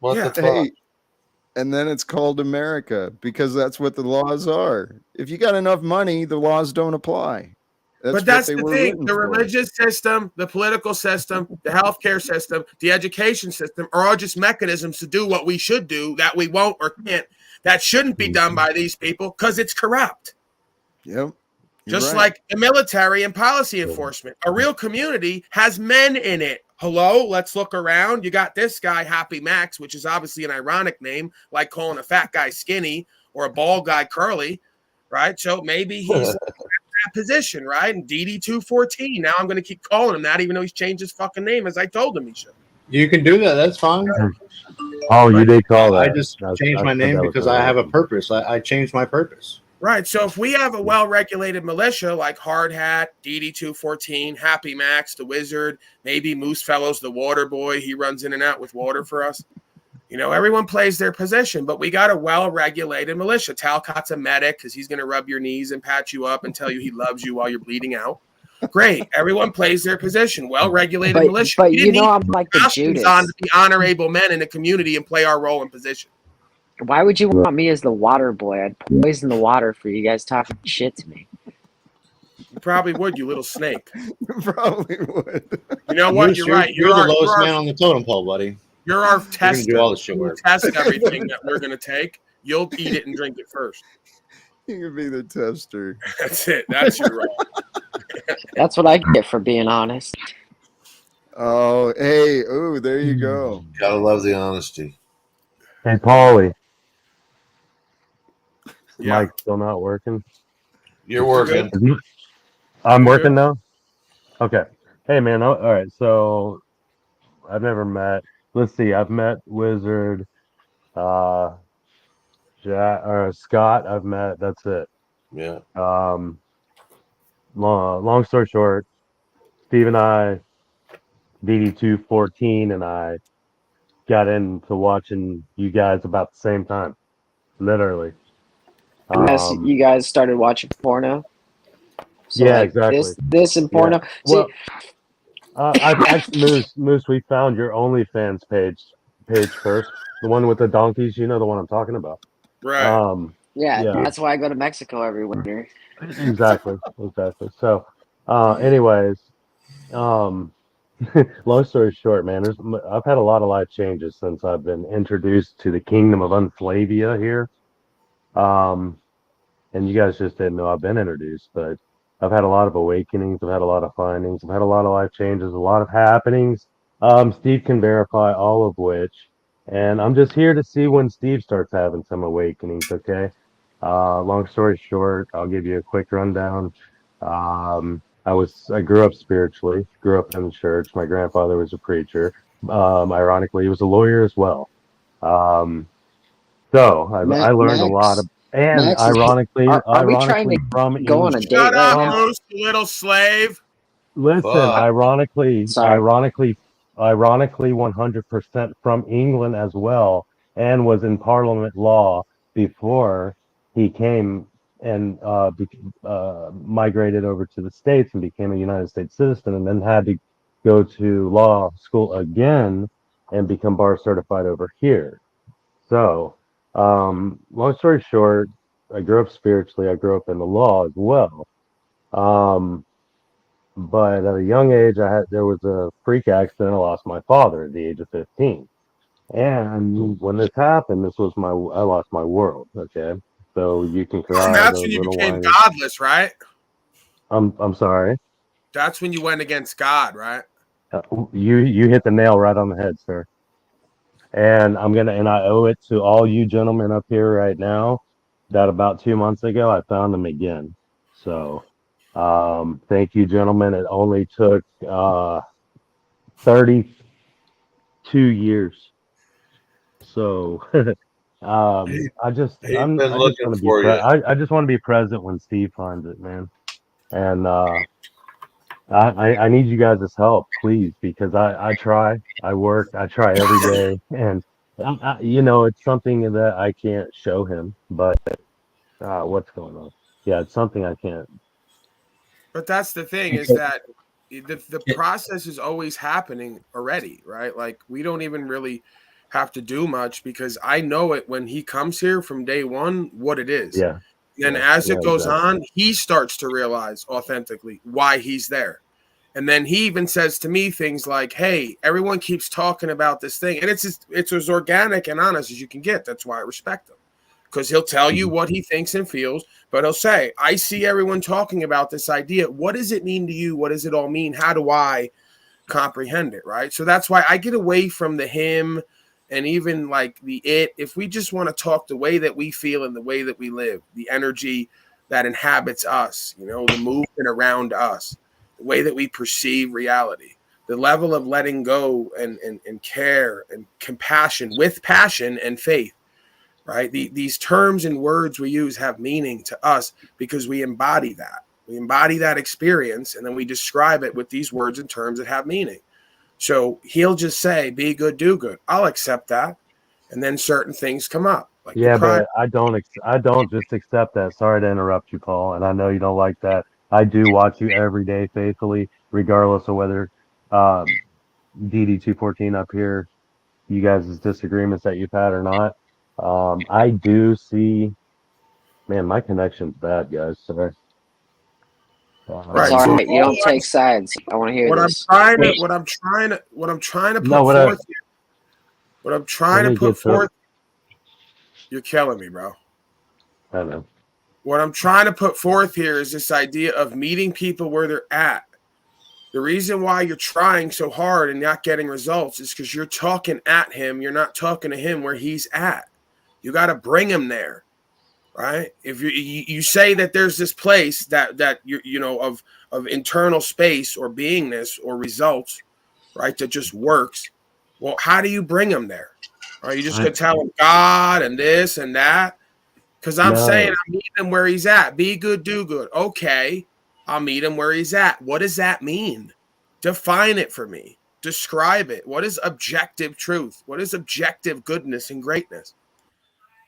What Yeah. the fuck? Hey, and then it's called America because that's what the laws are. If you got enough money, the laws don't apply. That's But what that's they the were thing. written The for. religious system, the political system, the healthcare system, the education system are all just mechanisms to do what we should do that we won't or can't. That shouldn't be done by these people because it's corrupt. Yep. You're Just right. like the military and policy enforcement. A real community has men in it. Hello, let's look around. You got this guy, Happy Max, which is obviously an ironic name, like calling a fat guy skinny or a bald guy curly, right? So maybe he's that position, right? And DD214. Now I'm going to keep calling him that, even though he's changed his fucking name as I told him he should. You can do that. That's fine. Oh, you did call I that. just I changed my said name that was because really I have a awesome. purpose. I changed my purpose. Right. So if we have a well-regulated militia like Hard Hat, DD214, Happy Max, the Wizard, maybe Moose Fellows, the Water Boy, he runs in and out with water for us. You know, everyone plays their position, but we got a well-regulated militia. Talcott's a medic because he's going to rub your knees and pat you up and tell you he loves you while you're bleeding out. Great. Everyone plays their position. Well-regulated militia. But We you didn't know, need I'm like the costumes on Judas. to be honorable men in the community and play our role and position. Why would you want me as the water boy? I'd poison the water for you guys talking shit to me. You probably would, you little snake. Probably would. You know what? You're right. You're the lowest man on the totem pole, buddy. You're our You're gonna tester. do all the shit We'll work. test everything that we're going to take. You'll eat it and drink it first. You can be the tester. That's it. That's your role. That's what I get for being honest. Oh, hey, oh, there you go. Gotta love the honesty. Hey, Paulie. Yeah. Mike's still not working. You're working. I'm working now. Okay. Hey, man. All right. So I've never met. Let's see. I've met Wizard, Scott. I've met. That's it. Yeah. Long story short, Steve and I, DD214, and I got into watching you guys about the same time, literally. Yes, you guys started watching porno. So Yeah, like exactly. This and porno. Yeah. See, Well, I've actually, Moose, we found your OnlyFans page first, the one with the donkeys. You know the one I'm talking about. Right. yeah, yeah. that's why I go to Mexico every winter. Exactly. So, anyways, long story short, man, I've had a lot of life changes since I've been introduced to the kingdom of Unslavia here. And you guys just didn't know I've been introduced, but I've had a lot of awakenings. I've had a lot of findings. I've had a lot of life changes, a lot of happenings. Steve can verify all of which. And I'm just here to see when Steve starts having some awakenings, okay? Long story short, I'll give you a quick rundown. I grew up spiritually, grew up in the church. My grandfather was a preacher. Ironically, he was a lawyer as well. So I learned a lot of, and Max, ironically, are we trying to from go on a English. date Shut right up, now? Moose, you little slave. Listen, Fuck. ironically, Sorry. 100% from England as well, and was in Parliament law before he came and migrated over to the States and became a United States citizen, and then had to go to law school again and become bar certified over here. So, long story short, I grew up spiritually. I grew up in the law as well. But at a young age, there was a freak accident. I lost my father at the age of 15. And when this happened, I lost my world. Okay, so you can And cry that's those when you little became whiny. godless, right? I'm sorry. That's when you went against God, right? You hit the nail right on the head, sir. And I owe it to all you gentlemen up here right now that about 2 months ago I found them again. So, thank you, gentlemen. It only took 32 years. So, I just He's I'm been I just looking want to be for you. I just want to be present when Steve finds it, man. And I need you guys' help, please, because I try, I work, I try every day, and it's something that I can't show him, but what's going on? Yeah, it's something I can't. But that's the thing is that the process is always happening already, right? Like we don't even really have to do much because I know it when he comes here from day one what it is. Yeah. And Yeah, as it goes exactly. on, he starts to realize authentically why he's there. And then he even says to me things like, hey, everyone keeps talking about this thing. And it's as organic and honest as you can get. That's why I respect him. Because he'll tell you what he thinks and feels, but he'll say, I see everyone talking about this idea. What does it mean to you? What does it all mean? How do I comprehend it? Right. So that's why I get away from the him and even like the it. If we just want to talk the way that we feel and the way that we live, the energy that inhabits us, you know, the movement around us, the way that we perceive reality, the level of letting go and care and compassion with passion and faith. Right. These terms and words we use have meaning to us because we embody that. We embody that experience and then we describe it with these words and terms that have meaning. So he'll just say, be good, do good. I'll accept that. And then certain things come up. Like Yeah, but I don't just accept that. Sorry to interrupt you, Paul, and I know you don't like that. I do watch you every day faithfully, regardless of whether DD214 up here, you guys' disagreements that you've had or not. I do see, man, my connection's bad, guys. Sorry. Right. It's all So right. You don't take sides. I want to hear this. what I'm trying to No, put forth here. What I'm trying let to me put get to, forth, you're killing me, bro. I don't know. What I'm trying to put forth here is this idea of meeting people where they're at. The reason why you're trying so hard and not getting results is because you're talking at him. You're not talking to him where he's at. You got to bring him there, right? If you say that there's this place that you know of internal space or beingness or results, right? That just works. Well, how do you bring him there? Are you just gonna tell him God and this and that? Because I'm saying No, I meet him where he's at. Be good, do good. Okay, I'll meet him where he's at. What does that mean? Define it for me. Describe it. What is objective truth? What is objective goodness and greatness?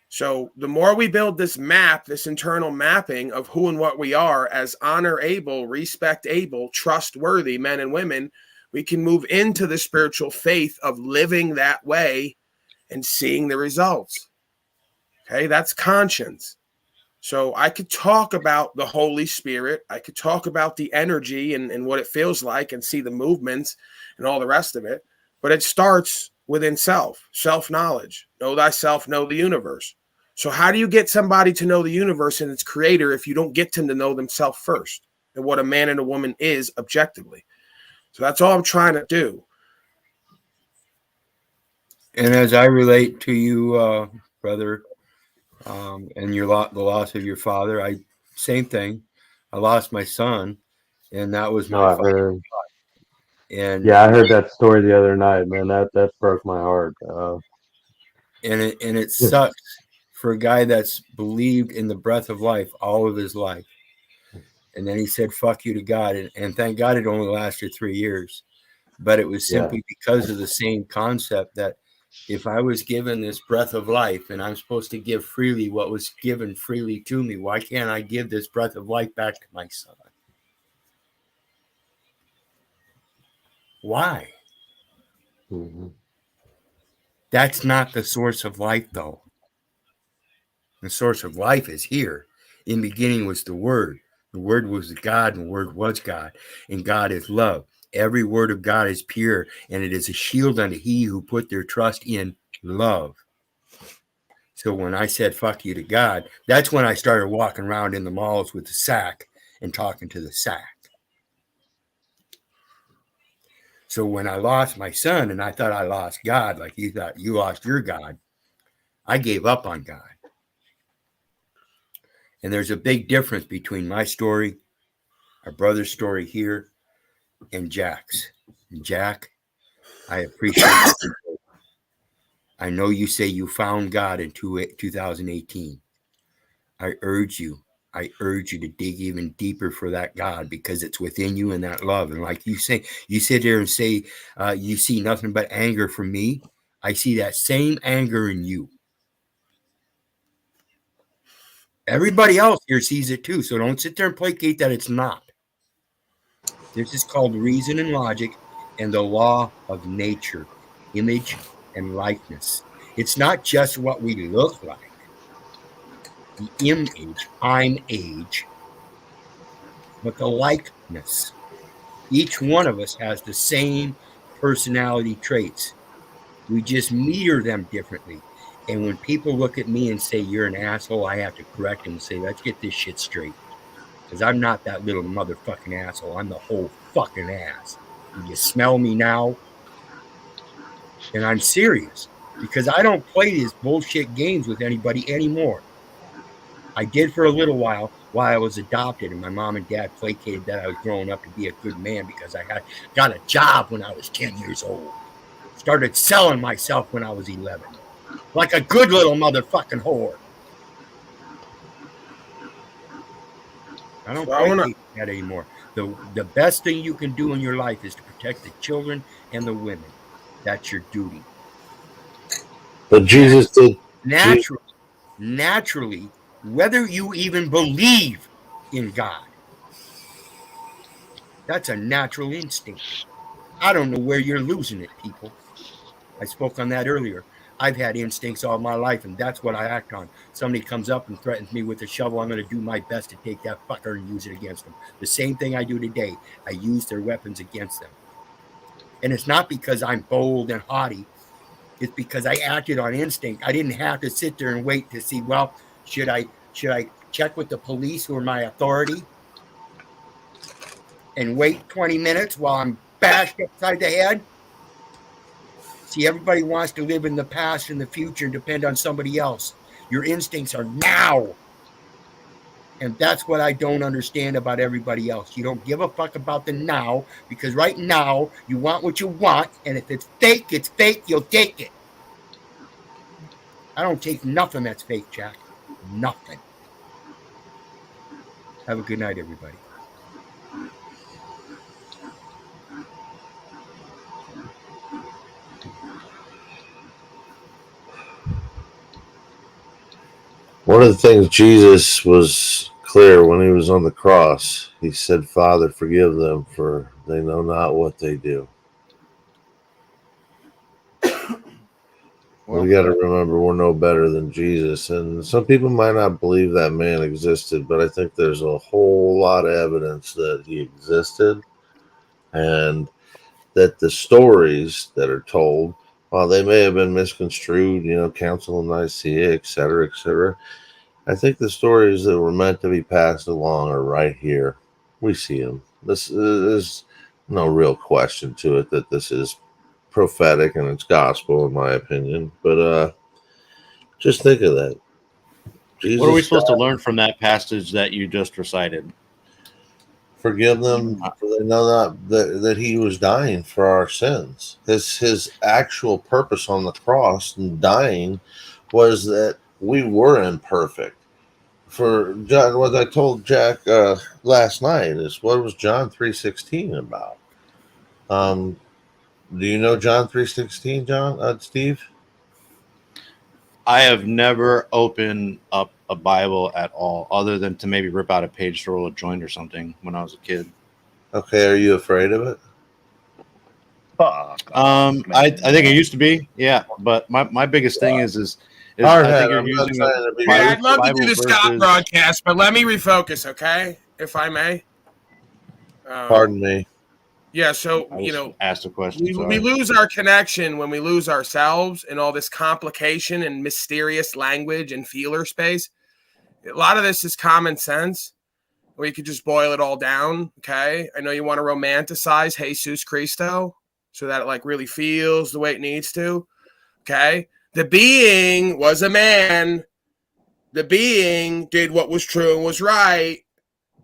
So the more we build this map, this internal mapping of who and what we are as honor able, respect able, trustworthy men and women, we can move into the spiritual faith of living that way and seeing the results. Okay, that's conscience. So I could talk about the Holy Spirit. I could talk about the energy and what it feels like and see the movements and all the rest of it. But it starts within self-knowledge. Know thyself, know the universe. So how do you get somebody to know the universe and its creator if you don't get them to know themselves first and what a man and a woman is objectively? So that's all I'm trying to do. And as I relate to you, brother, and the loss of your father, same thing. I lost my son, and that was no, my I father. heard. And Yeah, I heard that story the other night, man. That broke my heart. it sucks for a guy that's believed in the breath of life all of his life. And then he said, fuck you to God. And thank God it only lasted 3 years. But it was simply because of the same concept that if I was given this breath of life and I'm supposed to give freely what was given freely to me, why can't I give this breath of life back to my son? Why? Mm-hmm. That's not the source of life, though. The source of life is here. In the beginning was the Word. The Word was God, and the Word was God. And God is love. Every word of God is pure, and it is a shield unto he who put their trust in love. So when I said fuck you to God, that's when I started walking around in the malls with the sack and talking to the sack. So when I lost my son and I thought I lost God, like you thought you lost your God, I gave up on God. And there's a big difference between my story, our brother's story here, and Jack's. And Jack, I appreciate you. I know you say you found God in 2018. I urge you to dig even deeper for that God because it's within you and that love. And like you say, you sit there and say, you see nothing but anger from me. I see that same anger in you. Everybody else here sees it too. So don't sit there and placate that it's not. This is called reason and logic and the law of nature. Image and likeness. It's not just what we look like. The image, I'm age, but the likeness. Each one of us has the same personality traits. We just meter them differently. And when people look at me and say, you're an asshole, I have to correct them and say, let's get this shit straight. Because I'm not that little motherfucking asshole. I'm the whole fucking ass. Do you smell me now? And I'm serious. Because I don't play these bullshit games with anybody anymore. I did for a little while I was adopted, and my mom and dad placated that I was growing up to be a good man because I had got a job when I was 10 years old. Started selling myself when I was 11. Like a good little motherfucking whore. I don't play that anymore. The best thing you can do in your life is to protect the children and the women. That's your duty. But Jesus did. Naturally, whether you even believe in God, that's a natural instinct. I don't know where you're losing it, people. I spoke on that earlier. I've had instincts all my life, and that's what I act on. Somebody comes up and threatens me with a shovel, I'm going to do my best to take that fucker and use it against them. The same thing I do today. I use their weapons against them. And it's not because I'm bold and haughty. It's because I acted on instinct. I didn't have to sit there and wait to see, well, should I check with the police who are my authority and wait 20 minutes while I'm bashed upside the head? See, everybody wants to live in the past and the future and depend on somebody else. Your instincts are now. And that's what I don't understand about everybody else. You don't give a fuck about the now because right now you want what you want. And if it's fake, you'll take it. I don't take nothing that's fake, Jack. Nothing. Have a good night, everybody. One of the things Jesus was clear when he was on the cross, he said, Father, forgive them, for they know not what they do. We got to remember we're no better than Jesus. And some people might not believe that man existed, but I think there's a whole lot of evidence that he existed and that the stories that are told, while they may have been misconstrued, Council of Nicaea, et cetera, I think the stories that were meant to be passed along are right here. We see them. This is no real question to it that this is prophetic and it's gospel, in my opinion. But just think of that. Jesus, what are we supposed to learn from that passage that you just recited? Forgive them, for they know not that he was dying for our sins. His actual purpose on the cross and dying was that we were imperfect. For John, what I told Jack last night is, what was John 3:16 about? Do you know John 3:16, John? Steve? I have never opened up a Bible at all, other than to maybe rip out a page to roll a joint or something when I was a kid. Okay, are you afraid of it? I think it used to be, yeah. But my biggest thing is Hard I hat, think you're I'm not using trying to be Yeah, rude. I'd love to Bible do the Scott verses. broadcast, but let me refocus, okay? If I may. Pardon me. Yeah, so, I just asked a question. we lose our connection when we lose ourselves in all this complication and mysterious language and feeler space. A lot of this is common sense, where you could just boil it all down, okay? I know you want to romanticize Jesus Christo so that it really feels the way it needs to, okay? The being was a man. The being did what was true and was right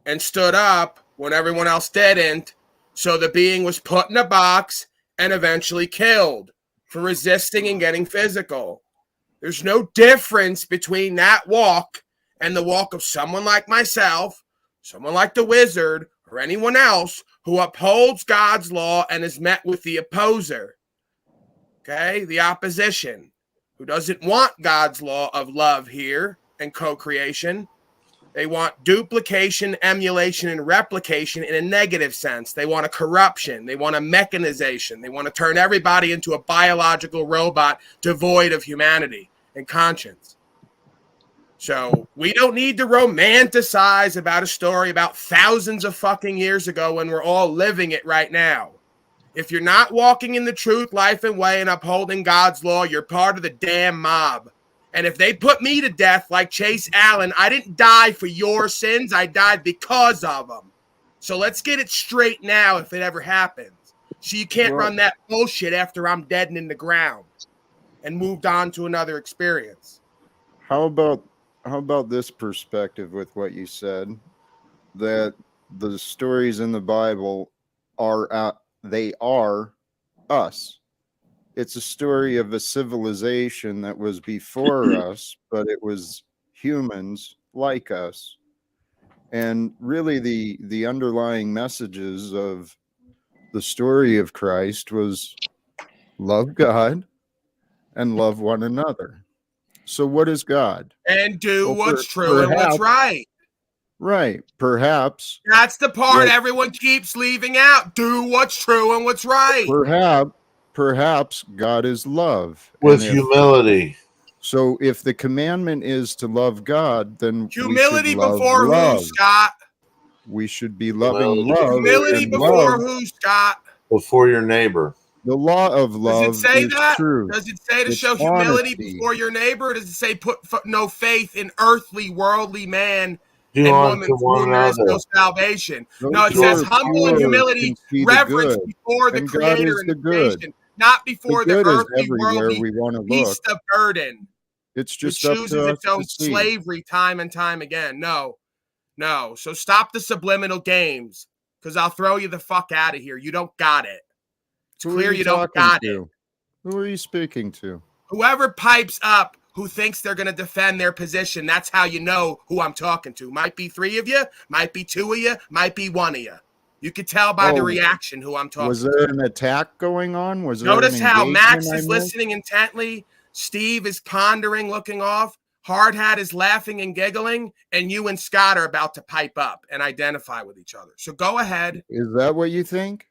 and stood up when everyone else didn't. So the being was put in a box and eventually killed for resisting and getting physical. There's no difference between that walk and the walk of someone like myself, someone like the wizard, or anyone else who upholds God's law and is met with the opposer. Okay? The opposition, who doesn't want God's law of love here and co-creation. They want duplication, emulation, and replication in a negative sense. They want a corruption. They want a mechanization. They want to turn everybody into a biological robot devoid of humanity and conscience. So we don't need to romanticize about a story about thousands of fucking years ago when we're all living it right now. If you're not walking in the truth, life, and way and upholding God's law, you're part of the damn mob. And if they put me to death like Chase Allen, I didn't die for your sins. I died because of them. So let's get it straight now if it ever happens. So you can't run that bullshit after I'm dead and in the ground and moved on to another experience. How about this perspective with what you said, that the stories in the Bible are they are us. It's a story of a civilization that was before us, but it was humans like us. And really the underlying messages of the story of Christ was love God and love one another. So what is God? And do what's true and what's right. Right. Perhaps. That's the part everyone keeps leaving out. Do what's true and what's right. Perhaps God is love. With humility. So if the commandment is to love God, then humility we should before love who, Scott? We should be loving love. Humility before who, Scott? Before your neighbor. The law of love does it say is that? true. Does it say to It's show humility honesty. before your neighbor? Or does it say put no faith in earthly, worldly man Do and unto woman one whom there is no another. salvation? Those No, it who says are humble and pure humility, can see the reverence good, before the and God Creator is and the the good. creation, not before the good is earthly, everywhere worldly we want to beast look. of burden. It's It just up chooses to us its own to see. slavery time and time again. No. So stop the subliminal games, because I'll throw you the fuck out of here. You don't got it. It's Who clear are you don't talking got to? it. Who are you speaking to? Whoever pipes up who thinks they're going to defend their position, that's how you know who I'm talking to. Might be 3 of you, might be 2 of you, might be 1 of you. You could tell by the reaction who I'm talking to. Was there an attack going on? Was there Notice an how Max engagement I is missed? listening intently. Steve is pondering, looking off. Hard Hat is laughing and giggling. And you and Scott are about to pipe up and identify with each other. So go ahead. Is that what you think?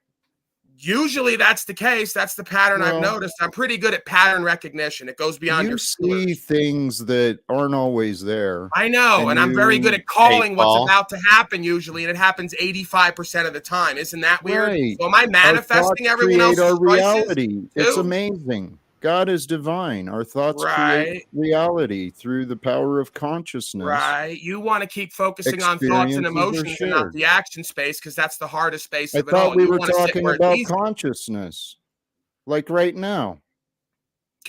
Usually that's the case. That's the pattern I've noticed. I'm pretty good at pattern recognition. It goes beyond your see things that aren't always there. I know, and I'm very good at calling what's about to happen usually, and it happens 85% of the time. Isn't that weird? Right. So am I manifesting everyone else's our choices reality. It's too? amazing. God is divine. Our thoughts create reality through the power of consciousness. Right. You want to keep focusing on thoughts and Experiences are emotions and not shared. the action space, because that's the hardest space I of it all. thought we You were want to sit talking where it's about easy. consciousness, like right now.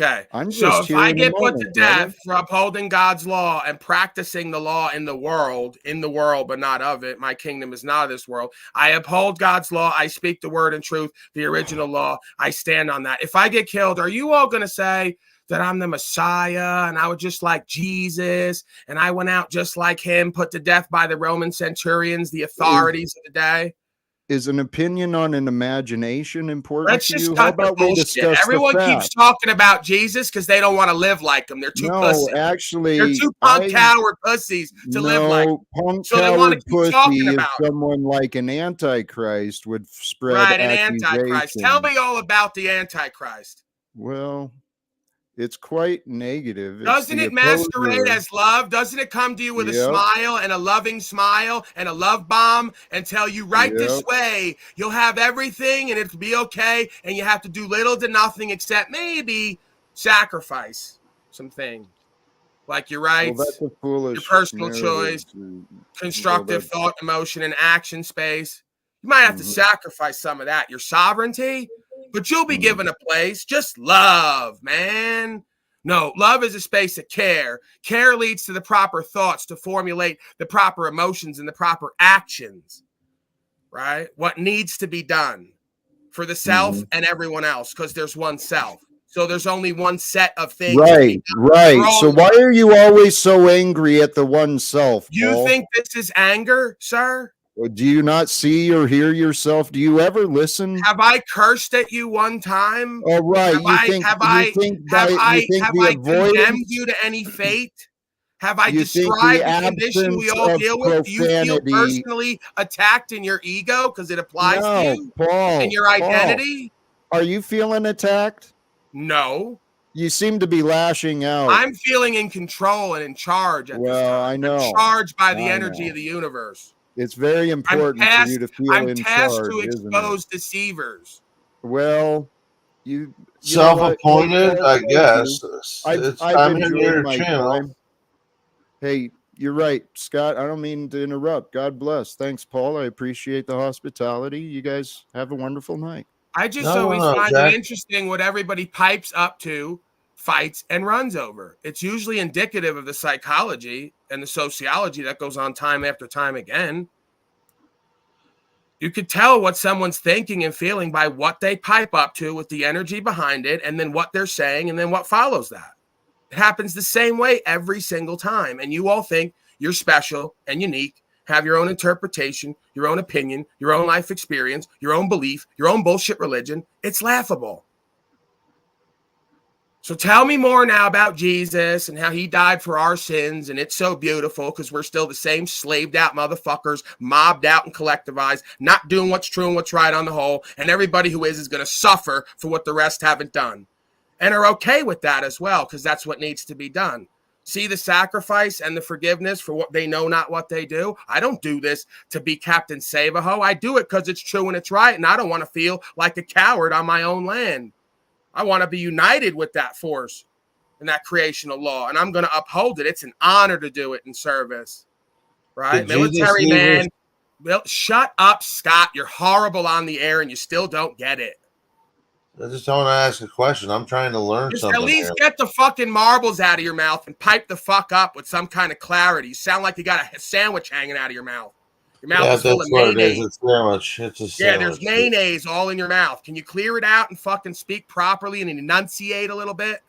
Okay. I'm So just if I here in get the put to moment, brother. death for upholding God's law and practicing the law in the world, but not of it, my kingdom is not of this world. I uphold God's law. I speak the word and truth, the original law. I stand on that. If I get killed, are you all going to say that I'm the Messiah and I was just like Jesus and I went out just like him, put to death by the Roman centurions, the authorities of the day? Is an opinion on an imagination important Let's to just you? How cut the about we bullshit. discuss Everyone the keeps facts? talking about Jesus because they don't want to live like him. They're too pussy. Actually, They're too punk coward pussies to live like him. punk So they want to coward keep talking pussy is about it. someone like an antichrist would spread Right, an accusations. antichrist. Tell me all about the antichrist. Well, it's quite negative. It's Doesn't the it masquerade opposer. as love? Doesn't it come to you with a Yep. smile and a loving smile and a love bomb and tell you right this Yep. way, you'll have everything and it'll be okay and you have to do little to nothing except maybe sacrifice some things like your rights, Well, that's a foolish your personal narrative. choice, constructive that's- thought, emotion, and action space. You might have to sacrifice some of that, your sovereignty, but you'll be given a place. Just love, man. No, love is a space of care. Care leads to the proper thoughts to formulate the proper emotions and the proper actions, right? What needs to be done for the self and everyone else, because there's one self. So there's only one set of things. Right. So why are you always so angry at the one self? You Paul? think this is anger, sir? Do you not see or hear yourself? Do you ever listen? Have I cursed at you one time? Oh, right. Have I condemned you to any fate? Have I You think described the the condition we all absence of deal with? Do you feel profanity- personally attacked in your ego because it applies to No, you Paul. and your Paul, identity? are you feeling attacked? No. You seem to be lashing out. I'm feeling in control and in charge at this Well, time. I know. I'm charged by the I energy know. of the universe. It's very important for you to feel I'm in tasked charge, to isn't it? expose deceivers. Well, you know what? Self-appointed, Paul, I thank guess. you. It's I've I'm in enjoyed your my channel. time. Hey, you're right, Scott. I don't mean to interrupt. God bless. Thanks, Paul. I appreciate the hospitality. You guys have a wonderful night. I just No, always no, find Jack. it interesting what everybody pipes up to, fights, and runs over. It's usually indicative of the psychology and the sociology that goes on time after time again. You could tell what someone's thinking and feeling by what they pipe up to with the energy behind it, and then what they're saying, and then what follows that. It happens the same way every single time. And you all think you're special and unique, have your own interpretation, your own opinion, your own life experience, your own belief, your own bullshit religion. It's laughable. So tell me more now about Jesus and how he died for our sins. And it's so beautiful because we're still the same slaved out motherfuckers, mobbed out and collectivized, not doing what's true and what's right on the whole. And everybody who is going to suffer for what the rest haven't done. And are okay with that as well, because that's what needs to be done. See the sacrifice and the forgiveness for what they know, not what they do. I don't do this to be Captain Save-A-Ho. I do it because it's true and it's right, and I don't want to feel like a coward on my own land. I want to be united with that force and that creational law, and I'm going to uphold it. It's an honor to do it in service, right? Did Jesus Military leave man. us- Well, shut up, Scott. You're horrible on the air, and you still don't get it. I just want to ask a question. I'm trying to learn Just something. at least here. get the fucking marbles out of your mouth and pipe the fuck up with some kind of clarity. You sound like you got a sandwich hanging out of your mouth. Your mouth Yeah, is full of that's what it mayonnaise. is. It's sandwich. It's a Yeah, sandwich. there's mayonnaise all in your mouth. Can you clear it out and fucking speak properly and enunciate a little bit?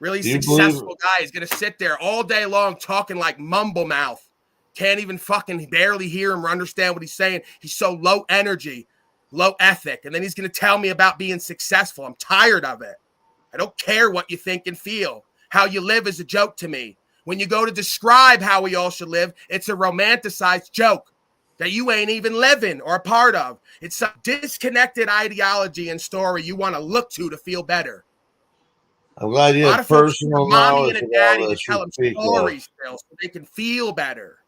Really Do you successful guy is going to sit there all day long talking like mumble mouth. Can't even fucking barely hear him or understand what he's saying. He's so low energy, low ethic. And then he's going to tell me about being successful. I'm tired of it. I don't care what you think and feel. How you live is a joke to me. When you go to describe how we all should live, it's a romanticized joke that you ain't even living or a part of. It's some disconnected ideology and story you want to look to feel better. I'm glad you A lot have of folks need a personal mommy knowledge and a of all daddy to this tell you them speak of. stories still so they can feel better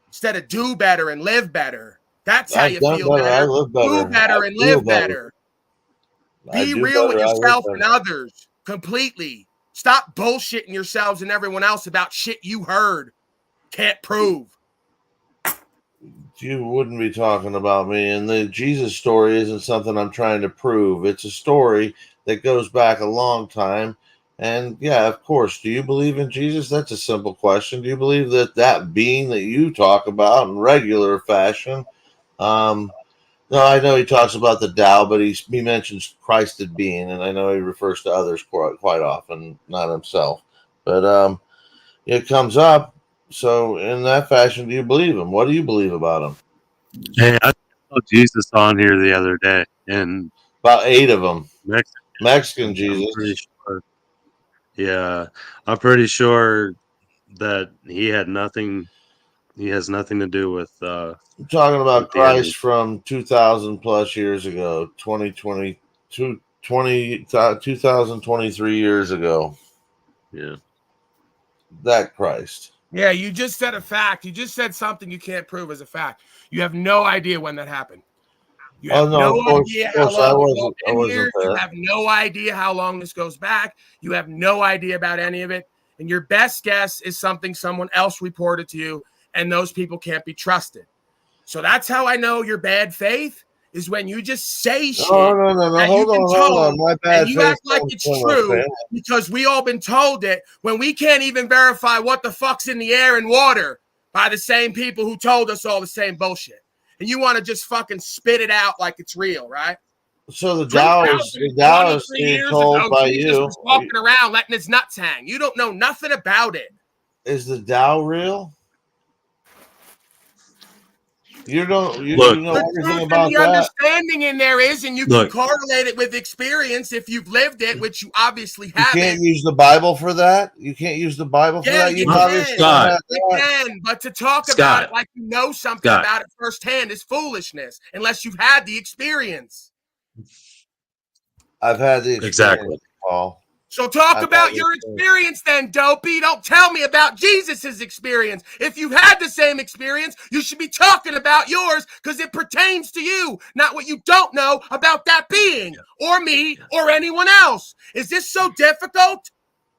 instead of do better and live better. That's how I've you done feel better. I better. live better. Do better I and feel live better. I Be do real with better. I live yourself and better. others completely. Stop bullshitting yourselves and everyone else about shit you heard. Can't prove. You wouldn't be talking about me. And the Jesus story isn't something I'm trying to prove. It's a story that goes back a long time. And yeah, of course. Do you believe in Jesus? That's a simple question. Do you believe that that being that you talk about in regular fashion? No, I know he talks about the Tao, but he mentions Christed being, and I know he refers to others quite often, not himself. But it comes up. So in that fashion, do you believe him? What do you believe about him? Hey, I saw Jesus on here the other day in About 8 of them. Mexican I'm Jesus. pretty sure. Yeah, I'm pretty sure that he had nothing. He has nothing to do with. I'm talking about with the enemy. Christ from 2,000 plus years ago, 2023 years ago. Yeah. That Christ. Yeah, you just said a fact. You just said something you can't prove as a fact. You have no idea when that happened. You have no idea how long we've been here. You have no idea how long this goes back. You have no idea about any of it. And your best guess is something someone else reported to you, and those people can't be trusted. So that's how I know your bad faith is when you just say shit. No. Hold on. My bad and you faith act like it's true because we all been told it when we can't even verify what the fuck's in the air and water by the same people who told us all the same bullshit. And you want to just fucking spit it out like it's real, right? So the Tao is being told by Jesus you. was walking around letting his nuts hang. You don't know nothing about it. Is the Tao real? You know Look. you know The everything truth and about the that. understanding in there is, and you can Look. correlate it with experience if you've lived it, which you obviously You haven't. can't use the Bible for that. You can't use the Bible for Yeah, that. you You've obviously can. Scott. had You that. can, but to talk Scott. about it like you know something Scott. about it firsthand is foolishness, unless you've had the experience. I've had the experience, Exactly. Paul. So talk I've about had your the experience then, dopey. Don't tell me about Jesus's experience. If you've had the same experience, you should be talking about yours because it pertains to you, not what you don't know about that being or me or anyone else. Is this so difficult?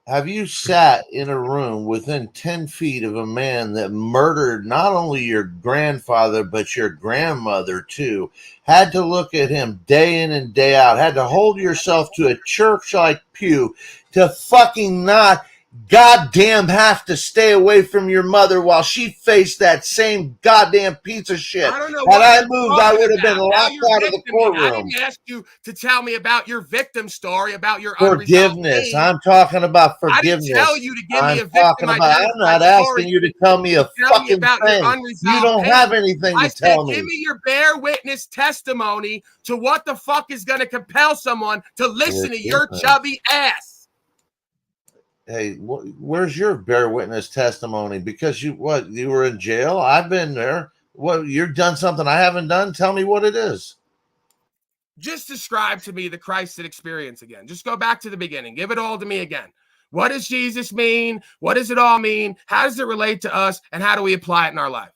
Have you sat in a room within 10 feet of a man that murdered not only your grandfather, but your grandmother too? Had to look at him day in and day out, had to hold yourself to a church-like pew to fucking not goddamn have to stay away from your mother while she faced that same goddamn piece of shit. I don't know Had what I you're moved, I talking would have been about. Now locked you're out of the victiming. I courtroom. didn't ask you to tell me about your victim story, about your unresolved Forgiveness. pain. I'm talking about I didn't forgiveness. tell you to give me I'm a victim talking about. I'm identified not story. asking you to tell me a Tell me fucking about your thing. unresolved You don't pain. have anything I to said, tell give me. me your bear witness testimony to what the fuck is going to compel someone to listen to your chubby ass. Hey, where's your bear witness testimony? Because you were in jail? I've been there. What, you've done something I haven't done? Tell me what it is. Just describe to me the Christed experience again. Just go back to the beginning. Give it all to me again. What does Jesus mean? What does it all mean? How does it relate to us? And how do we apply it in our life?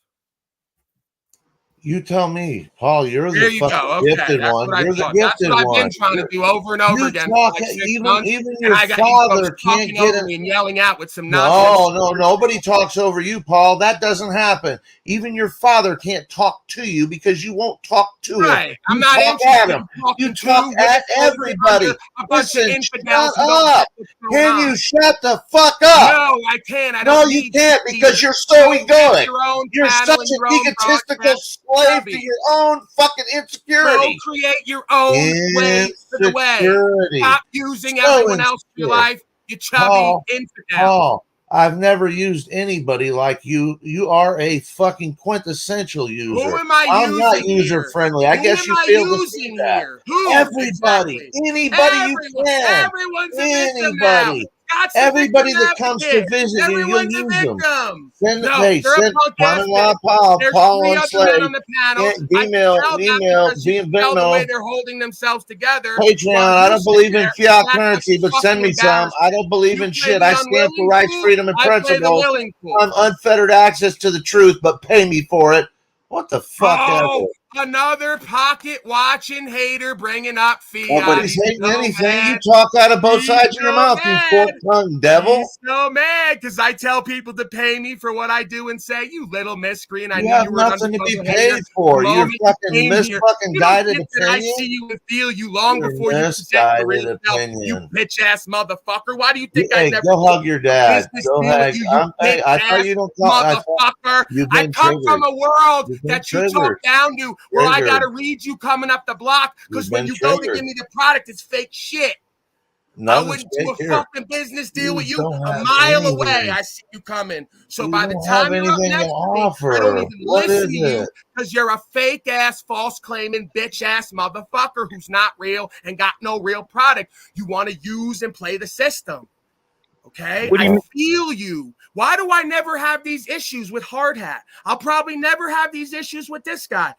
You tell me, Paul. You're There the you fucking go. Okay, gifted that's one. what I You're the thought. That's gifted what I've one. been trying to do over and over You again talk, for like 6 even months. even And your I got you father folks can't talking get over it. me and yelling out with some nonsense. No, nobody talks over you, Paul. That doesn't happen. Even your father can't talk to you because you won't talk to him. Right. I'm You not talk interested at in him. talking You talk to, at with, over, everybody. under a bunch of Listen, infidels shut who don't up. get what's going Can on. you shut the fuck up? No, I can't. I No, don't you need can't to because see you're so you. egoic. Your own You're channel such and an your own egotistical broadcast. slave to your own fucking Go insecurity. create your own way to the way. Insecurity. Stop using So everyone else in your insecure. life, you chubby infidel. Paul, I've never used anybody like you. You are a fucking quintessential user. Who am I I'm not using user here? friendly. I Who guess am you I feel to see using that. here? Who? Everybody, Exactly. anybody you Everyone. can. Everyone's a victim now. Anybody. Scott's a Everybody victim that comes to advocate. visit you, you'll Everyone's a use them. victim. Send, No, hey, you're a send punk ass son-in-law bitch. There's Paul 3 other men Unslavius. on the panel. I can Email, tell that because you can tell the way Venmo, they're holding themselves together. Patreon. While I you don't sit believe in there fiat and act like currency, you're but send fucking me some. embarrassed. I don't believe You in play shit. the I stand for unwilling rights, fool. freedom, and I play the principles. willing fool. I'm unfettered access to the truth, but pay me for it. What the fuck Oh, ever? another pocket watching hater bringing up fiat. Nobody's He's hating so anything. mad. You talk out of both He's sides of your so mouth, you mad. fork-tongued devil. He's so mad because I tell people to pay me for what I do and say, you little miscreant. I You knew have you were an nothing to be undercover hater paid for. the You're moment you fucking came here. mis-fucking You don't guided think that I opinion. see you and feel you long You're before you present your real misguided self, you opinion. bitch ass motherfucker. Why do you think I Hey, never go hug your dad. business Go deal hug. with you, Hey, bitch I thought ass you don't talk. I thought motherfucker? you've I been come triggered. from a world You've been that you talk triggered. down to where I got to Triggered. read you coming up the block because You've when been you go to triggered. give me the product, it's fake shit. I Nothing's wouldn't do fake a here. fucking business deal with you don't a have mile away. anything. I see you coming. So You by the don't have time you're up anything to next to me, I don't offer. even What listen is to you it? because you're a fake ass, false claiming, bitch ass motherfucker who's not real and got no real product. You want to use and play the system. Okay, I feel you. Why do I never have these issues with Hard Hat? I'll probably never have these issues with this guy.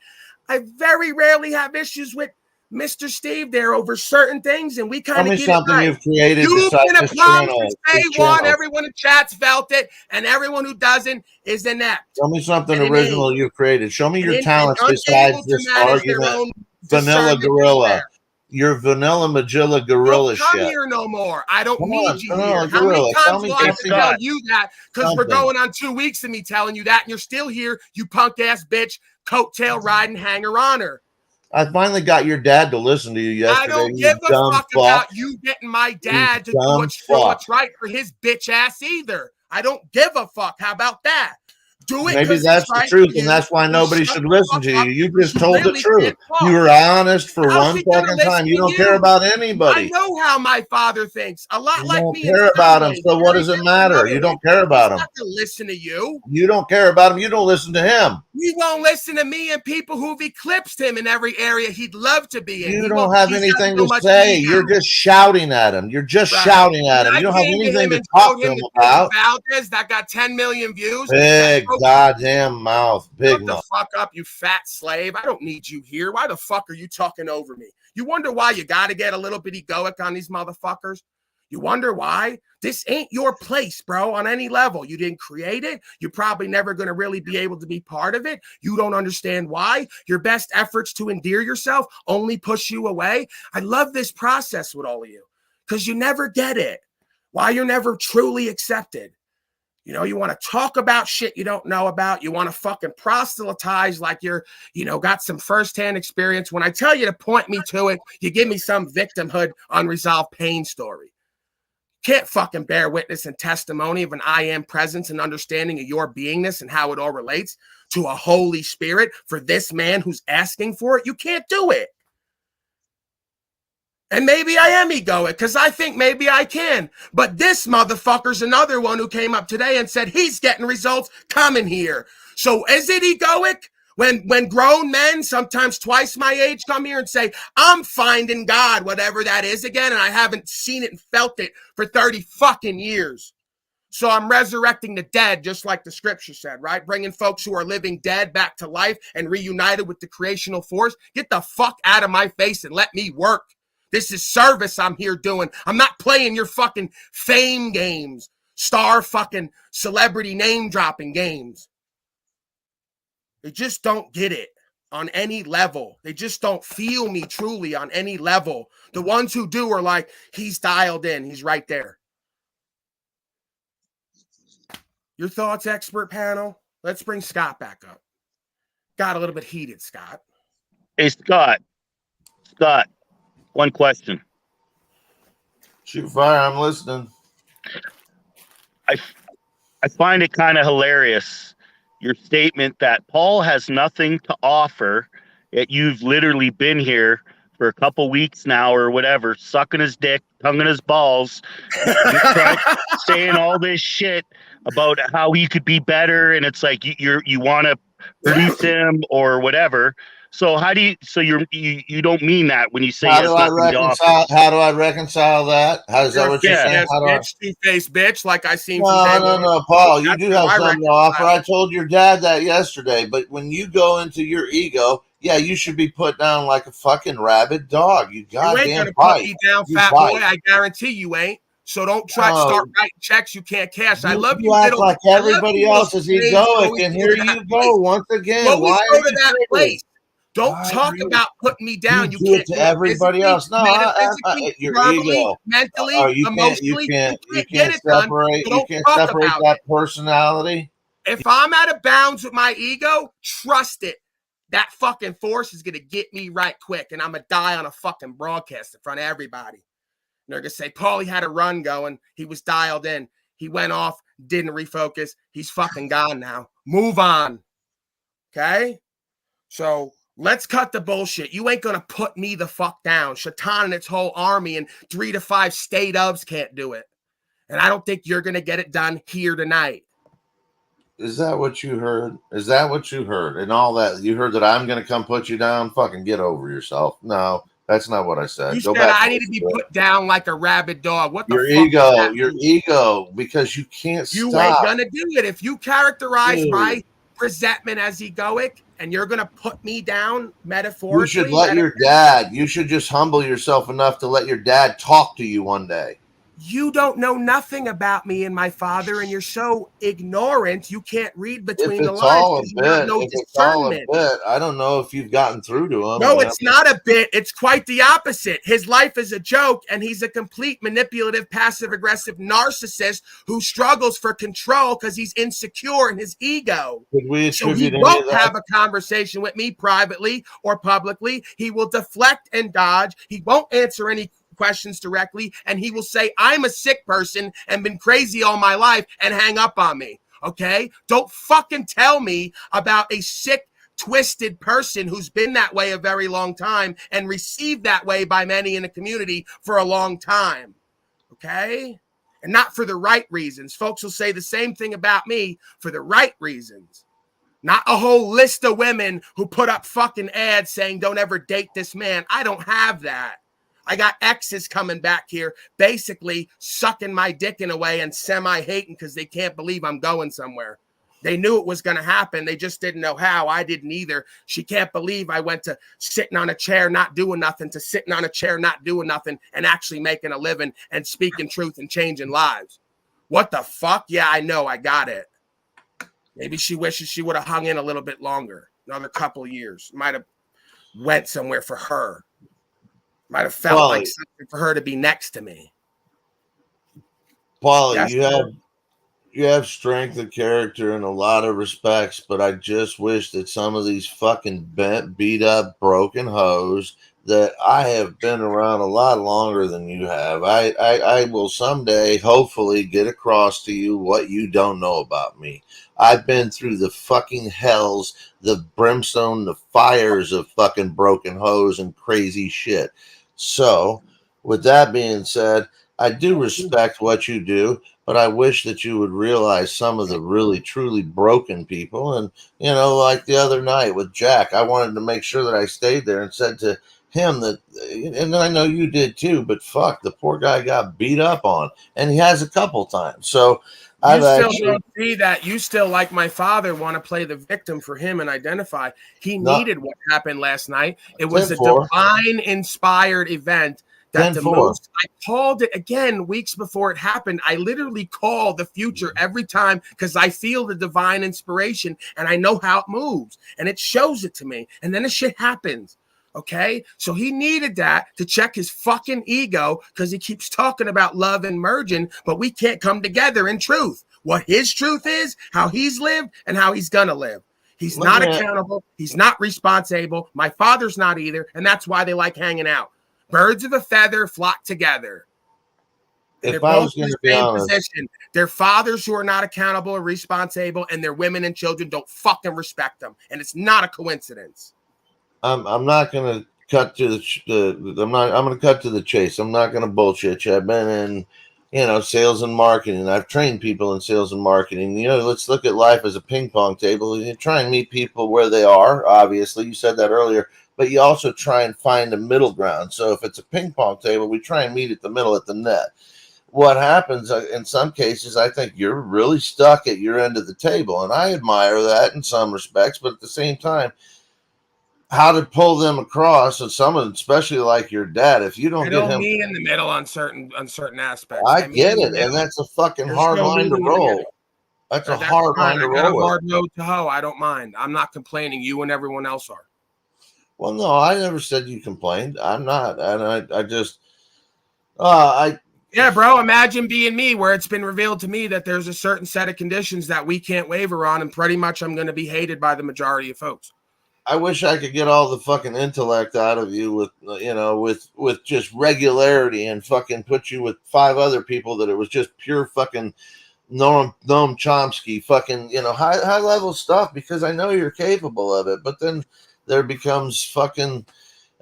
I very rarely have issues with Mr. Steve there over certain things, and we kind Tell of me get something it right. you've created You've besides been a this problem channel. since day This one. channel. Everyone in chat's felt it, and everyone who doesn't is inept. Tell me something and original you've created. Show me your and talents unable besides to this manage their argument. own Vanilla discernment Gorilla. there. Your Vanilla Magilla Gorilla Don't come shit. here no more. I don't Come need on, you Vanilla here. How many Gorilla. Tell times me will I have to something. tell you that? Because we're Something. going on 2 weeks of me telling you that, and you're still here, you punk ass bitch, coattail riding hanger oner. I finally got your dad to listen to you yesterday. I don't you give a dumb fuck about you getting my dad to do dumb what's right for his bitch ass either. I don't give a fuck. How about that? Do it. Maybe 'cause that's it's the right truth, for and you. that's why You nobody shut should the listen fuck to up you. You because just told the really truth. can't talk. You were honest for How's one he gonna fucking listen time. You to don't care you? about I anybody. know how my father thinks. A lot You like don't me in care some about him, ways. so what Very does it different in matter? other You ways. don't care He's about him. not gonna listen to you. You don't care about him. You don't listen to him. He won't listen to me and people who've eclipsed him in every area he'd love to be in. You He don't won't. have He's got anything so to much say. ego. You're just shouting at him. You're just Right. shouting at When him. I You don't have came to anything him to and talk showed to him him the about. Valdez that got 10 million views. Big that goddamn mouth. Big Shut the mouth. fuck up, you fat slave. I don't need you here. Why the fuck are you talking over me? You wonder why you got to get a little bit egoic on these motherfuckers? You wonder why? This ain't your place, bro, on any level. You didn't create it. You're probably never going to really be able to be part of it. You don't understand why. Your best efforts to endear yourself only push you away. I love this process with all of you because you never get it. Why you're never truly accepted. You know, you want to talk about shit you don't know about. You want to fucking proselytize like you're, got some firsthand experience. When I tell you to point me to it, you give me some victimhood, unresolved pain story. Can't fucking bear witness and testimony of an I am presence and understanding of your beingness and how it all relates to a Holy Spirit for this man who's asking for it. You can't do it. And maybe I am egoic because I think maybe I can. But this motherfucker's another one who came up today and said he's getting results coming here. So is it egoic when grown men, sometimes twice my age, come here and say, I'm finding God, whatever that is again, and I haven't seen it and felt it for 30 fucking years. So I'm resurrecting the dead, just like the scripture said, right? Bringing folks who are living dead back to life and reunited with the creational force. Get the fuck out of my face and let me work. This is service I'm here doing. I'm not playing your fucking fame games, star fucking celebrity name dropping games. They just don't get it on any level. They just don't feel me truly on any level. The ones who do are like, he's dialed in. He's right there. Your thoughts, expert panel? Let's bring Scott back up. Got a little bit heated, Scott. Hey, Scott, one question. Shoot fire. I'm listening. I find it kind of hilarious, your statement that Paul has nothing to offer, yet you've literally been here for a couple weeks now or whatever, sucking his dick, tonguing his balls, saying all this shit about how he could be better, and it's like you want to produce him or whatever. So how do you don't mean that when you say How do I reconcile that? How is that what you're saying? Bitch, two-faced bitch, like I seen from day one. No, Paul. You That's do how have I something to offer. I told your dad that yesterday. But when you go into your ego, yeah, you should be put down like a fucking rabid dog. You ain't goddamn gonna bite. put me down, You fat bite. boy. I guarantee you ain't. So don't try to start writing checks you can't cash. I love you, act little. like everybody else is egoic, and here you go once again. Always Why go are to you that triggered? place. Don't Why talk are you- about putting me down. You You do can't it to do it everybody physically, else. No, metaphysically, your verbally, ego. mentally, You emotionally. can't Get it done. separate. So You don't can't talk separate about that it. personality. If I'm out of bounds with my ego, trust it. That fucking force is gonna get me right quick, and I'm gonna die on a fucking broadcast in front of everybody. And they're gonna say, Paulie had a run going. He was dialed in. He went off, didn't refocus. He's fucking gone now. Move on. Okay? So let's cut the bullshit. You ain't gonna put me the fuck down. Shaitan and its whole army and 3 to 5 state ofs can't do it. And I don't think you're gonna get it done here tonight. Is that what you heard? Is that what you heard? And all that you heard that I'm gonna come put you down? Fucking get over yourself. No, that's not what I said. You Go said back. I need to be put down like a rabid dog. What the Your fuck? ego, because you can't You stop. ain't gonna do it. If you characterize Dude. my presentment as egoic and you're gonna put me down metaphorically. You should let your dad. You should just humble yourself enough to let your dad talk to you one day. You don't know nothing about me and my father, and you're so ignorant you can't read between the lines. You have no discernment. I don't know if you've gotten through to him. No, it's not a bit. It's quite the opposite. His life is a joke, and he's a complete manipulative, passive-aggressive narcissist who struggles for control because he's insecure in his ego. So he won't have a conversation with me privately or publicly. He will deflect and dodge. He won't answer any questions directly, and he will say, I'm a sick person and been crazy all my life, and hang up on me. Okay? Don't fucking tell me about a sick, twisted person who's been that way a very long time and received that way by many in the community for a long time. Okay? And not for the right reasons. Folks will say the same thing about me for the right reasons. Not a whole list of women who put up fucking ads saying don't ever date this man. I don't have that. I got exes coming back here basically sucking my dick in a way and semi-hating because they can't believe I'm going somewhere. They knew it was going to happen. They just didn't know how. I didn't either. She can't believe I went to sitting on a chair, not doing nothing, to sitting on a chair, not doing nothing, and actually making a living and speaking truth and changing lives. What the fuck? Yeah, I know. I got it. Maybe she wishes she would have hung in a little bit longer, another couple of years. Might have went somewhere for her. Might have felt like something for her to be next to me. Paulie, Yes, you have strength of character in a lot of respects, but I just wish that some of these fucking bent, beat up, broken hoes that I have been around a lot longer than you have. I will someday hopefully get across to you what you don't know about me. I've been through the fucking hells, the brimstone, the fires of fucking broken hoes and crazy shit. So, with that being said, I do respect what you do, but I wish that you would realize some of the really truly broken people. And, like the other night with Jack, I wanted to make sure that I stayed there and said to him that, and I know you did too, but fuck, the poor guy got beat up on, and he has a couple times. So you still don't see that. You still, like my father, want to play the victim for him and identify. He needed what happened last night. It was a divine inspired event. That the most, I called it again weeks before it happened. I literally call the future every time because I feel the divine inspiration and I know how it moves and it shows it to me. And then the shit happens. Okay. So he needed that to check his fucking ego because he keeps talking about love and merging, but we can't come together in truth. What his truth is, how he's lived and how he's going to live. He's not accountable. He's not responsible. My father's not either. And that's why they like hanging out. Birds of a feather flock together. If I was going to be honest, their fathers who are not accountable or responsible, and their women and children don't fucking respect them, and it's not a coincidence. I'm not going to cut to I'm going to cut to the chase. I'm not going to bullshit you. I've been in, sales and marketing. I've trained people in sales and marketing. Let's look at life as a ping pong table. You try and meet people where they are. Obviously, you said that earlier. But you also try and find a middle ground. So if it's a ping pong table, we try and meet at the middle at the net. What happens in some cases, I think you're really stuck at your end of the table. And I admire that in some respects. But at the same time, how to pull them across, and some of them, especially like your dad, if you don't get him meet in the middle on certain aspects. I get it. And that's a fucking hard line to roll. That's a hard line to roll. A hard road to hoe. I don't mind. I'm not complaining. You and everyone else are. Well, no, I never said you complained. I'm not. And I just, yeah, bro, imagine being me where it's been revealed to me that there's a certain set of conditions that we can't waver on. And pretty much I'm going to be hated by the majority of folks. I wish I could get all the fucking intellect out of you with just regularity and fucking put you with 5 other people that it was just pure fucking Noam Chomsky fucking, high level stuff because I know you're capable of it. But then there becomes fucking,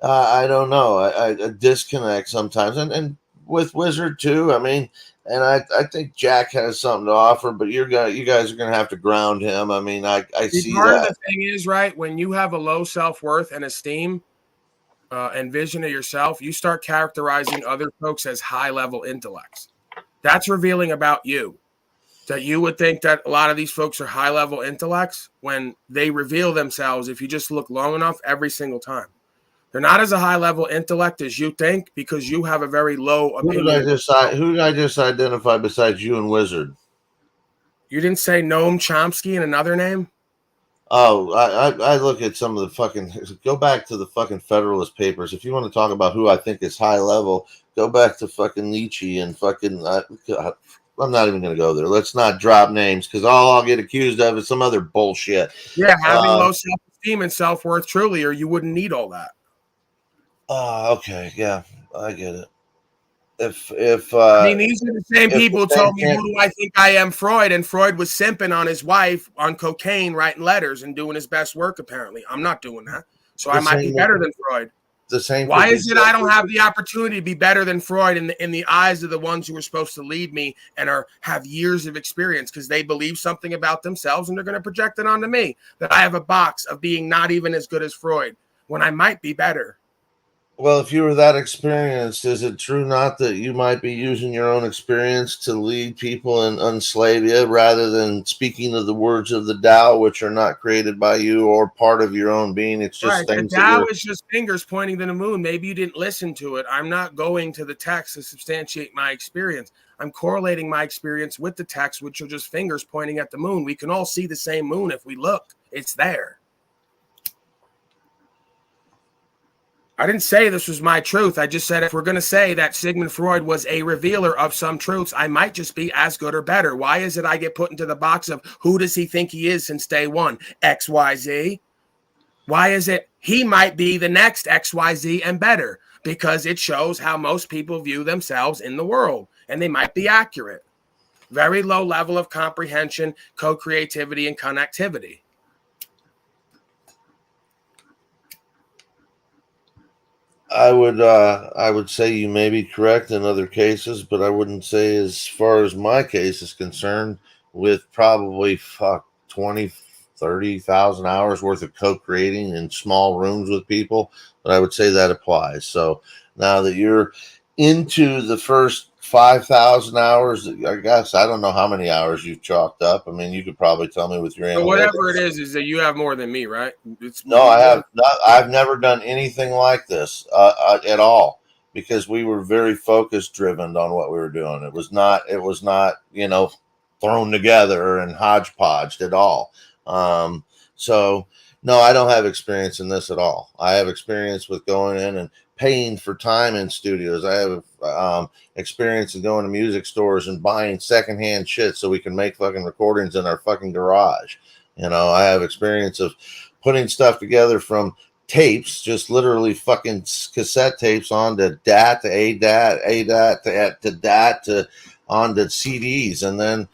I don't know, a disconnect sometimes. And with Wizard too, I mean, and I think Jack has something to offer, but you guys are going to have to ground him. I mean, I see part that. Of the thing is, right, when you have a low self-worth and esteem and vision of yourself, you start characterizing other folks as high-level intellects. That's revealing about you. That you would think that a lot of these folks are high-level intellects when they reveal themselves, if you just look long enough, every single time. They're not as a high-level intellect as you think because you have a very low opinion. Who did I just identify besides you and Wizard? You didn't say Noam Chomsky and another name? Oh, I look at some of the fucking, go back to the fucking Federalist Papers. If you want to talk about who I think is high level, go back to fucking Nietzsche and fucking, I'm not even going to go there. Let's not drop names because all I'll get accused of is some other bullshit. Yeah, having low self-esteem and self-worth truly, or you wouldn't need all that. Okay, yeah, I get it. I mean, these are the same if people the who same told me, who do I think I am, Freud? And Freud was simping on his wife on cocaine, writing letters and doing his best work, apparently. I'm not doing that. So I might be better than Freud. The same. Why is it I don't have the opportunity to be better than Freud in the eyes of the ones who are supposed to lead me and have years of experience, because they believe something about themselves and they're going to project it onto me, that I have a box of being not even as good as Freud when I might be better. Well, if you were that experienced, is it true not that you might be using your own experience to lead people in Unslavia rather than speaking of the words of the Tao, which are not created by you or part of your own being? It's just Right. things The that Tao you're... is just fingers pointing to the moon. Maybe you didn't listen to it. I'm not going to the text to substantiate my experience. I'm correlating my experience with the text, which are just fingers pointing at the moon. We can all see the same moon if we look. It's there. I didn't say this was my truth. I just said if we're going to say that Sigmund Freud was a revealer of some truths, I might just be as good or better. Why is it I get put into the box of who does he think he is since day one? XYZ. Why is it he might be the next XYZ and better? Because it shows how most people view themselves in the world, and they might be accurate. Very low level of comprehension, co-creativity, and connectivity. I would say you may be correct in other cases, but I wouldn't say, as far as my case is concerned, with probably 20,000-30,000 hours worth of co-creating in small rooms with people, but I would say that applies. So now that you're into the first 5,000 hours, I guess I don't know how many hours you've chalked up. I mean, you could probably tell me with your So analytics. whatever it is that you have more than me, right? No, I have not. I've never done anything like this at all, because we were very focus driven on what we were doing. It was not, thrown together and hodgepodged at all. So no, I don't have experience in this at all. I have experience with going in and paying for time in studios. I have experience in going to music stores and buying secondhand shit so we can make fucking recordings in our fucking garage. I have experience of putting stuff together from tapes, just literally fucking cassette tapes onto DAT to ADAT to DAT to onto CDs, and then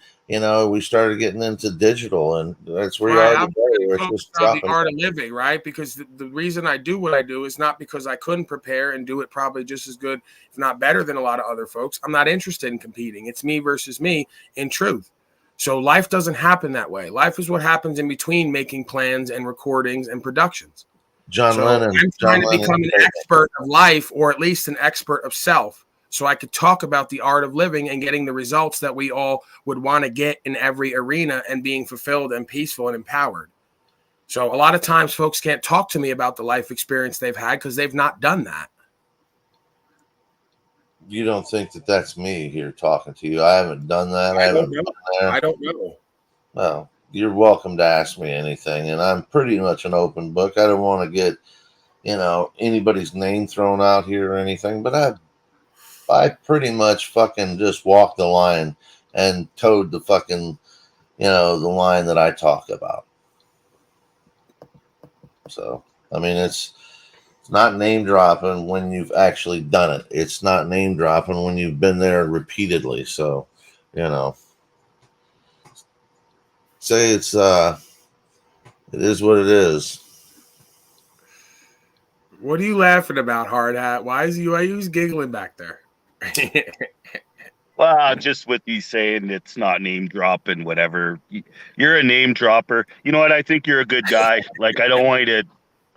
we started getting into digital, and that's where you are today. It's just the art of living, right? Because the reason I do what I do is not because I couldn't prepare and do it probably just as good, if not better, than a lot of other folks. I'm not interested in competing. It's me versus me in truth. So life doesn't happen that way. Life is what happens in between making plans and recordings and productions. John Lennon. I'm trying to become an expert of life, or at least an expert of self, so I could talk about the art of living and getting the results that we all would want to get in every arena, and being fulfilled and peaceful and empowered. So a lot of times folks can't talk to me about the life experience they've had because they've not done that. You don't think that that's me here talking to you? I haven't done that. I don't know. Well, you're welcome to ask me anything, and I'm pretty much an open book. I don't want to get, anybody's name thrown out here or anything, but I pretty much fucking just walk the line and towed the fucking, the line that I talk about. So, I mean, it's not name dropping when you've actually done it. It's not name dropping when you've been there repeatedly. So, say it is what it is. What are you laughing about, Hard Hat? Why is giggling back there? Well, just with you saying it's not name dropping, whatever. You're a name dropper. You know what? I think you're a good guy. Like, I don't want you to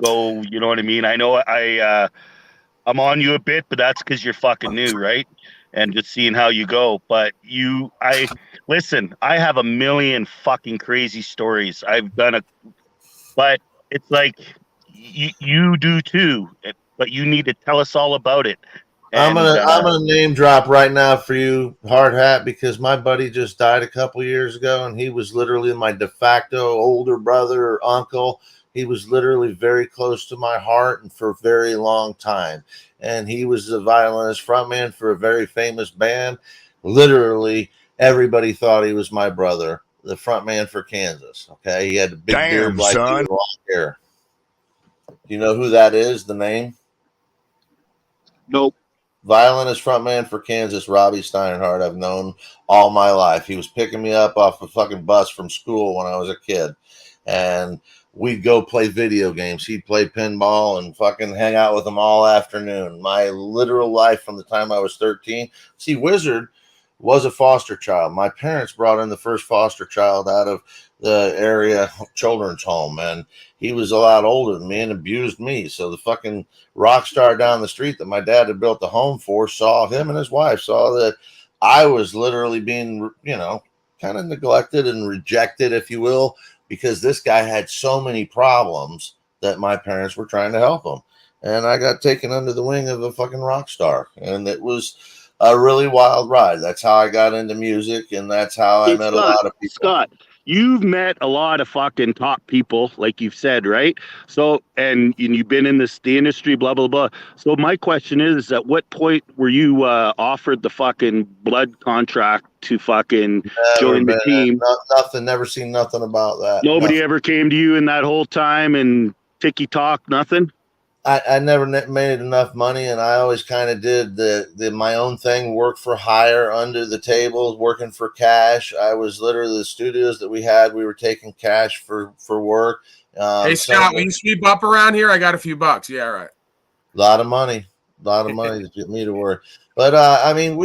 go, you know what I mean? I know I'm on you a bit, but that's because you're fucking new, right? And just seeing how you go. But listen, I have a million fucking crazy stories. But it's like you do too, but you need to tell us all about it. And, I'm gonna name drop right now for you, Hard Hat, because my buddy just died a couple years ago, and he was literally my de facto older brother or uncle. He was literally very close to my heart, and for a very long time. And he was the violinist frontman for a very famous band. Literally, everybody thought he was my brother, the frontman for Kansas. Okay, he had a big beard like you, long hair. Do you know who that is? The name? Nope. violinist frontman for Kansas, Robbie Steinhardt, I've known all my life. He was picking me up off a fucking bus from school when I was a kid. And we'd go play video games. He'd play pinball and fucking hang out with him all afternoon. My literal life from the time I was 13. See, Wizard was a foster child. My parents brought in the first foster child out of the area children's home, and he was a lot older than me and abused me. So the fucking rock star down the street that my dad had built the home for saw him and his wife saw that I was literally being, kind of neglected and rejected, if you will, because this guy had so many problems that my parents were trying to help him. And I got taken under the wing of a fucking rock star. And it was a really wild ride. That's how I got into music, and that's how I met a lot of people. Scott, you've met a lot of fucking top people, like you've said, right? So, and you've been in the industry, blah, blah, blah. So my question is, at what point were you offered the fucking blood contract to fucking join the team? Nothing, never seen nothing about that. Nobody ever came to you in that whole time and ticky talk, nothing? I never made enough money, and I always kind of did the my own thing, work for hire, under the table, working for cash. I was literally the studios that we had. We were taking cash for work. Hey, Scott, will you sweep up around here? I got a few bucks. Yeah, right. A lot of money to get me to work. But I mean,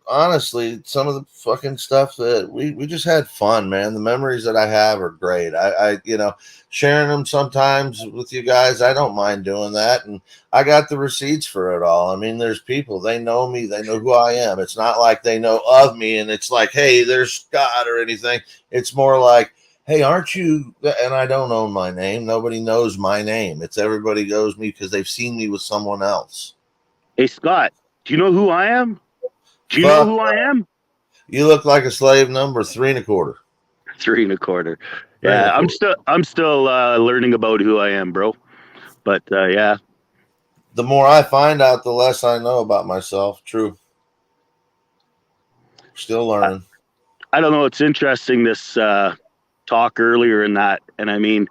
honestly, some of the fucking stuff that we just had fun, man. The memories that I have are great. I sharing them sometimes with you guys, I don't mind doing that. And I got the receipts for it all. I mean, there's people, they know me, they know who I am. It's not like they know of me and it's like, hey, there's Scott or anything. It's more like, hey, aren't you? And I don't own my name. Nobody knows my name. It's everybody knows me because they've seen me with someone else. Hey, Scott, do you know who I am? Do you know who I am? You look like a slave number 3 1/4. 3 1/4. Yeah, I'm still learning about who I am, bro. But yeah. The more I find out, the less I know about myself. True. Still learning. I don't know. It's interesting, this talk earlier in that. And I mean,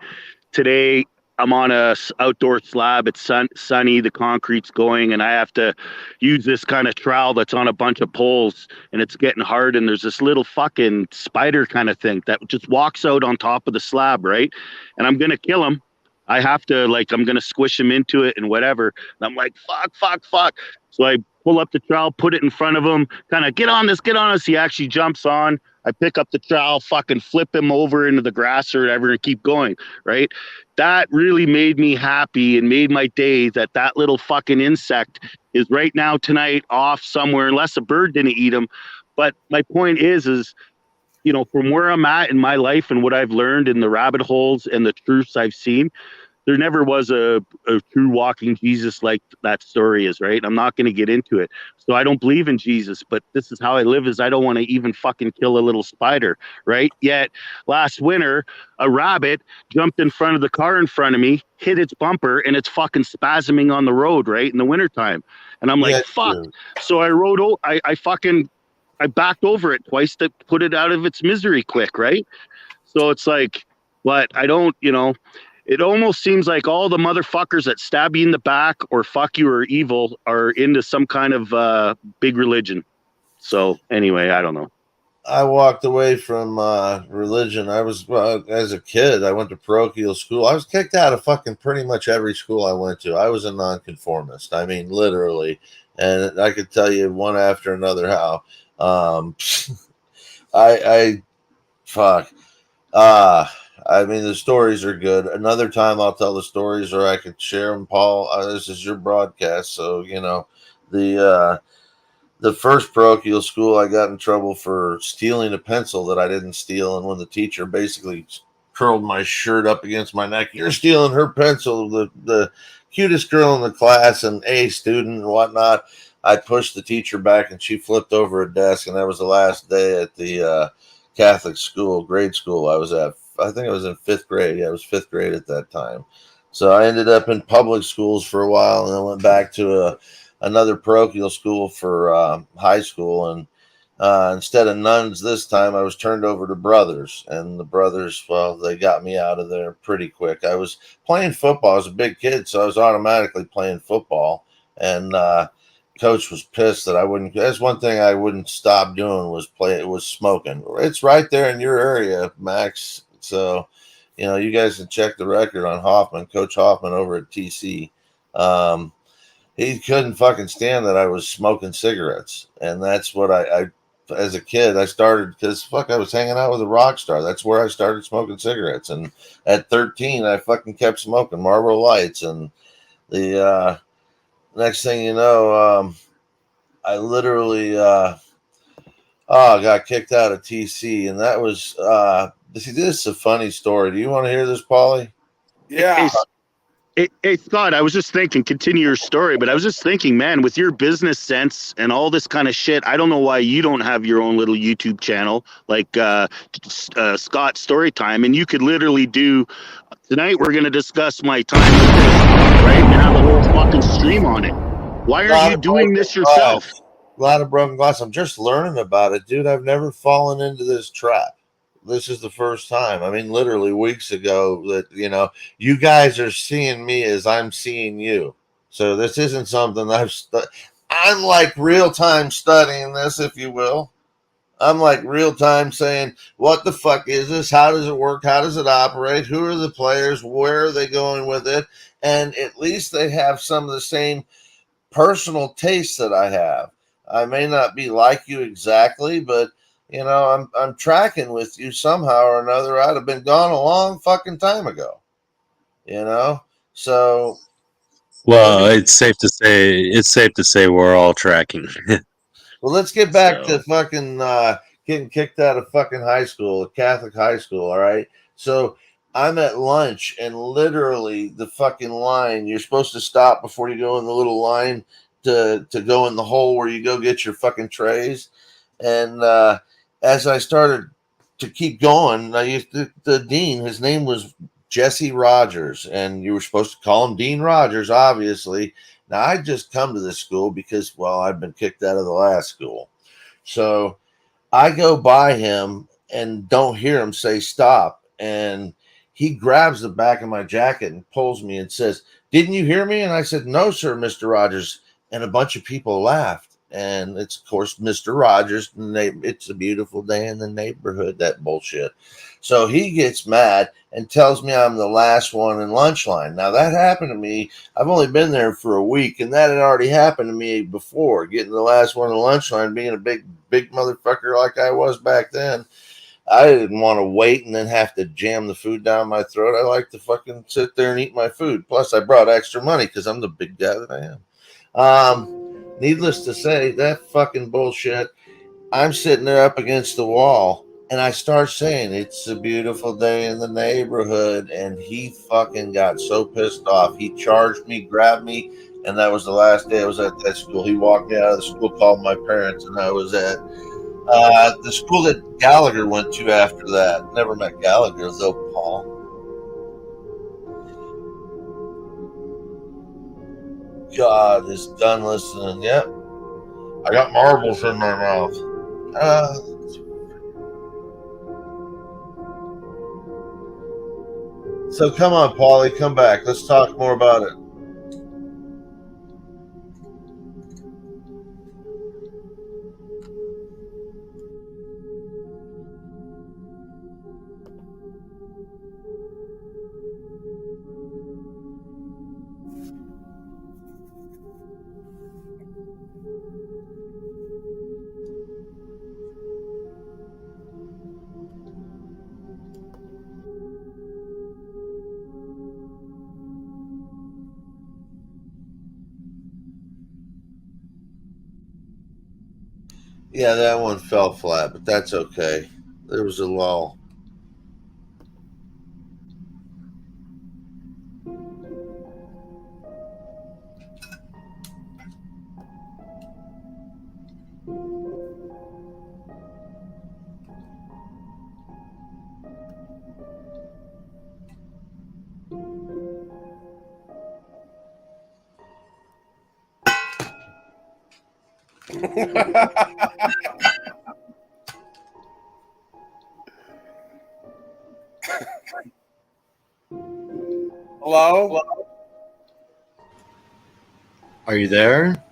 today I'm on a outdoor slab. It's sunny. The concrete's going, and I have to use this kind of trowel that's on a bunch of poles, and it's getting hard. And there's this little fucking spider kind of thing that just walks out on top of the slab, right? And I'm gonna kill him. I have to, I'm gonna squish him into it and whatever. And I'm like, fuck. So I pull up the trowel, put it in front of him, kind of get on this. He actually jumps on. I pick up the trowel, fucking flip him over into the grass or whatever, and keep going, right? That really made me happy and made my day that little fucking insect is right now tonight off somewhere, unless a bird didn't eat him. But my point is, from where I'm at in my life and what I've learned in the rabbit holes and the truths I've seen, there never was a true walking Jesus like that story is, right? I'm not going to get into it. So I don't believe in Jesus, but this is how I live, is I don't want to even fucking kill a little spider, right? Yet last winter, a rabbit jumped in front of the car in front of me, hit its bumper, and it's fucking spasming on the road, right? In the wintertime. And I'm like, fuck. Dude. So I backed over it twice to put it out of its misery quick, right? So it's like, but I don't, it almost seems like all the motherfuckers that stab you in the back or fuck you or evil are into some kind of big religion. So anyway, I don't know. I walked away from religion. I was, as a kid, I went to parochial school. I was kicked out of fucking pretty much every school I went to. I was a nonconformist. I mean, literally. And I could tell you one after another how. I mean, the stories are good. Another time I'll tell the stories, or I could share them, Paul. This is your broadcast. So, the first parochial school, I got in trouble for stealing a pencil that I didn't steal. And when the teacher basically curled my shirt up against my neck, you're stealing her pencil, the cutest girl in the class, an A student and whatnot, I pushed the teacher back and she flipped over a desk. And that was the last day at the Catholic school, grade school I was at. I think I was in 5th grade. Yeah, I was 5th grade at that time. So I ended up in public schools for a while, and then went back to another parochial school for high school. And instead of nuns this time, I was turned over to brothers. And the brothers, well, they got me out of there pretty quick. I was playing football. I was a big kid, so I was automatically playing football. And Coach was pissed that I wouldn't. That's one thing I wouldn't stop doing was smoking. It's right there in your area, Max. So, you guys can check the record on Hoffman, Coach Hoffman over at TC. He couldn't fucking stand that I was smoking cigarettes, and that's what I as a kid I started because I was hanging out with a rock star. That's where I started smoking cigarettes, and at 13 I fucking kept smoking Marlboro Lights, and the next thing you know, I literally got kicked out of TC, and that was this is a funny story. Do you want to hear this, Paulie? Yeah. Hey, Scott, I was just thinking, continue your story, but I was just thinking, man, with your business sense and all this kind of shit, I don't know why you don't have your own little YouTube channel like Scott Storytime, and you could literally do, tonight we're going to discuss my time with this, right? And have a whole fucking stream on it. Why are you doing this yourself? A lot of broken glass. I'm just learning about it, dude. I've never fallen into this trap. This is the first time. I mean, literally weeks ago that, you guys are seeing me as I'm seeing you. So this isn't something I'm like real time studying this, if you will. I'm like real time saying, what the fuck is this? How does it work? How does it operate? Who are the players? Where are they going with it? And at least they have some of the same personal tastes that I have. I may not be like you exactly, but I'm tracking with you somehow or another. I'd have been gone a long fucking time ago. So Well, it's safe to say we're all tracking. well, let's get back to fucking getting kicked out of fucking high school, Catholic high school. All right. So I'm at lunch, and literally the fucking line, you're supposed to stop before you go in the little line to go in the hole where you go get your fucking trays. And as I started to keep going, I used the dean, his name was Jesse Rogers, and you were supposed to call him Dean Rogers, obviously. Now, I just come to this school because, well, I've been kicked out of the last school. So I go by him and don't hear him say stop. And he grabs the back of my jacket and pulls me and says, "Didn't you hear me?" And I said, "No, sir, Mr. Rogers." And a bunch of people laughed. And it's, of course, Mr. Rogers. It's a beautiful day in the neighborhood, that bullshit. So he gets mad and tells me I'm the last one in lunch line. Now, that happened to me. I've only been there for a week, and that had already happened to me before, getting the last one in lunch line, being a big motherfucker like I was back then. I didn't want to wait and then have to jam the food down my throat. I like to fucking sit there and eat my food. Plus, I brought extra money because I'm the big guy that I am. Needless to say, that fucking bullshit. I'm sitting there up against the wall, and I start saying, "It's a beautiful day in the neighborhood," and he fucking got so pissed off. He charged me, grabbed me, and that was the last day I was at that school. He walked me out of the school, called my parents, and I was at the school that Gallagher went to after that. Never met Gallagher, though, Paul. God is done listening. Yep. I got marbles in my mouth. So come on, Paulie, come back. Let's talk more about it. Yeah, that one fell flat, but that's okay. There was a lull. Hello? Are you there?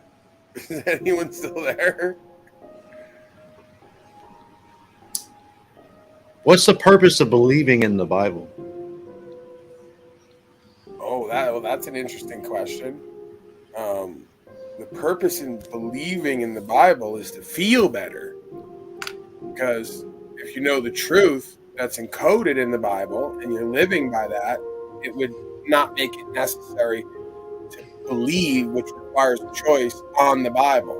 Is anyone still there? What's the purpose of believing in the Bible? Oh, that's an interesting question. The purpose in believing in the Bible is to feel better. Because if you know the truth that's encoded in the Bible and you're living by that, it would not make it necessary to believe, which requires a choice on the Bible.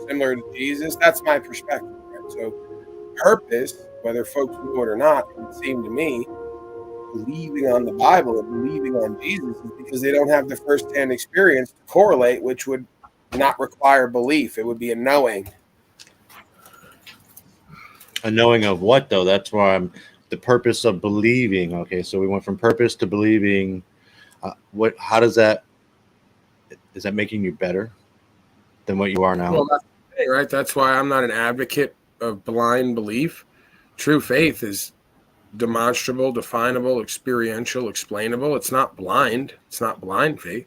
Similar to Jesus, that's my perspective. Right? So, purpose, whether folks knew it or not, it would seem to me, believing on the Bible and believing on Jesus is because they don't have the first-hand experience to correlate, which would not require belief. It would be a knowing. A knowing of what, though? That's why I'm the purpose of believing. Okay, so we went from purpose to believing. What? How does that? Is that making you better than what you are now? Well, that's the thing, right? That's why I'm not an advocate of blind belief. True faith is demonstrable, definable, experiential, explainable. It's not blind. It's not blind faith.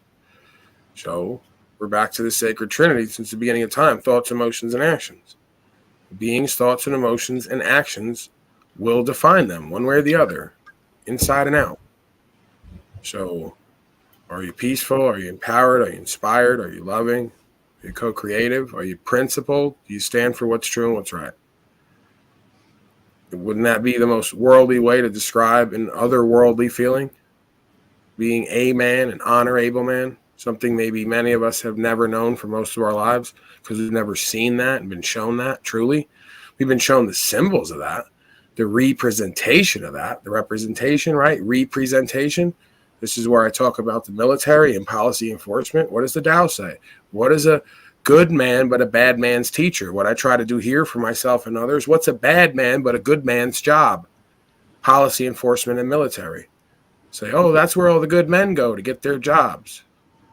So we're back to the sacred Trinity since the beginning of time: thoughts, emotions, and actions. Beings, thoughts, and emotions and actions will define them one way or the other, inside and out. So, are you peaceful? Are you empowered? Are you inspired? Are you loving? Are you co-creative? Are you principled? Do you stand for what's true and what's right? Wouldn't that be the most worldly way to describe an otherworldly feeling? Being a man, an honorable man, something maybe many of us have never known for most of our lives because we've never seen that and been shown that truly. We've been shown the symbols of that, the representation of that, the representation, right? Representation. This is where I talk about the military and policy enforcement. What does the Tao say? What is a good man but a bad man's teacher? What I try to do here for myself and others, what's a bad man but a good man's job? Policy enforcement and military. Say, oh, that's where all the good men go to get their jobs.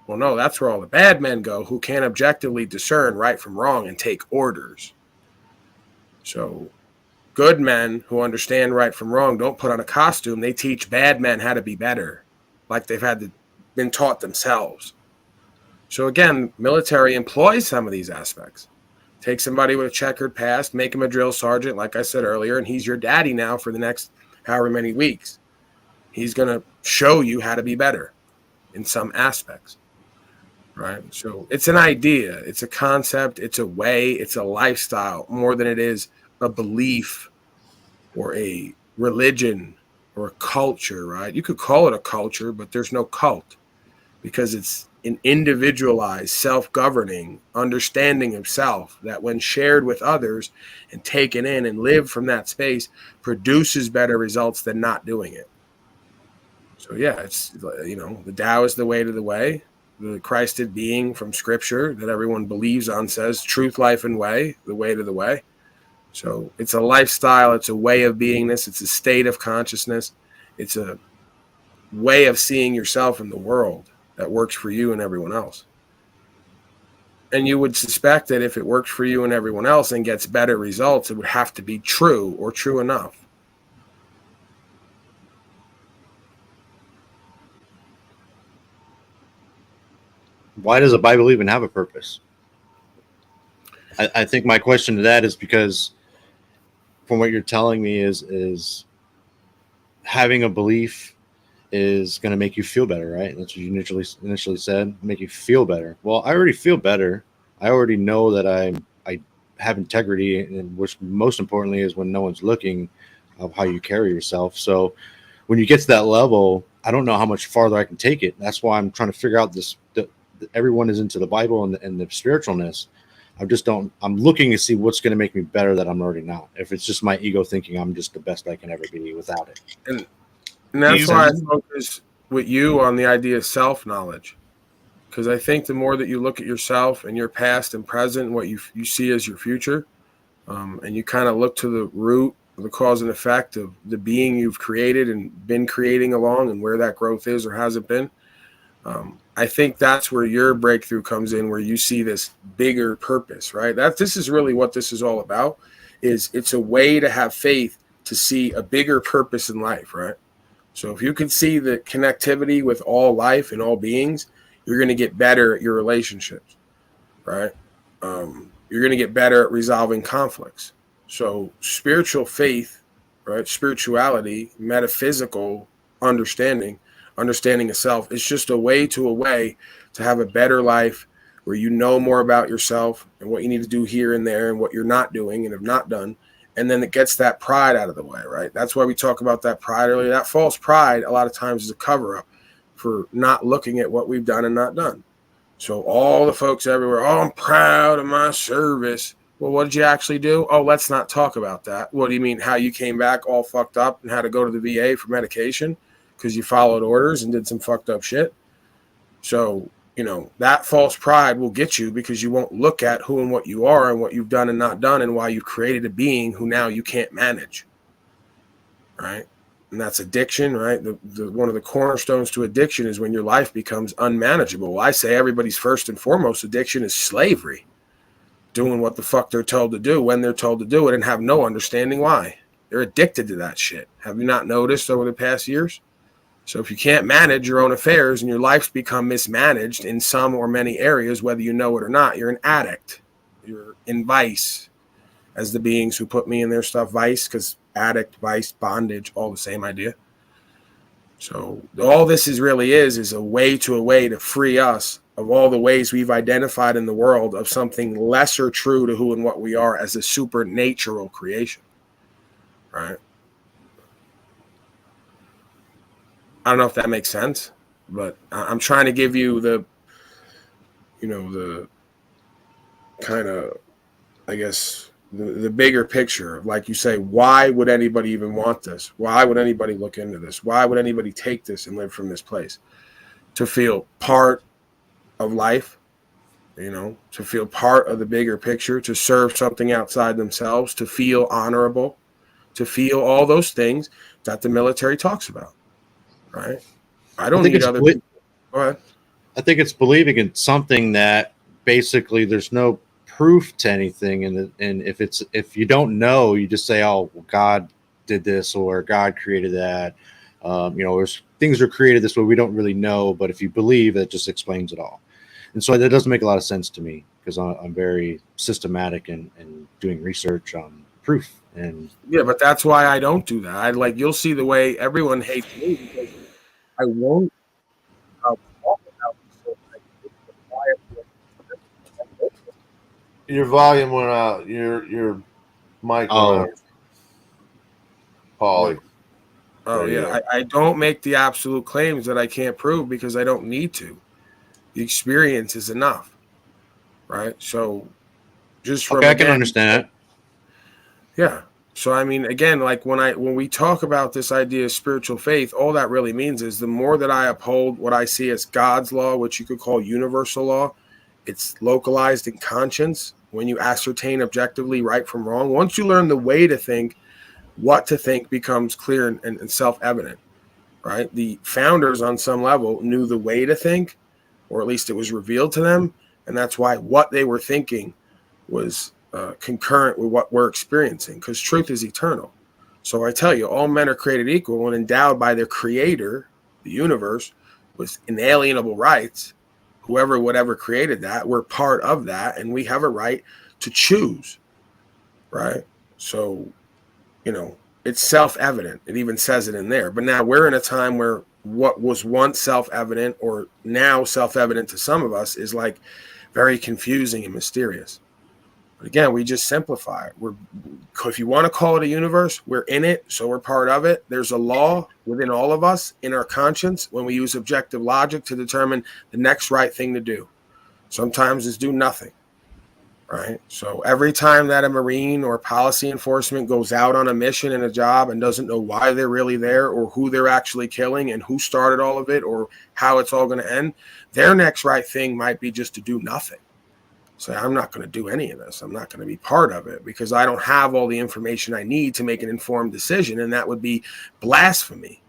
Well, no, that's where all the bad men go who can't objectively discern right from wrong and take orders. So good men who understand right from wrong don't put on a costume. They teach bad men how to be better, like they've been taught themselves. So again, military employs some of these aspects. Take somebody with a checkered past, make him a drill sergeant, like I said earlier, and he's your daddy now for the next however many weeks. He's going to show you how to be better in some aspects. Right. So it's an idea, it's a concept, it's a way, it's a lifestyle more than it is a belief or a religion or a culture. Right. You could call it a culture, but there's no cult because it's an individualized, self-governing understanding of self that when shared with others and taken in and lived from that space produces better results than not doing it. So yeah, it's, the Tao is the way to the way. The Christed being from scripture that everyone believes on says truth, life, and way, the way to the way. So it's a lifestyle. It's a way of beingness. It's a state of consciousness. It's a way of seeing yourself in the world that works for you and everyone else. And you would suspect that if it works for you and everyone else and gets better results, it would have to be true or true enough. Why does the Bible even have a purpose? I think my question to that is because from what you're telling me is having a belief is going to make you feel better, right? That's what you initially said, make you feel better. Well, I already feel better. I already know that I have integrity, and which most importantly is when no one's looking, of how you carry yourself. So when you get to that level, I don't know how much farther I can take it. That's why I'm trying to figure out this. Everyone is into the Bible and the spiritualness. I'm looking to see what's going to make me better that I'm already not. If it's just my ego thinking I'm just the best I can ever be without it. And that's why I focus with you on the idea of self-knowledge. Because I think the more that you look at yourself and your past and present and what you see as your future, and you kind of look to the root, the cause and effect of the being you've created and been creating along and where that growth is or hasn't been, I think that's where your breakthrough comes in, where you see this bigger purpose, right? This is really what this is all about. It's a way to have faith to see a bigger purpose in life, right? So if you can see the connectivity with all life and all beings, you're going to get better at your relationships. right? You're going to get better at resolving conflicts. So spiritual faith, right? Spirituality, metaphysical understanding of self, is just a way to have a better life where you know more about yourself and what you need to do here and there and what you're not doing and have not done. And then it gets that pride out of the way, right? That's why we talk about that pride earlier. That false pride a lot of times is a cover up for not looking at what we've done and not done. So all the folks everywhere, oh, I'm proud of my service. Well, what did you actually do? Oh, let's not talk about that. What do you mean? How you came back all fucked up and had to go to the VA for medication because you followed orders and did some fucked up shit? So, that false pride will get you because you won't look at who and what you are and what you've done and not done and why you created a being who now you can't manage, right? And that's addiction, right? One of the cornerstones to addiction is when your life becomes unmanageable. I say everybody's first and foremost addiction is slavery, doing what the fuck they're told to do when they're told to do it and have no understanding why. They're addicted to that shit. Have you not noticed over the past years? So if you can't manage your own affairs and your life's become mismanaged in some or many areas, whether you know it or not, you're an addict. You're in vice, as the beings who put me in their stuff, vice, because addict, vice, bondage, all the same idea. So all this is a way to free us of all the ways we've identified in the world of something lesser true to who and what we are as a supernatural creation, right? I don't know if that makes sense, but I'm trying to give you the kind of, I guess, the bigger picture. Like you say, why would anybody even want this? Why would anybody look into this? Why would anybody take this and live from this place? To feel part of life, to feel part of the bigger picture, to serve something outside themselves, to feel honorable, to feel all those things that the military talks about. Right. I don't need other people. Go ahead. I think it's believing in something that basically there's no proof to anything, and if you don't know, you just say, "Oh, well, God did this," or "God created that." There's things are created this way we don't really know, but if you believe, that just explains it all. And so that doesn't make a lot of sense to me because I'm very systematic and doing research on proof. And yeah, but that's why I don't do that. You'll see the way everyone hates me because I won't talk about this. Your volume went out. Your mic went out. Paulie. Oh, yeah. I don't make the absolute claims that I can't prove because I don't need to. The experience is enough, right? So just from I can understand that. Yeah. So, I mean, again, when we talk about this idea of spiritual faith, all that really means is the more that I uphold what I see as God's law, which you could call universal law, it's localized in conscience. When you ascertain objectively right from wrong, once you learn the way to think, what to think becomes clear and self-evident, right? The founders on some level knew the way to think, or at least it was revealed to them. And that's why what they were thinking was concurrent with what we're experiencing, because truth is eternal. So I tell you, all men are created equal and endowed by their creator, the universe, with inalienable rights. Whatever created that, we're part of that, and we have a right to choose, right? So, it's self-evident. It even says it in there. But now we're in a time where what was once self-evident, or now self-evident to some of us, is very confusing and mysterious. But again, we just simplify it. If you want to call it a universe, we're in it, so we're part of it. There's a law within all of us, in our conscience, when we use objective logic to determine the next right thing to do. Sometimes it's do nothing, right? So every time that a Marine or policy enforcement goes out on a mission and a job and doesn't know why they're really there, or who they're actually killing and who started all of it, or how it's all going to end, their next right thing might be just to do nothing. Say, I'm not going to do any of this. I'm not going to be part of it because I don't have all the information I need to make an informed decision. And that would be blasphemy.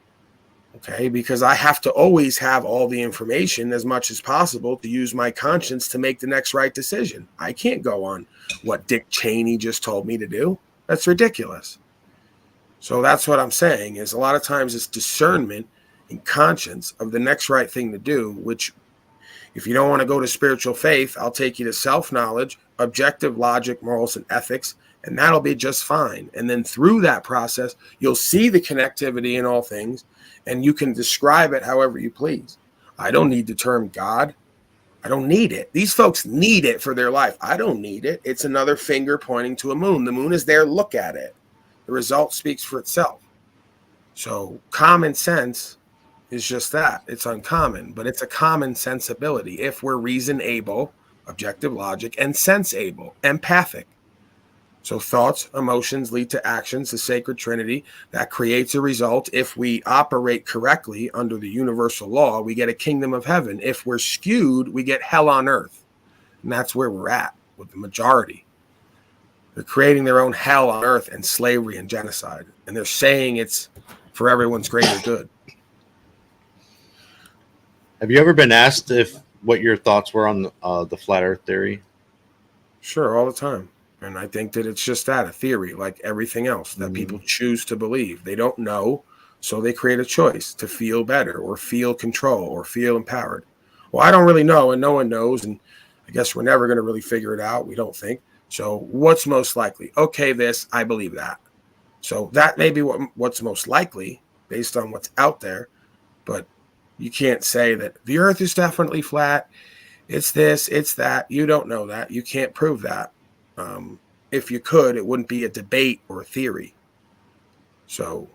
Okay. Because I have to always have all the information as much as possible to use my conscience to make the next right decision. I can't go on what Dick Cheney just told me to do. That's ridiculous. So that's what I'm saying is a lot of times it's discernment and conscience of the next right thing to do, which If you don't want to go to spiritual faith, I'll take you to self-knowledge, objective logic, morals, and ethics, and that'll be just fine. And then through that process, you'll see the connectivity in all things, and you can describe it however you please. I don't need the term God. I don't need it. These folks need it for their life. I don't need it. It's another finger pointing to a moon. The moon is there. Look at it. The result speaks for itself. So common sense is just that. It's uncommon, but it's a common sensibility if we're reason able, objective logic, and sense able, empathic. So thoughts, emotions lead to actions, the sacred trinity that creates a result. If we operate correctly under the universal law, we get a kingdom of heaven. If we're skewed, we get hell on earth. And that's where we're at with the majority. They're creating their own hell on earth and slavery and genocide. And they're saying it's for everyone's greater good. Have you ever been asked if what your thoughts were on the flat earth theory? Sure, all the time. And I think that it's just that, a theory, like everything else that people choose to believe. They don't know, so they create a choice to feel better or feel control or feel empowered. Well, I don't really know, and no one knows, and I guess we're never going to really figure it out, we don't think. So what's most likely? Okay, this, I believe that. So that may be what's most likely based on what's out there, but you can't say that the earth is definitely flat. It's this, it's that. You don't know that. You can't prove that. If you could, it wouldn't be a debate or a theory. So,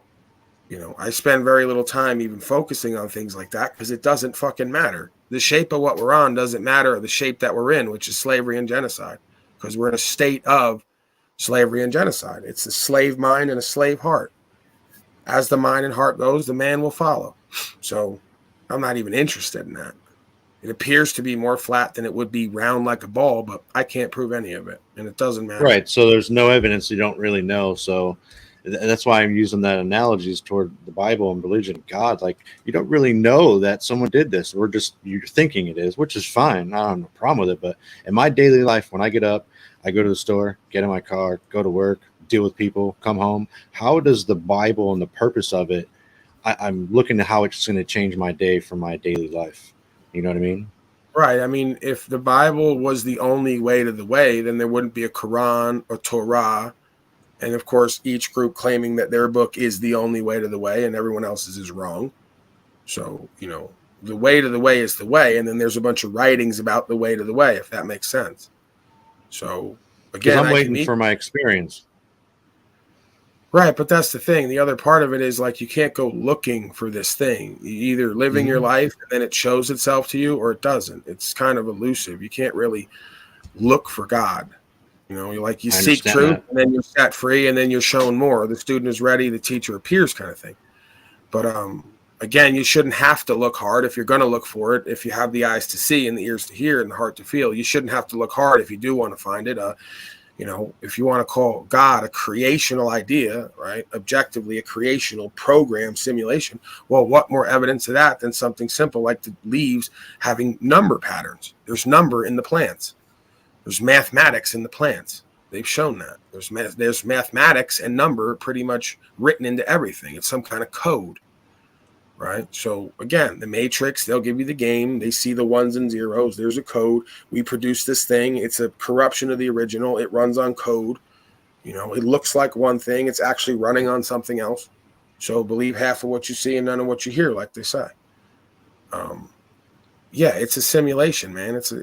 I spend very little time even focusing on things like that because it doesn't fucking matter. The shape of what we're on doesn't matter, the shape that we're in, which is slavery and genocide, because we're in a state of slavery and genocide. It's a slave mind and a slave heart. As the mind and heart goes, the man will follow. So I'm not even interested in that. It appears to be more flat than it would be round like a ball, but I can't prove any of it, and it doesn't matter. Right. So there's no evidence. You don't really know. So that's why I'm using that analogies toward the Bible and religion. God, like you don't really know that someone did this, or just you're thinking it is, which is fine. I don't have no problem with it. But in my daily life, when I get up, I go to the store, get in my car, go to work, deal with people, come home. How does the Bible and the purpose of it? I'm looking at how it's going to change my day for my daily life. You know what I mean? Right. I mean, if the Bible was the only way to the way, then there wouldn't be a Quran or Torah. And of course, each group claiming that their book is the only way to the way and everyone else's is wrong. So, the way to the way is the way. And then there's a bunch of writings about the way to the way, if that makes sense. So, again, I'm waiting for my experience. Right, but that's the thing. The other part of it is like you can't go looking for this thing. You either living your life and then it shows itself to you or it doesn't. It's kind of elusive. You can't really look for God. You seek truth and then you're set free and then you're shown more. The student is ready, the teacher appears kind of thing. But again, you shouldn't have to look hard if you're going to look for it. If you have the eyes to see and the ears to hear and the heart to feel, you shouldn't have to look hard if you do want to find it. If you want to call God a creational idea, right? Objectively, a creational program simulation. Well, what more evidence of that than something simple like the leaves having number patterns? There's number in the plants. There's mathematics in the plants. They've shown that. There's mathematics and number pretty much written into everything. It's some kind of code, right? So again, the Matrix, they'll give you the game. They see the ones and zeros. There's a code. We produce this thing. It's a corruption of the original. It runs on code. It looks like one thing. It's actually running on something else. So believe half of what you see and none of what you hear, like they say. Yeah, it's a simulation, man. It's a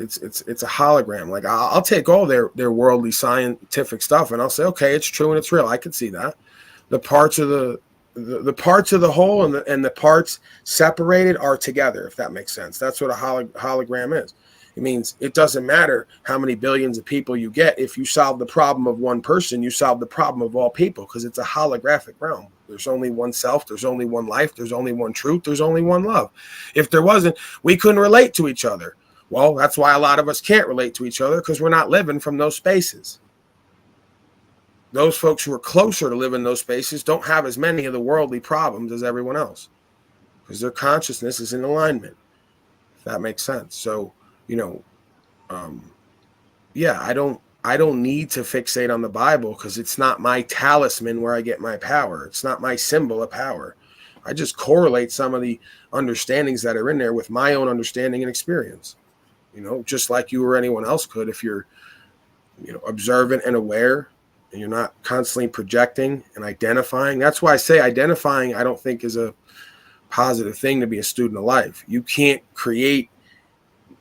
hologram. Like I'll take all their worldly scientific stuff and I'll say, okay, it's true and it's real. I can see that. The parts of the parts of the whole and the parts separated are together, if that makes sense. That's what a hologram is. It means it doesn't matter how many billions of people you get. If you solve the problem of one person, you solve the problem of all people because it's a holographic realm. There's only one self. There's only one life. There's only one truth. There's only one love. If there wasn't, we couldn't relate to each other. Well, that's why a lot of us can't relate to each other because we're not living from those spaces. Those folks who are closer to live in those spaces don't have as many of the worldly problems as everyone else because their consciousness is in alignment, if that makes sense. So, I don't need to fixate on the Bible because it's not my talisman where I get my power. It's not my symbol of power. I just correlate some of the understandings that are in there with my own understanding and experience. just like you or anyone else could if you're, observant and aware, and you're not constantly projecting and identifying. That's why I say identifying, I don't think is a positive thing to be a student of life. You can't create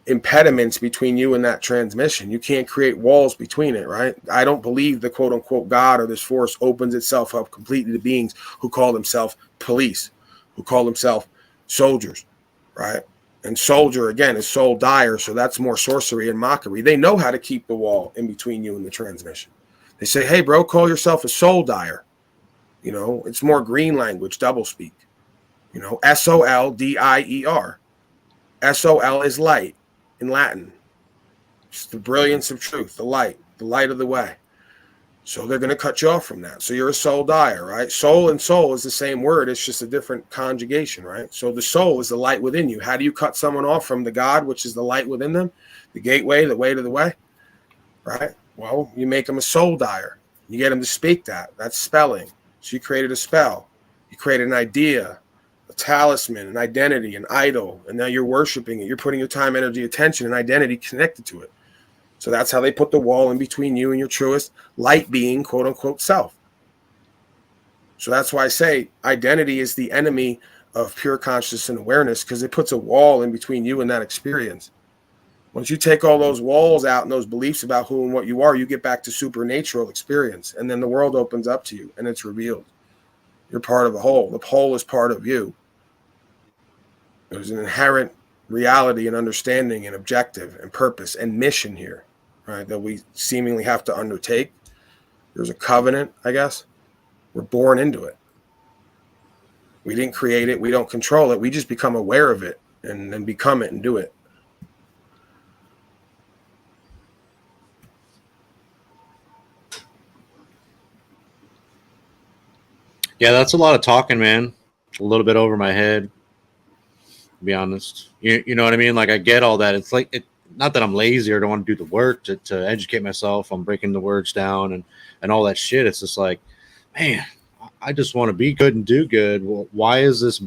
impediments between you and that transmission. You can't create walls between it, right? I don't believe the quote unquote God or this force opens itself up completely to beings who call themselves police, who call themselves soldiers, right? And soldier, again, is soul dire, so that's more sorcery and mockery. They know how to keep the wall in between you and the transmission. They say, hey, bro, call yourself a soul dire. It's more green language, double speak. SOLDIER. SOL is light in Latin. It's the brilliance of truth, the light of the way. So they're going to cut you off from that. So you're a soul dire, right? Soul and soul is the same word. It's just a different conjugation, right? So the soul is the light within you. How do you cut someone off from the God, which is the light within them? The gateway, the way to the way, right? Well, you make them a soul dire. You get them to speak that. That's spelling. So you created a spell. You created an idea, a talisman, an identity, an idol, and now you're worshiping it. You're putting your time, energy, attention, and identity connected to it. So that's how they put the wall in between you and your truest light being, quote unquote, self. So that's why I say identity is the enemy of pure consciousness and awareness, because it puts a wall in between you and that experience. Once you take all those walls out and those beliefs about who and what you are, you get back to supernatural experience. And then the world opens up to you and it's revealed. You're part of a whole. The whole is part of you. There's an inherent reality and understanding and objective and purpose and mission here, right, that we seemingly have to undertake. There's a covenant, I guess. We're born into it. We didn't create it. We don't control it. We just become aware of it and then become it and do it. Yeah, that's a lot of talking, man. A little bit over my head, to be honest. You know what I mean? Like, I get all that. It's like, not that I'm lazy or don't want to do the work to educate myself. I'm breaking the words down and all that shit. It's just like, man, I just want to be good and do good. Well, why is this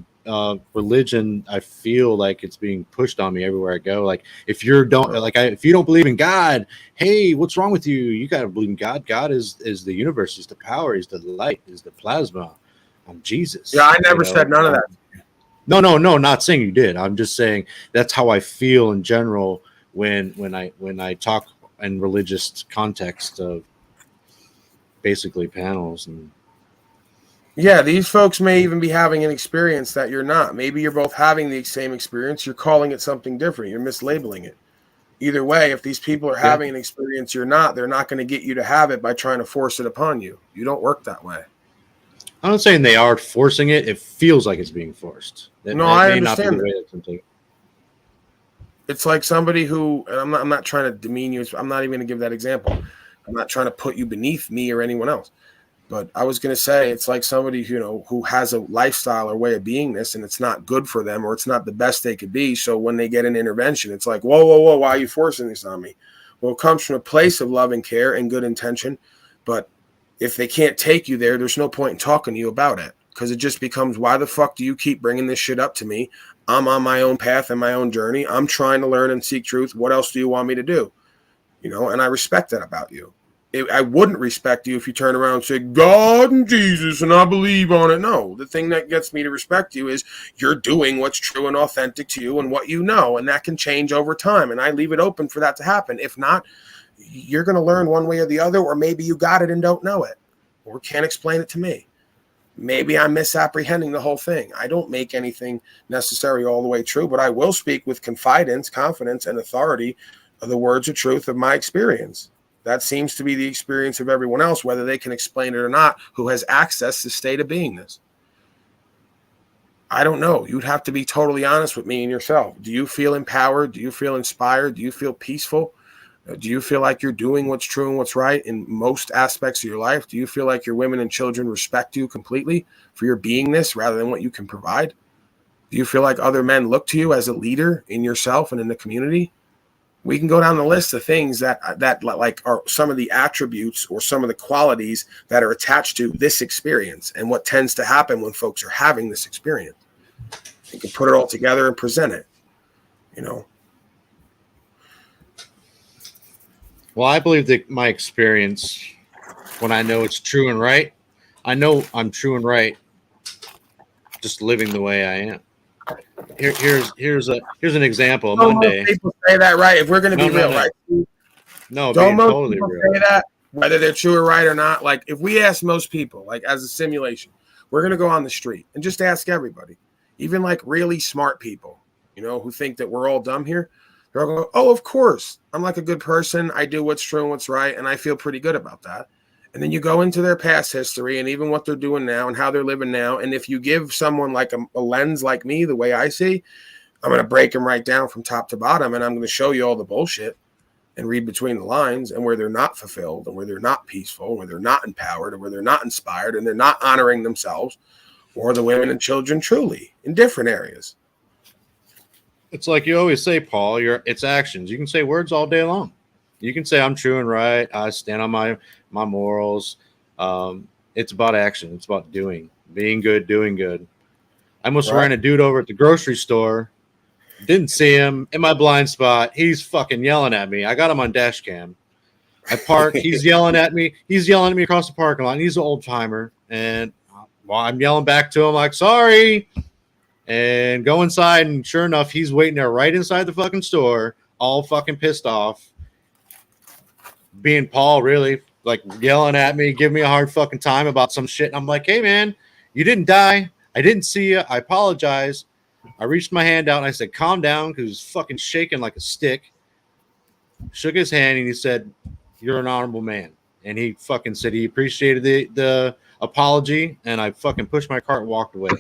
religion? I feel like it's being pushed on me everywhere I go. Like, if you don't believe in God, hey, what's wrong with you? You got to believe in God. God is the universe. He's the power. He's the light. He's the plasma. I'm Jesus. Yeah, I never said none of that. No, not saying you did. I'm just saying that's how I feel in general when I talk in religious context of basically panels. And yeah, these folks may even be having an experience that you're not. Maybe you're both having the same experience. You're calling it something different. You're mislabeling it. Either way, if these people are having an experience you're not, they're not going to get you to have it by trying to force it upon you. You don't work that way. I'm not saying they are forcing it. It feels like it's being forced. I understand that. It's like somebody who, and I'm not trying to demean you. I'm not even going to give that example. I'm not trying to put you beneath me or anyone else. But I was going to say it's like somebody, who has a lifestyle or way of beingness and it's not good for them or it's not the best they could be. So when they get an intervention, it's like, whoa, why are you forcing this on me? Well, it comes from a place of love and care and good intention. But if they can't take you there, there's no point in talking to you about it, because it just becomes, why the fuck do you keep bringing this shit up to me? I'm on my own path and my own journey. I'm trying to learn and seek truth. What else do you want me to do? And I respect that about you. I wouldn't respect you if you turn around and say, God and Jesus, and I believe on it. No, the thing that gets me to respect you is you're doing what's true and authentic to you and what you know, and that can change over time. And I leave it open for that to happen. If not, you're going to learn one way or the other, or maybe you got it and don't know it, or can't explain it to me. Maybe I'm misapprehending the whole thing. I don't make anything necessarily all the way true, but I will speak with confidence, confidence, and authority of the words of truth of my experience. That seems to be the experience of everyone else, whether they can explain it or not, who has access to state of beingness. I don't know. You'd have to be totally honest with me and yourself. Do you feel empowered? Do you feel inspired? Do you feel peaceful? Do you feel like you're doing what's true and what's right in most aspects of your life? Do you feel like your women and children respect you completely for your beingness rather than what you can provide? Do you feel like other men look to you as a leader in yourself and in the community? We can go down the list of things that like are some of the attributes or some of the qualities that are attached to this experience and what tends to happen when folks are having this experience. You can put it all together and present it, Well, I believe that my experience, when I know it's true and right, I know I'm true and right, just living the way I am. Here's an example. Don't Monday. most people say that, right? If we're going to be real, right? No, Don't being most totally people real. say that, whether they're true or right or not? Like, if we ask most people, like as a simulation, we're going to go on the street and just ask everybody, even like really smart people, you know, who think that we're all dumb here. They're all going, oh, of course. I'm like a good person. I do what's true and what's right. And I feel pretty good about that. And then you go into their past history and even what they're doing now and how they're living now. And if you give someone like a lens like me, the way I see, I'm going to break them right down from top to bottom. And I'm going to show you all the bullshit and read between the lines and where they're not fulfilled and where they're not peaceful, where they're not empowered and where they're not inspired and they're not honoring themselves or the women and children truly in different areas. It's like you always say, Paul, it's actions. You can say words all day long. You can say I'm true and right. I stand on my morals. It's about action. It's about being good, doing good. I almost ran a dude over at the grocery store. Didn't see him in my blind spot. He's fucking yelling at me. I got him on dash cam. I park. He's yelling at me. He's yelling at me across the parking lot. And he's an old timer. And I'm yelling back to him like, sorry. And go inside. And sure enough, he's waiting there right inside the fucking store, all fucking pissed off. Being Paul, really, like yelling at me, giving me a hard fucking time about some shit. And I'm like, hey, man, you didn't die. I didn't see you. I apologize. I reached my hand out and I said, calm down, because he was fucking shaking like a stick. Shook his hand and he said, you're an honorable man. And he fucking said he appreciated the apology. And I fucking pushed my cart and walked away.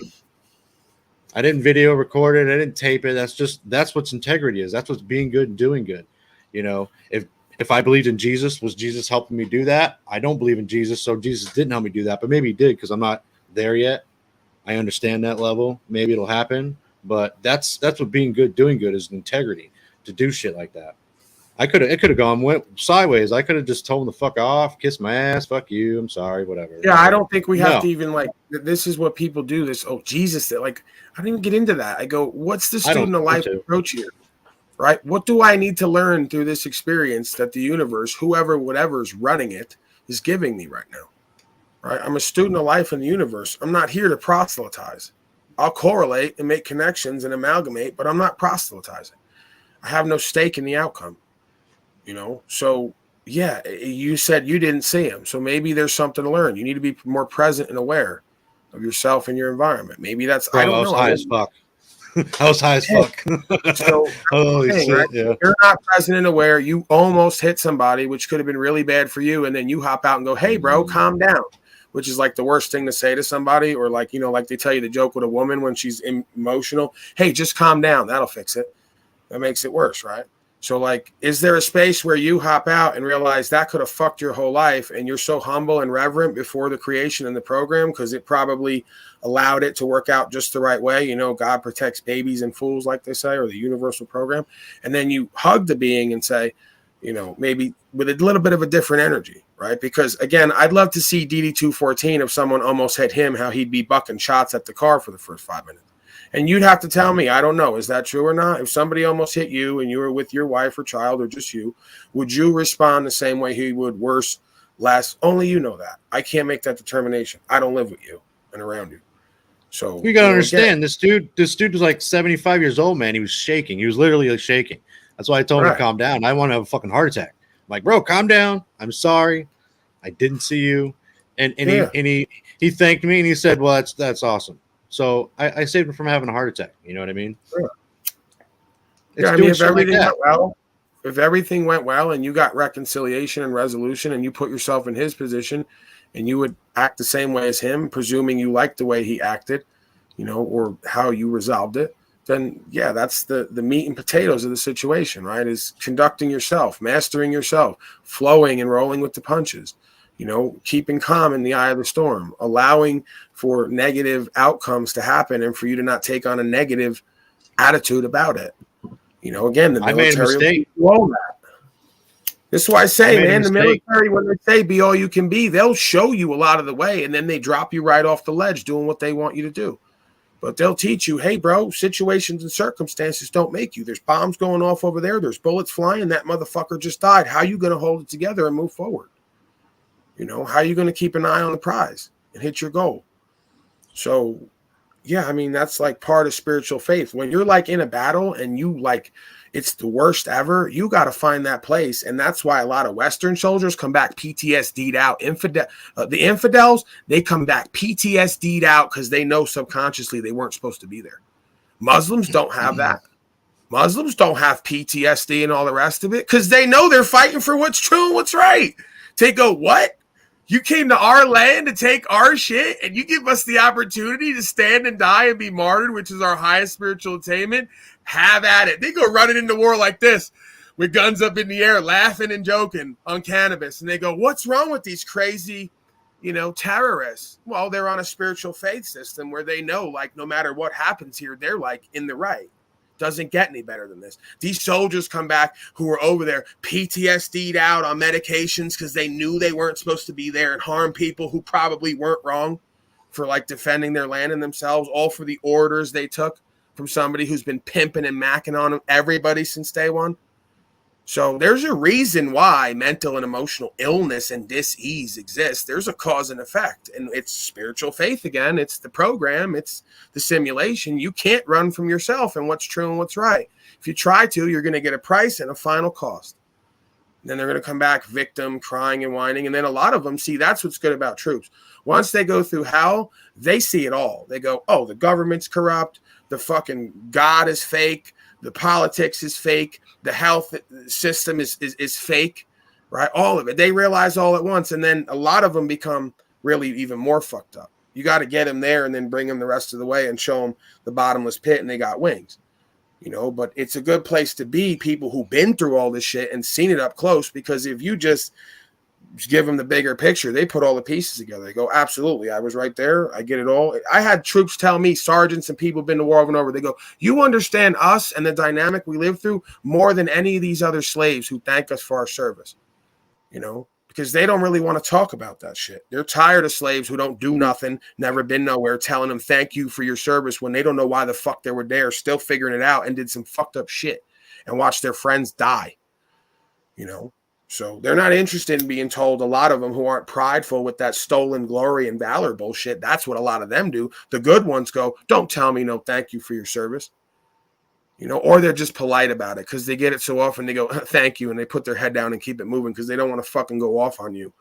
I didn't video record it. I didn't tape it. That's what's integrity is. That's what's being good and doing good. You know, if I believed in Jesus, was Jesus helping me do that? I don't believe in Jesus, so Jesus didn't help me do that. But maybe he did, because I'm not there yet. I understand that level. Maybe it'll happen. But that's what being good, doing good is, integrity, to do shit like that. It could have went sideways. I could have just told him to fuck off, kiss my ass, fuck you, I'm sorry, whatever. Yeah, I don't think we have to even like, this is what people do. This, oh, Jesus, like, I don't even get into that. I go, what's the student of life approach here? Right? What do I need to learn through this experience that the universe, whoever, whatever is running it, is giving me right now? Right? I'm a student of life in the universe. I'm not here to proselytize. I'll correlate and make connections and amalgamate, but I'm not proselytizing. I have no stake in the outcome. You know, so yeah, you said you didn't see him. So maybe there's something to learn. You need to be more present and aware of yourself and your environment. Maybe that's, I don't know. High as fuck. I was high as fuck. So, holy shit, right? yeah. You're not present and aware. You almost hit somebody, which could have been really bad for you. And then you hop out and go, hey, bro, calm down, which is like the worst thing to say to somebody. Or like, you know, like they tell you the joke with a woman when she's emotional. Hey, just calm down. That'll fix it. That makes it worse, right? So, like, is there a space where you hop out and realize that could have fucked your whole life and you're so humble and reverent before the creation and the program because it probably allowed it to work out just the right way? You know, God protects babies and fools, like they say, or the universal program. And then you hug the being and say, you know, maybe with a little bit of a different energy, right? Because, again, I'd love to see DD214 if someone almost hit him, how he'd be bucking shots at the car for the first 5 minutes. And you'd have to tell me, I don't know, is that true or not? If somebody almost hit you and you were with your wife or child or just you, would you respond the same way he would, worse, less? Only you know that. I can't make that determination. I don't live with you and around you. So you gotta understand, this dude was like 75 years old, man. He was shaking. He was literally like shaking. That's why I told him to calm down. I want to have a fucking heart attack. I'm like, bro, calm down. I'm sorry. I didn't see you. And he thanked me and he said, well, that's awesome. So I saved him from having a heart attack. You know what I mean? Sure. Yeah, I mean, if everything went well and you got reconciliation and resolution and you put yourself in his position and you would act the same way as him, presuming you liked the way he acted, you know, or how you resolved it, then yeah, that's the meat and potatoes of the situation, right? Is conducting yourself, mastering yourself, flowing and rolling with the punches. You know, keeping calm in the eye of the storm, allowing for negative outcomes to happen and for you to not take on a negative attitude about it. You know, again, the military will all that. This is why I say, man, the military, when they say be all you can be, they'll show you a lot of the way and then they drop you right off the ledge doing what they want you to do. But they'll teach you, hey, bro, situations and circumstances don't make you. There's bombs going off over there. There's bullets flying. That motherfucker just died. How are you going to hold it together and move forward? You know, how are you going to keep an eye on the prize and hit your goal? So, yeah, I mean, that's like part of spiritual faith. When you're like in a battle and you like, it's the worst ever, you got to find that place. And that's why a lot of Western soldiers come back PTSD'd out. The infidels, they come back PTSD'd out because they know subconsciously they weren't supposed to be there. Muslims don't have that. Muslims don't have PTSD and all the rest of it because they know they're fighting for what's true and what's right. They go, what? You came to our land to take our shit and you give us the opportunity to stand and die and be martyred, which is our highest spiritual attainment? Have at it. They go running into war like this with guns up in the air, laughing and joking on cannabis. And they go, what's wrong with these crazy, terrorists? Well, they're on a spiritual faith system where they know, like, no matter what happens here, they're like in the right. Doesn't get any better than this. These soldiers come back who were over there PTSD'd out on medications because they knew they weren't supposed to be there and harm people who probably weren't wrong for like defending their land and themselves, all for the orders they took from somebody who's been pimping and macking on everybody since day one. So there's a reason why mental and emotional illness and dis-ease exists. There's a cause and effect, and it's spiritual faith again. It's the program. It's the simulation. You can't run from yourself and what's true and what's right. If you try to, you're going to get a price and a final cost. And then they're going to come back victim, crying and whining. And then a lot of them, see, that's what's good about troops. Once they go through hell, they see it all. They go, oh, the government's corrupt. The fucking God is fake. The politics is fake. The health system is fake, right? All of it. They realize all at once. And then a lot of them become really even more fucked up. You got to get them there and then bring them the rest of the way and show them the bottomless pit and they got wings, but it's a good place to be, people who've been through all this shit and seen it up close, because if you just give them the bigger picture, they put all the pieces together. They go, absolutely, I was right there. I get it all. I had troops tell me, sergeants and people been to war over and over. They go, you understand us and the dynamic we live through more than any of these other slaves who thank us for our service, because they don't really want to talk about that shit. They're tired of slaves who don't do nothing, never been nowhere, telling them thank you for your service when they don't know why the fuck they were there, still figuring it out, and did some fucked up shit and watched their friends die, So they're not interested in being told, a lot of them who aren't prideful with that stolen glory and valor bullshit. That's what a lot of them do. The good ones go, don't tell me no thank you for your service. Or they're just polite about it because they get it so often. They go, thank you. And they put their head down and keep it moving because they don't want to fucking go off on you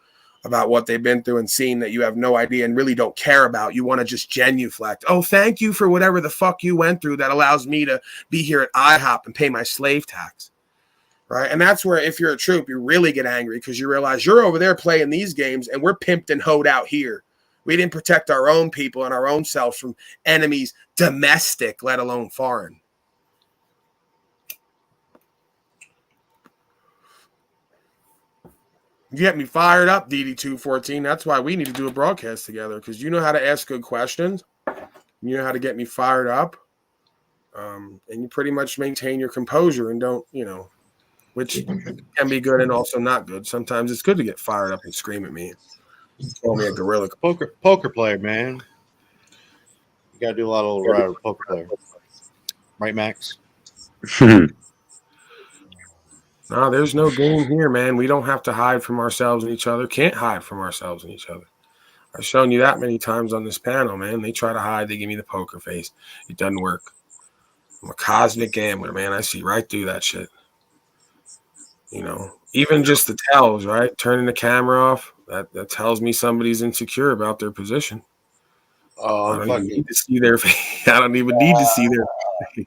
about what they've been through and seen that you have no idea and really don't care about. You want to just genuflect. Oh, thank you for whatever the fuck you went through that allows me to be here at IHOP and pay my slave tax. Right. And that's where, if you're a troop, you really get angry because you realize you're over there playing these games and we're pimped and hoed out here. We didn't protect our own people and our own selves from enemies, domestic, let alone foreign. You get me fired up, DD214. That's why we need to do a broadcast together, because you know how to ask good questions. You know how to get me fired up. And you pretty much maintain your composure and don't, which can be good and also not good. Sometimes it's good to get fired up and scream at me. Call me a gorilla. Poker player, man. You got to do a lot of poker player. Right, Max? No, there's no game here, man. We don't have to hide from ourselves and each other. Can't hide from ourselves and each other. I've shown you that many times on this panel, man. They try to hide. They give me the poker face. It doesn't work. I'm a cosmic gambler, man. I see right through that shit. Even just the tells, right? Turning the camera off, that tells me somebody's insecure about their position. Oh, I don't even need to see their face. I don't even need to see their face.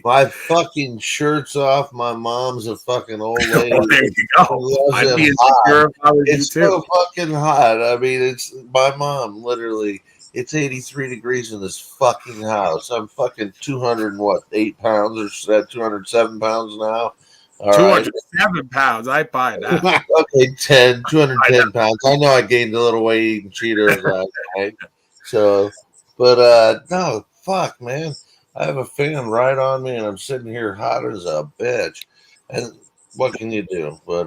My fucking shirt's off. My mom's a fucking old lady. There you go. I'd be insecure if I was you too. It's so fucking hot. I mean, it's my mom, literally. It's 83 degrees in this fucking house. I'm fucking 208 pounds or 207 pounds now. All 207 pounds. I buy that. Okay, 210 pounds. I know I gained a little weight eating Cheetos last night. So, but no, fuck, man. I have a fan right on me, and I'm sitting here hot as a bitch. And what can you do? But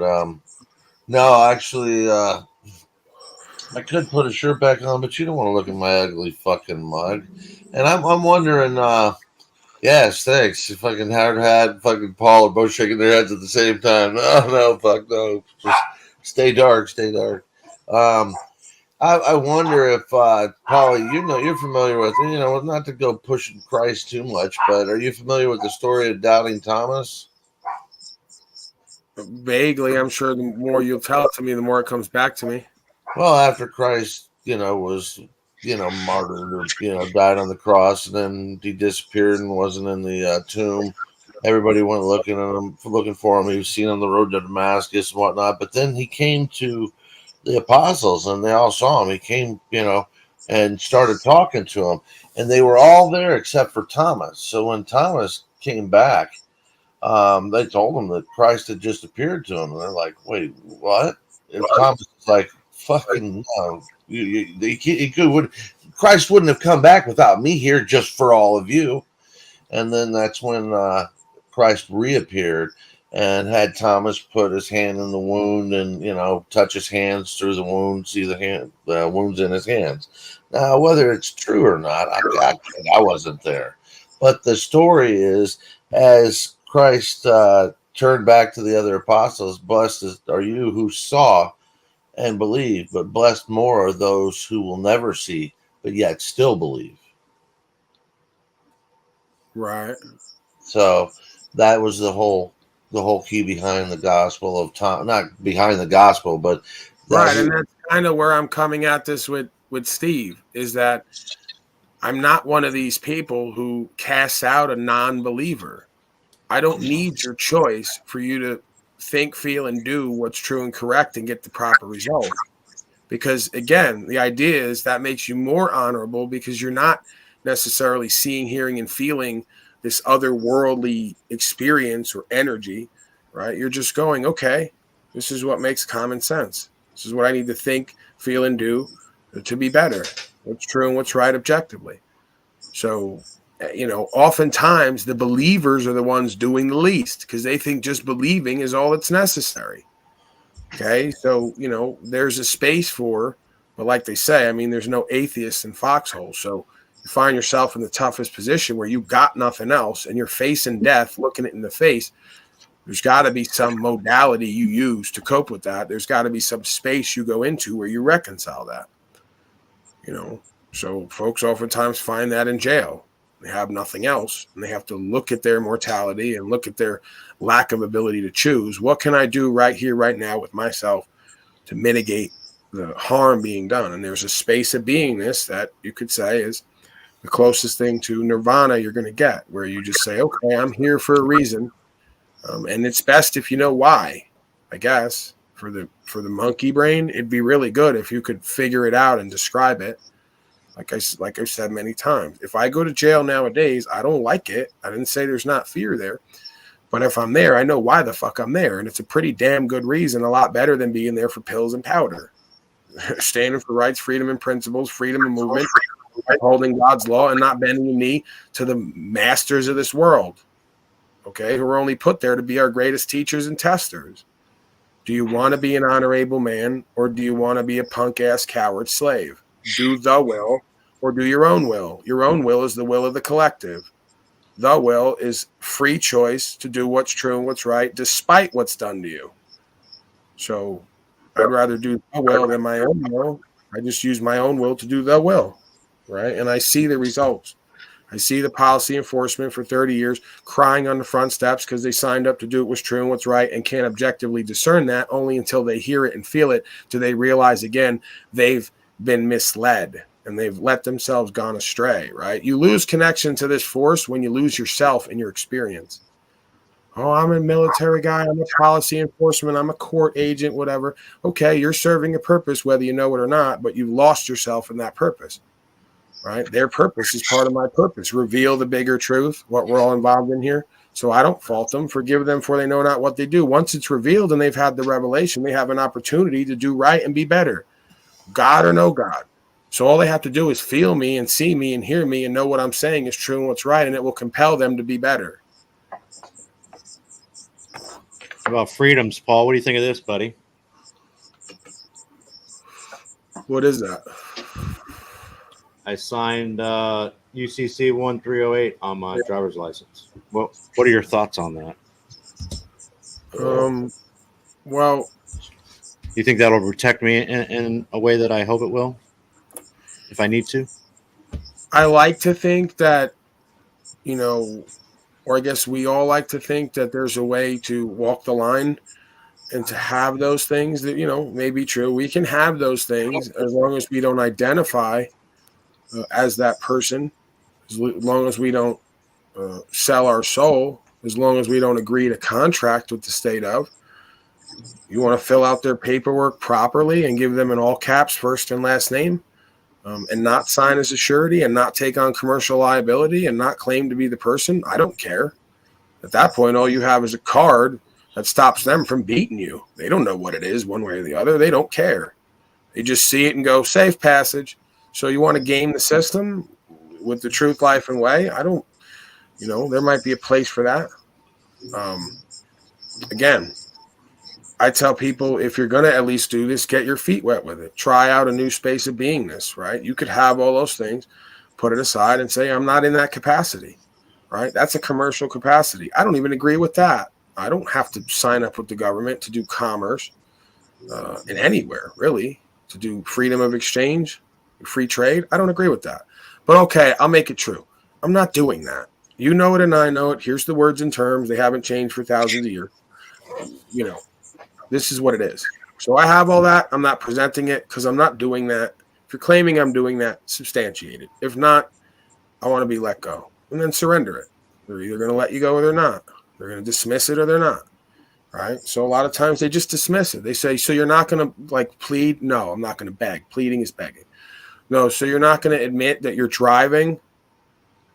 no, actually, I could put a shirt back on, but you don't want to look at my ugly fucking mug. And I'm wondering, yes, thanks. Fucking Howard Hat, fucking Paul are both shaking their heads at the same time. No, fuck no. Just stay dark, stay dark. I wonder if Paulie, you're familiar with, not to go pushing Christ too much, but are you familiar with the story of Doubting Thomas? Vaguely, I'm sure the more you tell it to me, the more it comes back to me. Well, after Christ, was, martyred or, died on the cross, and then he disappeared and wasn't in the tomb. Everybody went looking at him, looking for him. He was seen on the road to Damascus and whatnot. But then he came to the apostles, and they all saw him. He came, and started talking to them, and they were all there except for Thomas. So when Thomas came back, they told him that Christ had just appeared to him, and they're like, "Wait, what?" And Thomas is like, "Fucking no! He could. Christ wouldn't have come back without me here, just for all of you." And then that's when Christ reappeared and had Thomas put his hand in the wound and, touch his hands through the wound, see the wounds in his hands. Now, whether it's true or not, I wasn't there. But the story is, as Christ turned back to the other apostles, blessed are you who saw and believe, but blessed more are those who will never see, but yet still believe. Right. So that was the whole key behind the gospel of Tom, not behind the gospel, but right. And that's kind of where I'm coming at this with Steve, is that I'm not one of these people who casts out a non-believer. I don't need your choice for you to think, feel, and do what's true and correct and get the proper result. Because again, the idea is that makes you more honorable because you're not necessarily seeing, hearing, and feeling this otherworldly experience or energy, right? You're just going, okay, this is what makes common sense. This is what I need to think, feel, and do to be better. What's true and what's right objectively. So, oftentimes the believers are the ones doing the least because they think just believing is all that's necessary. Okay, so there's a space for, but like they say, I mean, there's no atheists in foxholes. So you find yourself in the toughest position where you got nothing else and you're facing death, looking it in the face. There's got to be some modality you use to cope with that. There's got to be some space you go into where you reconcile that. So folks oftentimes find that in jail. They have nothing else, and they have to look at their mortality and look at their lack of ability to choose. What can I do right here, right now with myself to mitigate the harm being done? And there's a space of beingness that you could say is the closest thing to nirvana you're going to get, where you just say, okay, I'm here for a reason. And it's best if you know why, I guess. For the monkey brain, it'd be really good if you could figure it out and describe it. Like I've said many times, if I go to jail nowadays, I don't like it. I didn't say there's not fear there. But if I'm there, I know why the fuck I'm there. And it's a pretty damn good reason, a lot better than being there for pills and powder. Standing for rights, freedom, and principles, freedom of movement, upholding God's law, and not bending the knee to the masters of this world, okay, who are only put there to be our greatest teachers and testers. Do you want to be an honorable man, or do you want to be a punk-ass coward slave? Do the will or do your own will. Your own will is the will of the collective. The will is free choice to do what's true and what's right, despite what's done to you. So I'd rather do the will than my own will. I just use my own will to do the will, right? And I see the results. I see the policy enforcement for 30 years crying on the front steps because they signed up to do what was true and what's right and can't objectively discern that. Only until they hear it and feel it do they realize, again, they've been misled and they've let themselves gone astray, right? You lose connection to this force when you lose yourself in your experience. Oh, I'm a military guy. I'm a policy enforcement. I'm a court agent, whatever. Okay, you're serving a purpose, whether you know it or not, but you've lost yourself in that purpose, right? Their purpose is part of my purpose. Reveal the bigger truth, what we're all involved in here. So I don't fault them. Forgive them for they know not what they do. Once it's revealed and they've had the revelation, they have an opportunity to do right and be better. God or no God. So all they have to do is feel me and see me and hear me and know what I'm saying is true and what's right, and it will compel them to be better. About freedoms, Paul. What do you think of this, buddy? What is that? I signed UCC 1308 on my driver's license. What are your thoughts on that? Well, You think that'll protect me in a way that I hope it will, if I need to? I like to think that, you know, or I guess we all like to think that there's a way to walk the line and to have those things that, may be true. We can have those things as long as we don't identify as that person, as long as we don't sell our soul, as long as we don't agree to contract with the state of. You want to fill out their paperwork properly and give them in all caps first and last name, and not sign as a surety and not take on commercial liability and not claim to be the person. I don't care. At that point, all you have is a card that stops them from beating you. They don't know what it is one way or the other. They don't care. They just see it and go, safe passage. So you want to game the system with the truth, life, and way? I don't, there might be a place for that. Again, I tell people, if you're going to at least do this, get your feet wet with it. Try out a new space of beingness, right? You could have all those things, put it aside and say, I'm not in that capacity, right? That's a commercial capacity. I don't even agree with that. I don't have to sign up with the government to do commerce in anywhere, really, to do freedom of exchange, free trade. I don't agree with that. But okay, I'll make it true. I'm not doing that. You know it and I know it. Here's the words and terms. They haven't changed for thousands of years. This is what it is. So I have all that. I'm not presenting it because I'm not doing that. If you're claiming I'm doing that, substantiate it. If not, I want to be let go. And then surrender it. They're either going to let you go or they're not. They're going to dismiss it or they're not. Right? So a lot of times they just dismiss it. They say, so you're not going to plead? No, I'm not going to beg. Pleading is begging. No, so you're not going to admit that you're driving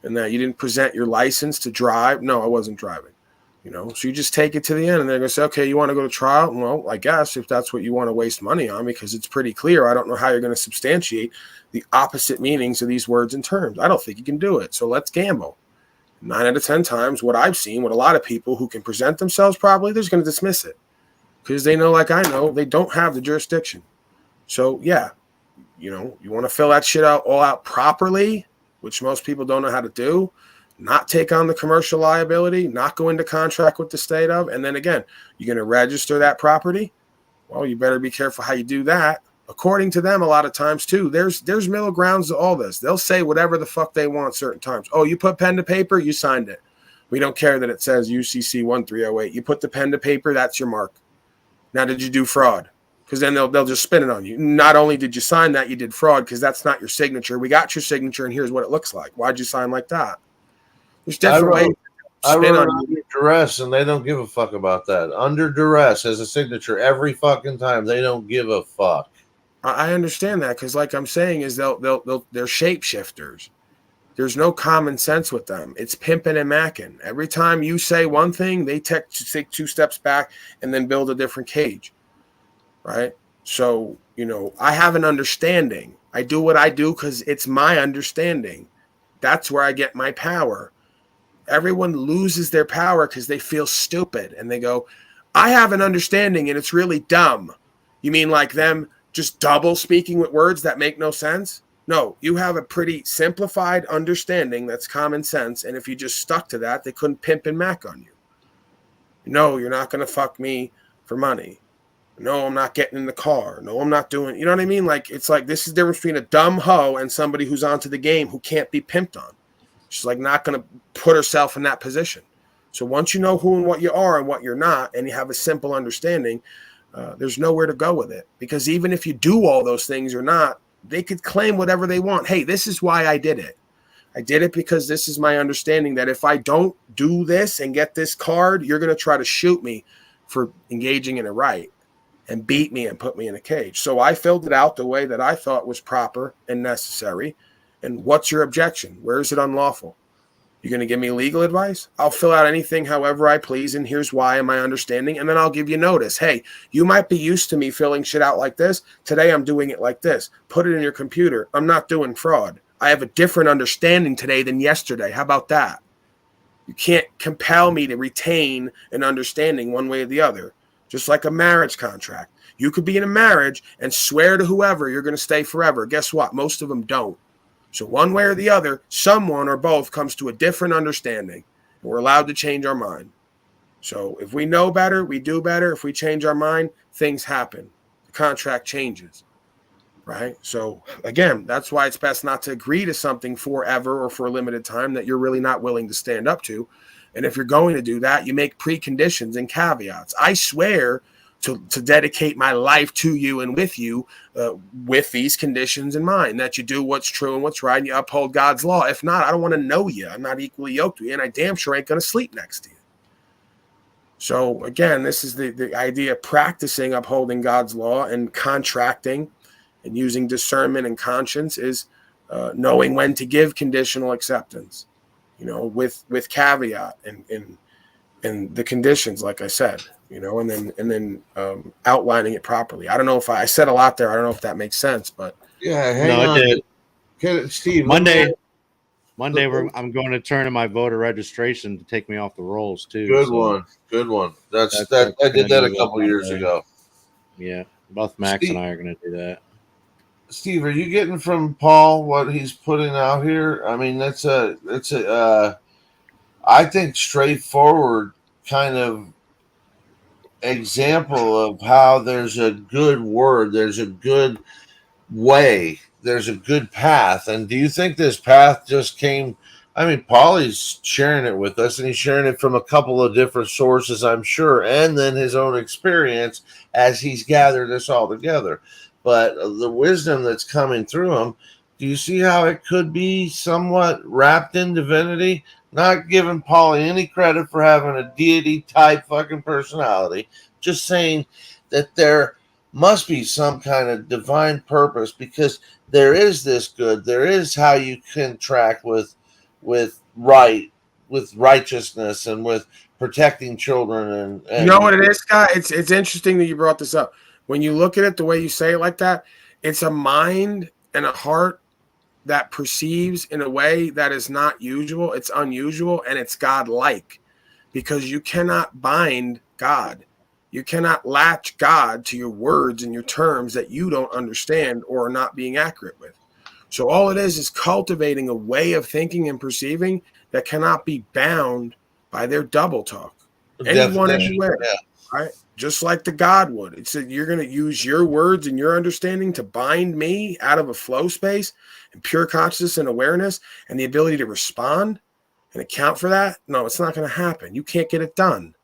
and that you didn't present your license to drive? No, I wasn't driving. So you just take it to the end and they're going to say, okay, you want to go to trial? Well, I guess if that's what you want to waste money on, because it's pretty clear. I don't know how you're going to substantiate the opposite meanings of these words and terms. I don't think you can do it. So let's gamble. 9 out of 10 times, what I've seen with a lot of people who can present themselves properly, they're just going to dismiss it because they know, like I know, they don't have the jurisdiction. So yeah, you want to fill that shit all out properly, which most people don't know how to do. Not take on the commercial liability, not go into contract with the state of, and then again, you're going to register that property. Well, you better be careful how you do that. According to them, a lot of times too, there's middle grounds to all this. They'll say whatever the fuck they want certain times. Oh, you put pen to paper, you signed it. We don't care that it says UCC 1308. You put the pen to paper, that's your mark. Now, did you do fraud? Because then they'll just spin it on you. Not only did you sign that, you did fraud because that's not your signature. We got your signature, and here's what it looks like. Why'd you sign like that? There's different ways. I wrote under duress, and they don't give a fuck about that. Under duress as a signature every fucking time. They don't give a fuck. I understand that because, like I'm saying, is they're shapeshifters. There's no common sense with them. It's pimping and macking. Every time you say one thing, they take 2 steps back and then build a different cage, right? So, I have an understanding. I do what I do because it's my understanding. That's where I get my power. Everyone loses their power because they feel stupid and they go, I have an understanding and it's really dumb. You mean like them just double speaking with words that make no sense? No, you have a pretty simplified understanding that's common sense. And if you just stuck to that, they couldn't pimp and mac on you. No, you're not going to fuck me for money. No, I'm not getting in the car. No, I'm not doing, you know what I mean? Like, it's like, this is the difference between a dumb hoe and somebody who's onto the game who can't be pimped on. She's like not going to put herself in that position. So once you know who and what you are and what you're not, and you have a simple understanding, there's nowhere to go with it. Because even if you do all those things or not, they could claim whatever they want. Hey, this is why I did it. I did it because this is my understanding that if I don't do this and get this card, you're going to try to shoot me for engaging in a right and beat me and put me in a cage. So I filled it out the way that I thought was proper and necessary. And what's your objection? Where is it unlawful? You're going to give me legal advice? I'll fill out anything however I please, and here's why in my understanding, and then I'll give you notice. Hey, you might be used to me filling shit out like this. Today I'm doing it like this. Put it in your computer. I'm not doing fraud. I have a different understanding today than yesterday. How about that? You can't compel me to retain an understanding one way or the other, just like a marriage contract. You could be in a marriage and swear to whoever you're going to stay forever. Guess what? Most of them don't. So one way or the other, someone or both comes to a different understanding. And we're allowed to change our mind. So if we know better, we do better. If we change our mind, things happen. The contract changes. Right? So again, that's why it's best not to agree to something forever or for a limited time that you're really not willing to stand up to. And if you're going to do that, you make preconditions and caveats. I swear to dedicate my life to you and with you with these conditions in mind, that you do what's true and what's right and you uphold God's law. If not, I don't want to know you. I'm not equally yoked with you, and I damn sure ain't going to sleep next to you. So again, this is the idea of practicing upholding God's law and contracting and using discernment and conscience is knowing when to give conditional acceptance, with caveat and the conditions, like I said, and then outlining it properly. I don't know if I said a lot there. I don't know if that makes sense, but Yeah, hang No, on. it did. Steve, Monday, I'm going to turn in my voter registration to take me off the rolls too. Good so one. That's that's that. I did that gonna a do couple it years Monday. ago. Yeah, both Max Steve- and I are going to do that. Steve, are you getting from Paul what he's putting out here? I mean, that's I think straightforward kind of example of how there's a good word, there's a good way, there's a good path. And do you think this path just came? I mean, Paulie's sharing it with us, and he's sharing it from a couple of different sources, I'm sure, and then his own experience as he's gathered this all together. But the wisdom that's coming through him, do you see how it could be somewhat wrapped in divinity? Not giving Paulie any credit for having a deity type fucking personality, just saying that there must be some kind of divine purpose, because there is this good, there is how you contract with righteousness and with protecting children and you know what it is, Scott? It's interesting that you brought this up. When you look at it the way you say it like that, it's a mind and a heart that perceives in a way that is not usual. It's unusual, and it's God-like, because you cannot bind God. You cannot latch God to your words and your terms that you don't understand or are not being accurate with. So all it is cultivating a way of thinking and perceiving that cannot be bound by their double talk. Anyone, definition. anywhere, Yeah. right? Just like the God would. It's that you're going to use your words and your understanding to bind me out of a flow space and pure consciousness and awareness and the ability to respond and account for that. No, it's not going to happen. You can't get it done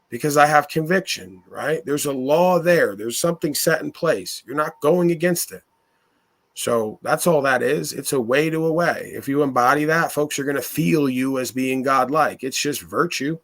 because I have conviction, right? There's a law there. There's something set in place. You're not going against it. So that's all that is. It's a way to a way. If you embody that, folks are going to feel you as being godlike. It's just virtue.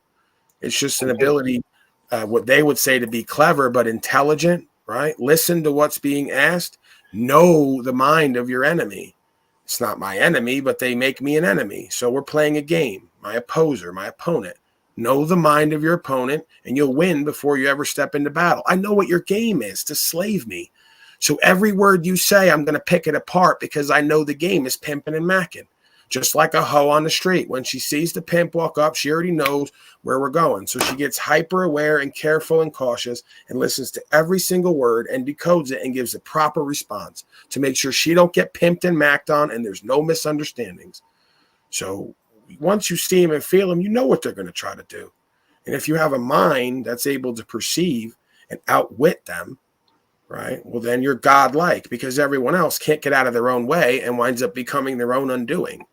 It's just an ability, what they would say to be clever, but intelligent, right? Listen to what's being asked. Know the mind of your enemy. It's not my enemy, but they make me an enemy. So we're playing a game. My opposer, my opponent. Know the mind of your opponent, and you'll win before you ever step into battle. I know what your game is, to slave me. So every word you say, I'm going to pick it apart because I know the game is pimping and macking. Just like a hoe on the street. When she sees the pimp walk up, she already knows where we're going. So she gets hyper aware and careful and cautious and listens to every single word and decodes it and gives the proper response to make sure she don't get pimped and macked on and there's no misunderstandings. So once you see them and feel them, you know what they're going to try to do. And if you have a mind that's able to perceive and outwit them, right, well, then you're godlike, because everyone else can't get out of their own way and winds up becoming their own undoing,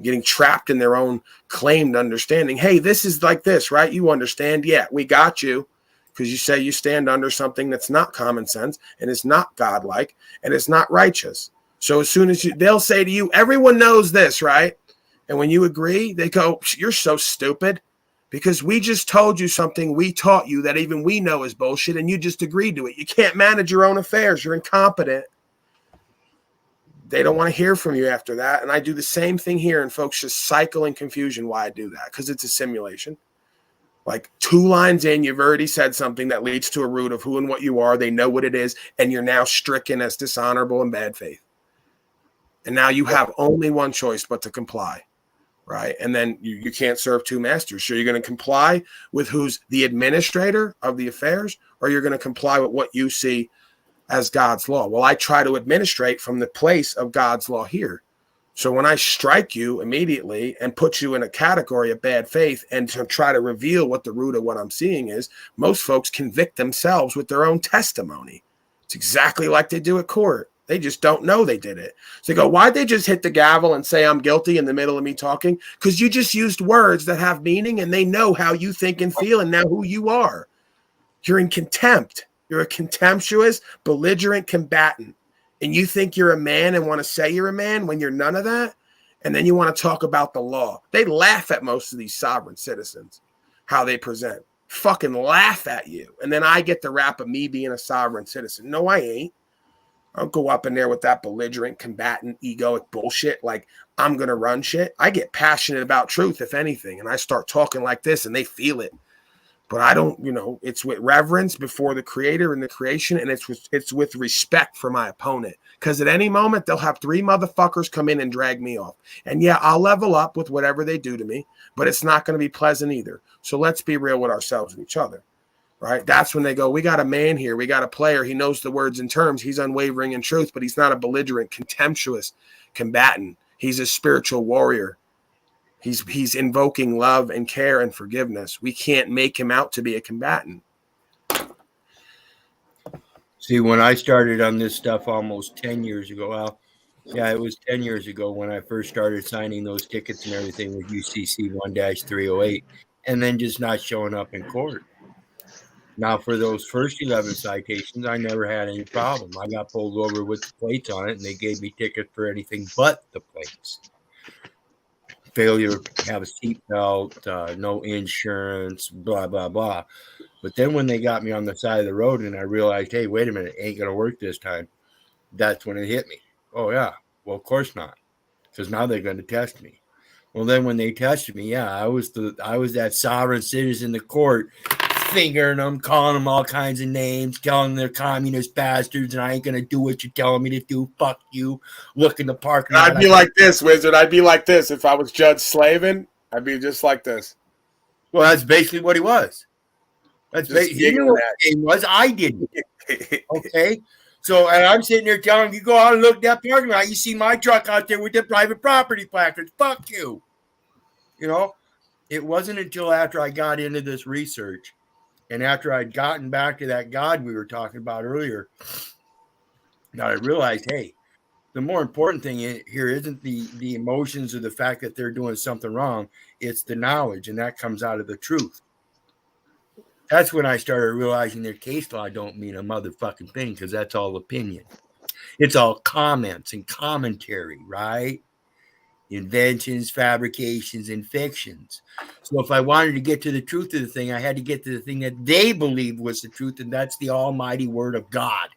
getting trapped in their own claimed understanding. Hey, this is like this, right? You understand? Yeah, we got you, because you say you stand under something that's not common sense and it's not godlike and it's not righteous. So as soon as they'll say to you, everyone knows this, right? And when you agree, they go, you're so stupid, because we just told you something we taught you that even we know is bullshit, and you just agreed to it. You can't manage your own affairs. You're incompetent. They don't want to hear from you after that. And I do the same thing here, and folks just cycle in confusion why I do that, because it's a simulation. Like 2 lines in, you've already said something that leads to a root of who and what you are. They know what it is, and you're now stricken as dishonorable and bad faith. And now you have only one choice but to comply. right? And then you can't serve two masters. So you're going to comply with who's the administrator of the affairs, or you're going to comply with what you see as God's law. Well, I try to administrate from the place of God's law here. So when I strike you immediately and put you in a category of bad faith and to try to reveal what the root of what I'm seeing is, most folks convict themselves with their own testimony. It's exactly like they do at court. They just don't know they did it. So they go, why'd they just hit the gavel and say I'm guilty in the middle of me talking? Because you just used words that have meaning and they know how you think and feel and now who you are. You're in contempt. You're a contemptuous, belligerent combatant. And you think you're a man and want to say you're a man when you're none of that? And then you want to talk about the law. They laugh at most of these sovereign citizens, how they present. Fucking laugh at you. And then I get the rap of me being a sovereign citizen. No, I ain't. I'll go up in there with that belligerent, combatant, egoic bullshit. Like, I'm going to run shit. I get passionate about truth, if anything. And I start talking like this and they feel it. But I don't, it's with reverence before the creator and the creation. And it's with respect for my opponent. Because at any moment, they'll have 3 motherfuckers come in and drag me off. And yeah, I'll level up with whatever they do to me. But it's not going to be pleasant either. So let's be real with ourselves and each other. Right? That's when they go, we got a man here. We got a player. He knows the words and terms. He's unwavering in truth, but he's not a belligerent, contemptuous combatant. He's a spiritual warrior. He's invoking love and care and forgiveness. We can't make him out to be a combatant. See, when I started on this stuff almost 10 years ago, it was 10 years ago when I first started signing those tickets and everything with UCC 1-308 and then just not showing up in court. Now, for those first 11 citations, I never had any problem. I got pulled over with the plates on it, and they gave me tickets for anything but the plates. Failure to have a seatbelt, no insurance, blah, blah, blah. But then when they got me on the side of the road and I realized, hey, wait a minute, it ain't going to work this time, that's when it hit me. Oh, yeah, well, of course not, because now they're going to test me. Well, then when they tested me, I was that sovereign citizen in the court, fingering them, calling them all kinds of names, telling them they're communist bastards, and I ain't gonna do what you're telling me to do. Fuck you. Look in the parking lot. I'd be like this, Wizard. I'd be like this if I was Judge Slavin. I'd be just like this. Well, that's basically what he was. He knew what he was. I didn't. Okay. So, and I'm sitting there telling him, you go out and look at that parking lot. You see my truck out there with the private property placards. Fuck you. It wasn't until after I got into this research and after I'd gotten back to that God we were talking about earlier, that I realized, hey, the more important thing here isn't the emotions or the fact that they're doing something wrong. It's the knowledge, and that comes out of the truth. That's when I started realizing their case law don't mean a motherfucking thing, because that's all opinion. It's all comments and commentary, right? Inventions, fabrications, and fictions. So if I wanted to get to the truth of the thing, I had to get to the thing that they believed was the truth, and that's the almighty word of God.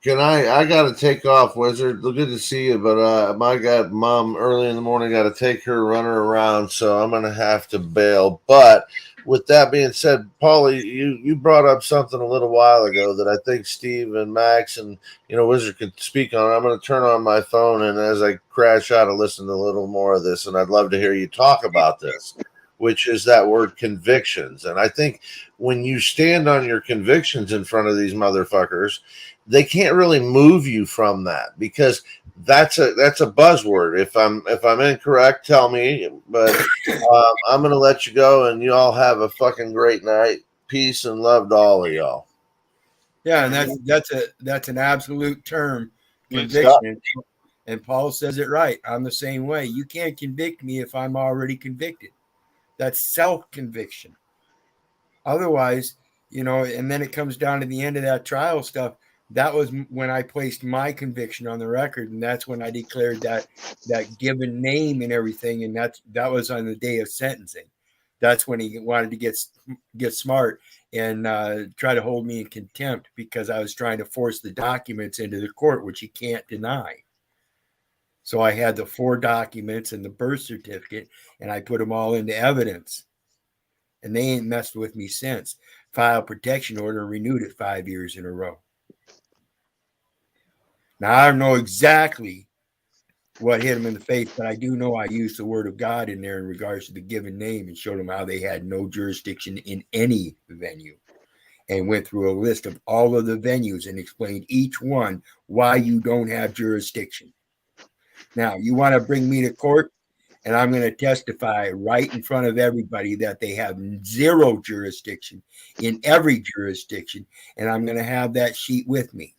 I got to take off, Wizard. Good to see you, but my mom early in the morning got to take her, run her around, so I'm going to have to bail. But with that being said, Paulie, you brought up something a little while ago that I think Steve and Max and Wizard could speak on. I'm going to turn on my phone, and as I crash out, I'll listen to a little more of this, and I'd love to hear you talk about this, which is that word convictions. And I think when you stand on your convictions in front of these motherfuckers, they can't really move you from that, because that's a buzzword. If I'm incorrect, tell me. But I'm gonna let you go, and you all have a fucking great night. Peace and love to all of y'all. Yeah, and that's an absolute term, conviction. And Paul says it right. I'm the same way. You can't convict me if I'm already convicted. That's self-conviction. Otherwise, and then it comes down to the end of that trial stuff. That was when I placed my conviction on the record, and that's when I declared that given name and everything, and that was on the day of sentencing. That's when he wanted to get smart and try to hold me in contempt because I was trying to force the documents into the court, which he can't deny. So I had the 4 documents and the birth certificate, and I put them all into evidence. And they ain't messed with me since. File protection order renewed it 5 years in a row. Now, I don't know exactly what hit them in the face, but I do know I used the word of God in there in regards to the given name and showed them how they had no jurisdiction in any venue, and went through a list of all of the venues and explained each one why you don't have jurisdiction. Now, you want to bring me to court, and I'm going to testify right in front of everybody that they have zero jurisdiction in every jurisdiction, and I'm going to have that sheet with me.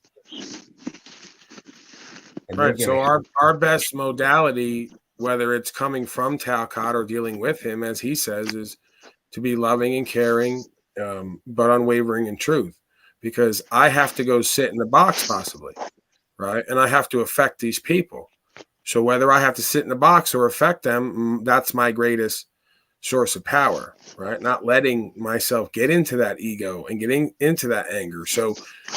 And Right. So our best modality, whether it's coming from Talcott or dealing with him, as he says, is to be loving and caring, but unwavering in truth, because I have to go sit in the box possibly, right? And I have to affect these people. So whether I have to sit in the box or affect them, that's my greatest source of power, right? Not letting myself get into that ego and getting into that anger. So,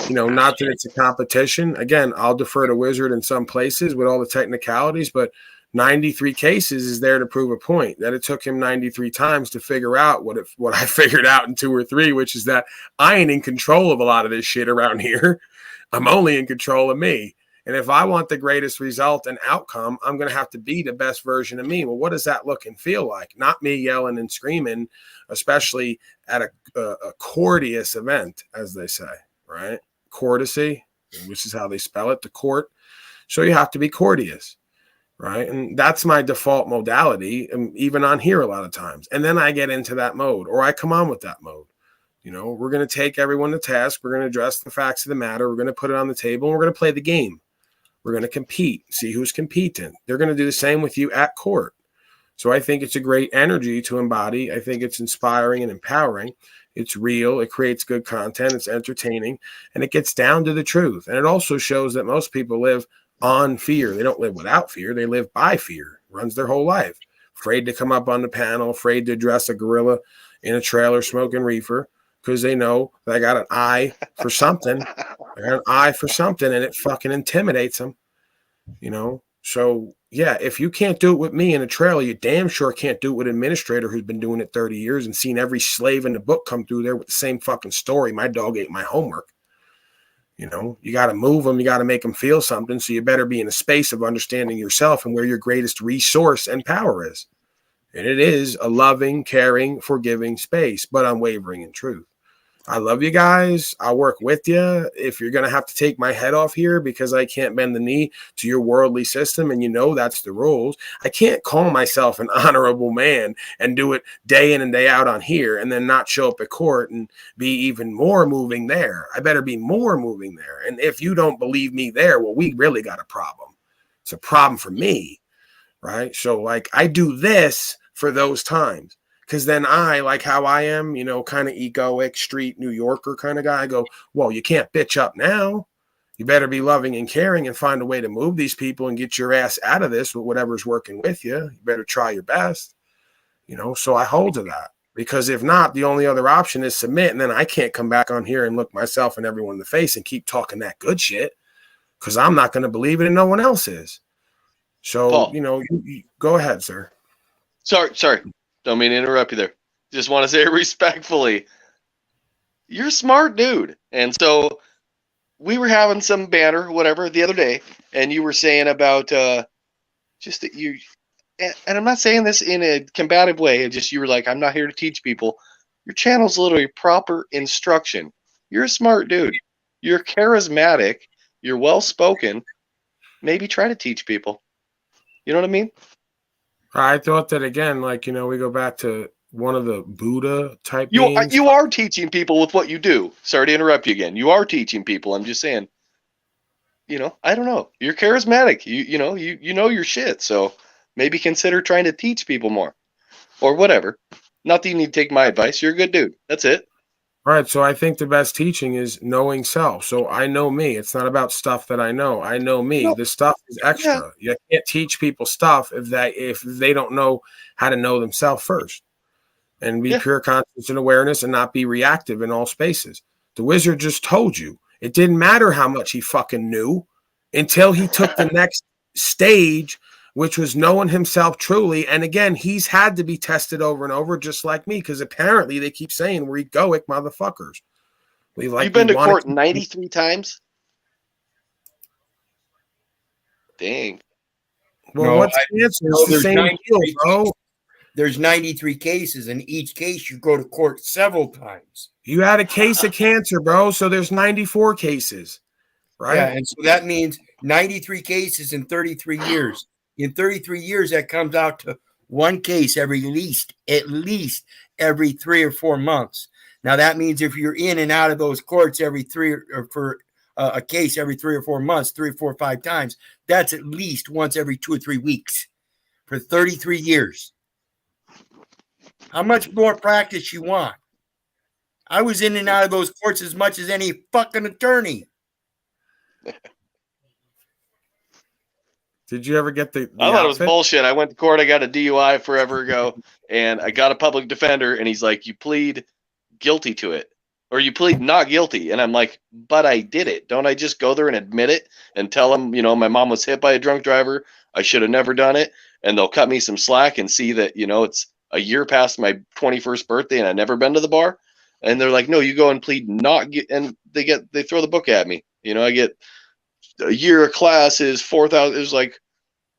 not that it's a competition. Again, I'll defer to Wizard in some places with all the technicalities, but 93 cases is there to prove a point that it took him 93 times to figure out what I figured out in 2 or 3, which is that I ain't in control of a lot of this shit around here. I'm only in control of me. And if I want the greatest result and outcome, I'm going to have to be the best version of me. Well, what does that look and feel like? Not me yelling and screaming, especially at a courteous event, as they say, right? Courtesy, which is how they spell it, the court. So you have to be courteous, right? And that's my default modality, even on here a lot of times. And then I get into that mode, or I come on with that mode. We're going to take everyone to task. We're going to address the facts of the matter. We're going to put it on the table, and we're going to play the game. We're going to compete, see who's competing. They're going to do the same with you at court. So I think it's a great energy to embody. I think it's inspiring and empowering. It's real. It creates good content. It's entertaining. And it gets down to the truth. And it also shows that most people live on fear. They don't live without fear. They live by fear. Runs their whole life. Afraid to come up on the panel. Afraid to address a gorilla in a trailer smoking reefer. Because they know that I got an eye for something. I got an eye for something, and it fucking intimidates them. So yeah, if you can't do it with me in a trailer, you damn sure can't do it with an administrator who's been doing it 30 years and seen every slave in the book come through there with the same fucking story. My dog ate my homework. You got to move them. You got to make them feel something. So you better be in a space of understanding yourself and where your greatest resource and power is. And it is a loving, caring, forgiving space, but unwavering in truth. I love you guys. I'll work with you. If you're going to have to take my head off here because I can't bend the knee to your worldly system, and that's the rules, I can't call myself an honorable man and do it day in and day out on here and then not show up at court and be even more moving there. I better be more moving there. And if you don't believe me there, well, we really got a problem. It's a problem for me, right? So I do this for those times. Because then I, like how I am, kind of egoic, street New Yorker kind of guy, I go, well, you can't bitch up now. You better be loving and caring and find a way to move these people and get your ass out of this with whatever's working with you. You better try your best. So I hold to that. Because if not, the only other option is submit. And then I can't come back on here and look myself and everyone in the face and keep talking that good shit. Because I'm not going to believe it and no one else is. So, Paul. You go ahead, sir. Sorry. Don't mean to interrupt you there. Just want to say respectfully, you're a smart dude. And so we were having some banter or whatever the other day, and you were saying about just that you, and I'm not saying this in a combative way, just you were like, I'm not here to teach people. Your channel's literally proper instruction. You're a smart dude. You're charismatic. You're well-spoken. Maybe try to teach people. You know what I mean? I thought that again, we go back to one of the Buddha type beings. You are teaching people with what you do. Sorry to interrupt you again. You are teaching people. I'm just saying, I don't know. You're charismatic. You know your shit. So maybe consider trying to teach people more or whatever. Not that you need to take my advice. You're a good dude. That's it. All right. So I think the best teaching is knowing self. So I know me. It's not about stuff that I know. I know me. No. The stuff is extra. Yeah. You can't teach people stuff if they don't know how to know themselves first and be pure conscious and awareness and not be reactive in all spaces. The wizard just told you it didn't matter how much he fucking knew until he took the next stage, which was knowing himself truly. And again, he's had to be tested over and over, just like me, because apparently they keep saying we're egoic motherfuckers. You've been to court 93 times? Dang. Well, No, what's I- cancer? no, It's the there's same 93 deal, bro. There's 93 cases. In each case, you go to court several times. You had a case of cancer, bro. So there's 94 cases, right? Yeah, and so that means 93 cases in 33 years. In 33 years, that comes out to one case at least every 3 or 4 months. Now that means if you're in and out of those courts every for a case every 3 or 4 months, 3 or 4 or 5 times, that's at least once every 2 or 3 weeks for 33 years. How much more practice you want? I was in and out of those courts as much as any fucking attorney. Did you ever get the I thought it was outfit? bullshit. I went to court. I got a DUI forever ago, and I got a public defender, and he's like, "You plead guilty to it, or you plead not guilty." And I'm like, "But I did it. Don't I just go there and admit it and tell them, my mom was hit by a drunk driver. I should have never done it." And they'll cut me some slack and see that, it's a year past my 21st birthday and I've never been to the bar. And they're like, "No, you go and plead not," and they throw the book at me. I get a year of classes, 4,000. It was like,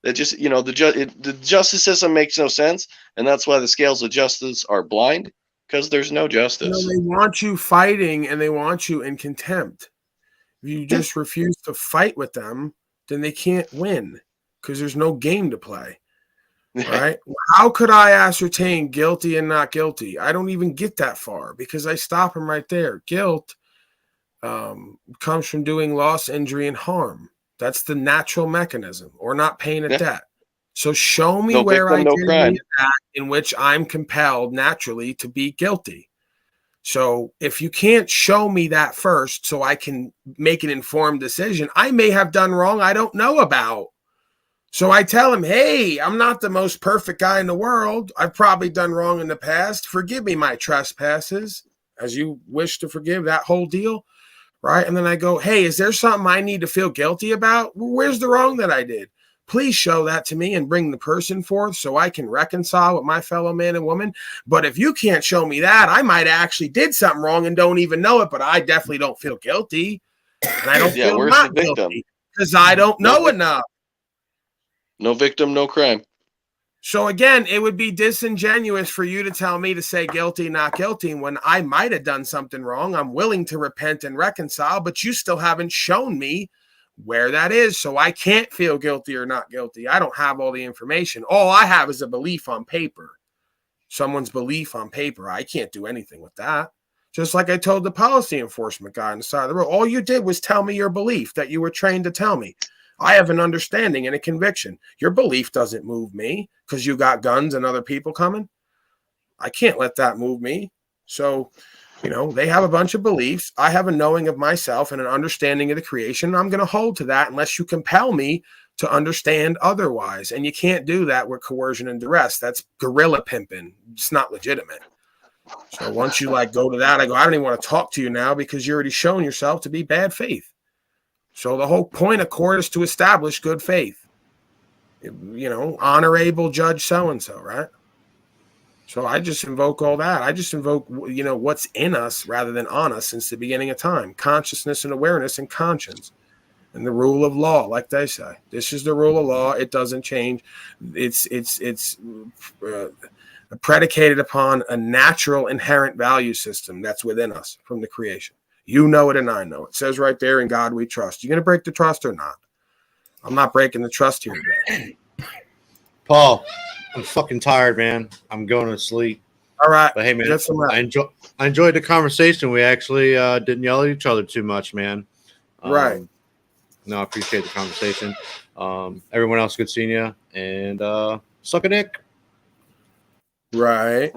it just, the justice system makes no sense. And that's why the scales of justice are blind, because there's no justice. They want you fighting and they want you in contempt. If you just refuse to fight with them, then they can't win because there's no game to play. Right? How could I ascertain guilty and not guilty? I don't even get that far because I stop them right there. Guilt comes from doing loss, injury, and harm. That's the natural mechanism, or not paying a debt. So show me where I did an act in which I'm compelled naturally to be guilty. So if you can't show me that first so I can make an informed decision, I may have done wrong I don't know about. So I tell him, "Hey, I'm not the most perfect guy in the world. I've probably done wrong in the past. Forgive me my trespasses, as you wish to forgive," that whole deal. Right? And then I go, "Hey, is there something I need to feel guilty about? Where's the wrong that I did? Please show that to me and bring the person forth so I can reconcile with my fellow man and woman. But if you can't show me that, I might actually did something wrong and don't even know it, but I definitely don't feel guilty. And I don't feel not guilty because I don't know enough." No victim, no crime. So again, it would be disingenuous for you to tell me to say guilty, not guilty, when I might have done something wrong. I'm willing to repent and reconcile, but you still haven't shown me where that is. So I can't feel guilty or not guilty. I don't have all the information. All I have is a belief on paper. Someone's belief on paper. I can't do anything with that. Just like I told the policy enforcement guy on the side of the road, all you did was tell me your belief that you were trained to tell me. I have an understanding and a conviction. Your belief doesn't move me because you got guns and other people coming. I can't let that move me. So, they have a bunch of beliefs. I have a knowing of myself and an understanding of the creation. I'm going to hold to that unless you compel me to understand otherwise. And you can't do that with coercion and duress. That's guerrilla pimping. It's not legitimate. So once you go to that, I go, "I don't even want to talk to you now because you're already shown yourself to be bad faith." So the whole point of court is to establish good faith. Honorable judge so-and-so, right? So I just invoke all that. I just invoke, what's in us rather than on us since the beginning of time. Consciousness and awareness and conscience. And the rule of law, like they say. This is the rule of law. It doesn't change. It's predicated upon a natural inherent value system that's within us from the creation. You know it and I know it. It says right there, "In God we trust." You going to break the trust or not? I'm not breaking the trust here today. Paul, I'm fucking tired, man. I'm going to sleep. All right. But hey, man, I enjoyed the conversation. We actually didn't yell at each other too much, man. Right. No, I appreciate the conversation. Everyone else, good seeing you. And suck a dick. Right.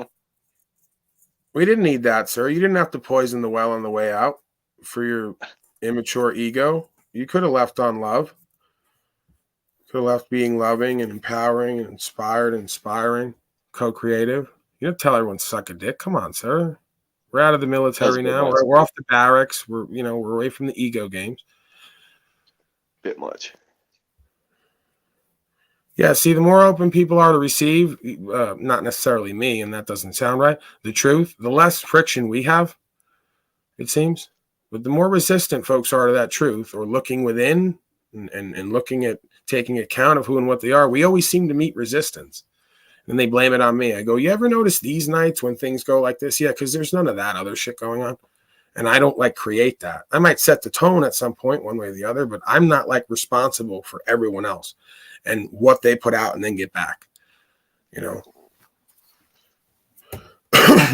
We didn't need that, sir. You didn't have to poison the well on the way out for your immature ego. You could have left on love. Could have left being loving and empowering and inspired and inspiring, co-creative. You don't tell everyone suck a dick. Come on, sir. We're out of the military now. We're off the barracks. We're away from the ego games. Bit much. Yeah, see, the more open people are to receive, not necessarily me, and that doesn't sound right, the truth, the less friction we have, it seems. But the more resistant folks are to that truth or looking within and looking at taking account of who and what they are, we always seem to meet resistance. And they blame it on me. I go, you ever notice these nights when things go like this? Yeah, because there's none of that other shit going on. And I don't like create that. I might set the tone at some point one way or the other, but I'm not like responsible for everyone else and what they put out and then get back. You know.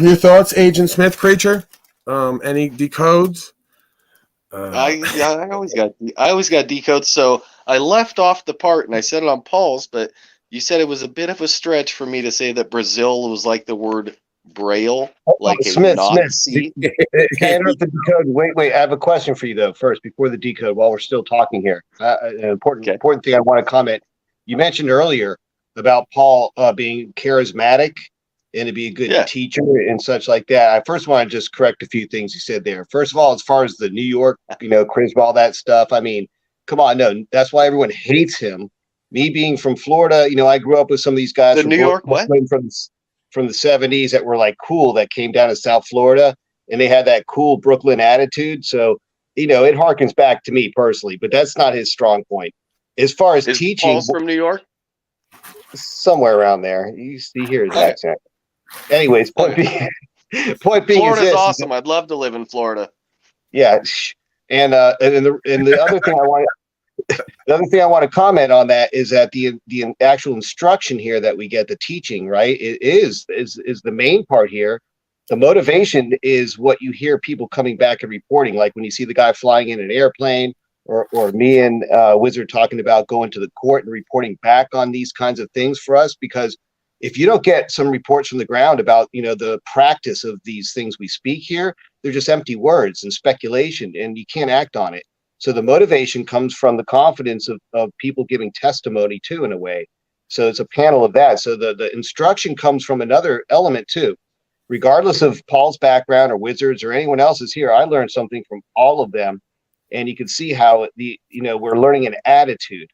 Your thoughts, Agent Smith, Preacher? Any decodes? I always got decodes. So I left off the part, and I said it on Paul's, but you said it was a bit of a stretch for me to say that Brazil was like the word Braille, like it would not see. Can I interrupt the decode? Wait. I have a question for you though. First, before the decode, while we're still talking here, an important thing I want to comment. You mentioned earlier about Paul being charismatic and to be a good teacher and such like that. I first want to just correct a few things you said there. First of all, as far as the New York, charisma, all that stuff. I mean, come on, no, that's why everyone hates him. Me being from Florida, I grew up with some of these guys the from New York from the 70s that were like cool, that came down to South Florida, and they had that cool Brooklyn attitude. So, it harkens back to me personally, but that's not his strong point. As far as teaching, Paul's from New York, somewhere around there. You hear his accent. Anyways, point being, Florida's is awesome. I'd love to live in Florida. Yeah, and the other thing I want. The other thing I want to comment on that is that the actual instruction here that we get, the teaching, right, it is the main part here. The motivation is what you hear people coming back and reporting, like when you see the guy flying in an airplane, or me and Wizard talking about going to the court and reporting back on these kinds of things for us. Because if you don't get some reports from the ground about the practice of these things we speak here, they're just empty words and speculation, and you can't act on it. So the motivation comes from the confidence of people giving testimony too, in a way. So it's a panel of that. So the instruction comes from another element too. Regardless of Paul's background or Wizard's or anyone else's here, I learned something from all of them. And you can see how we're learning an attitude.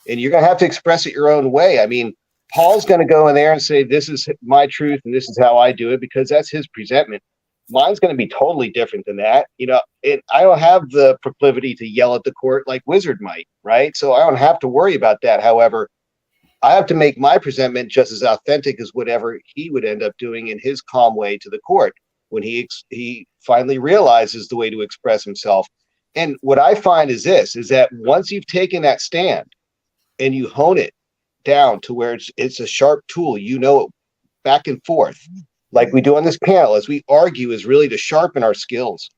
And you're going to have to express it your own way. I mean, Paul's going to go in there and say, this is my truth and this is how I do it, because that's his presentment. Mine's going to be totally different than that. I don't have the proclivity to yell at the court like Wizard might, right? So I don't have to worry about that. However, I have to make my presentment just as authentic as whatever he would end up doing in his calm way to the court when he finally realizes the way to express himself. And what I find is that once you've taken that stand and you hone it down to where it's a sharp tool, it back and forth, like we do on this panel, as we argue, is really to sharpen our skills.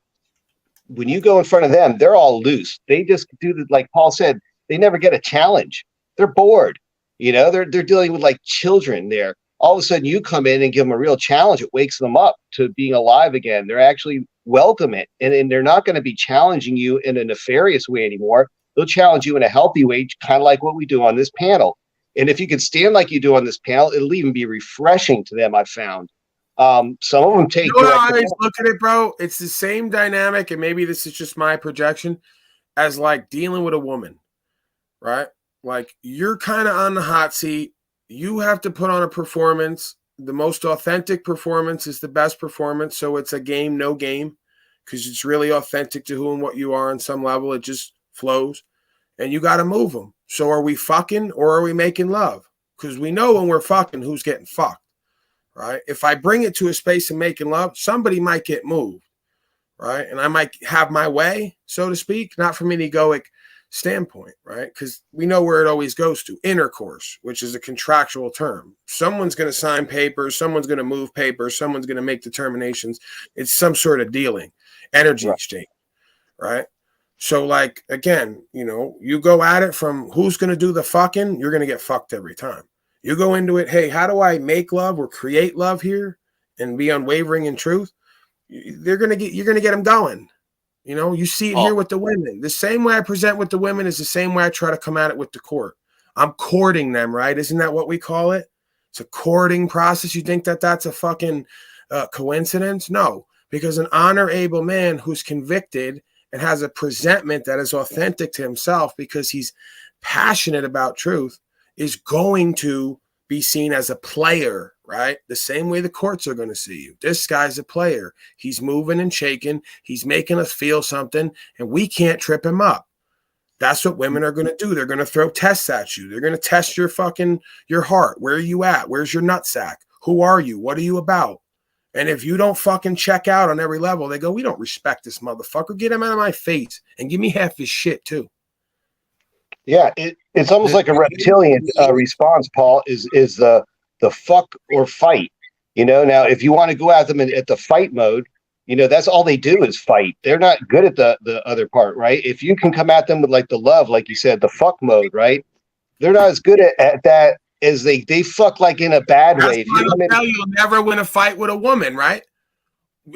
When you go in front of them, they're all loose. They just do like Paul said, they never get a challenge. They're bored. They're dealing with like children there. All of a sudden you come in and give them a real challenge. It wakes them up to being alive again. They're actually welcome it. And they're not going to be challenging you in a nefarious way anymore. They'll challenge you in a healthy way, kind of like what we do on this panel. And if you can stand like you do on this panel, it'll even be refreshing to them, I've found. Some of them take. I always look at it, bro. It's the same dynamic, and maybe this is just my projection, as like dealing with a woman, right? Like you're kind of on the hot seat. You have to put on a performance. The most authentic performance is the best performance. So it's a game, no game, because it's really authentic to who and what you are on some level. It just flows, and you got to move them. So are we fucking or are we making love? Because we know when we're fucking, who's getting fucked. Right? If I bring it to a space of making love, somebody might get moved, right? And I might have my way, so to speak, not from an egoic standpoint, right? Because we know where it always goes to, intercourse, which is a contractual term. Someone's going to sign papers, someone's going to move papers, someone's going to make determinations. It's some sort of dealing, energy exchange, right? So like, again, you go at it from who's going to do the fucking, you're going to get fucked every time. You go into it, hey, how do I make love or create love here and be unwavering in truth? You're gonna get them going. You see it here with the women. The same way I present with the women is the same way I try to come at it with the court. I'm courting them, right? Isn't that what we call it? It's a courting process. You think that that's a fucking coincidence? No, because an honor-able man who's convicted and has a presentment that is authentic to himself because he's passionate about truth is going to be seen as a player, right? The same way the courts are going to see you. This guy's a player. He's moving and shaking. He's making us feel something, and we can't trip him up. That's what women are going to do. They're going to throw tests at you. They're going to test your heart. Where are you at? Where's your nutsack? Who are you? What are you about? And if you don't fucking check out on every level, they go, we don't respect this motherfucker. Get him out of my face and give me half his shit too. Yeah, it's almost like a reptilian response, Paul, is the fuck or fight. Now if you want to go at them at the fight mode, that's all they do is fight. They're not good at the other part, right? If you can come at them with like the love, like you said, the fuck mode, right? They're not as good at that as they fuck like in a bad way. You'll never win a fight with a woman, right?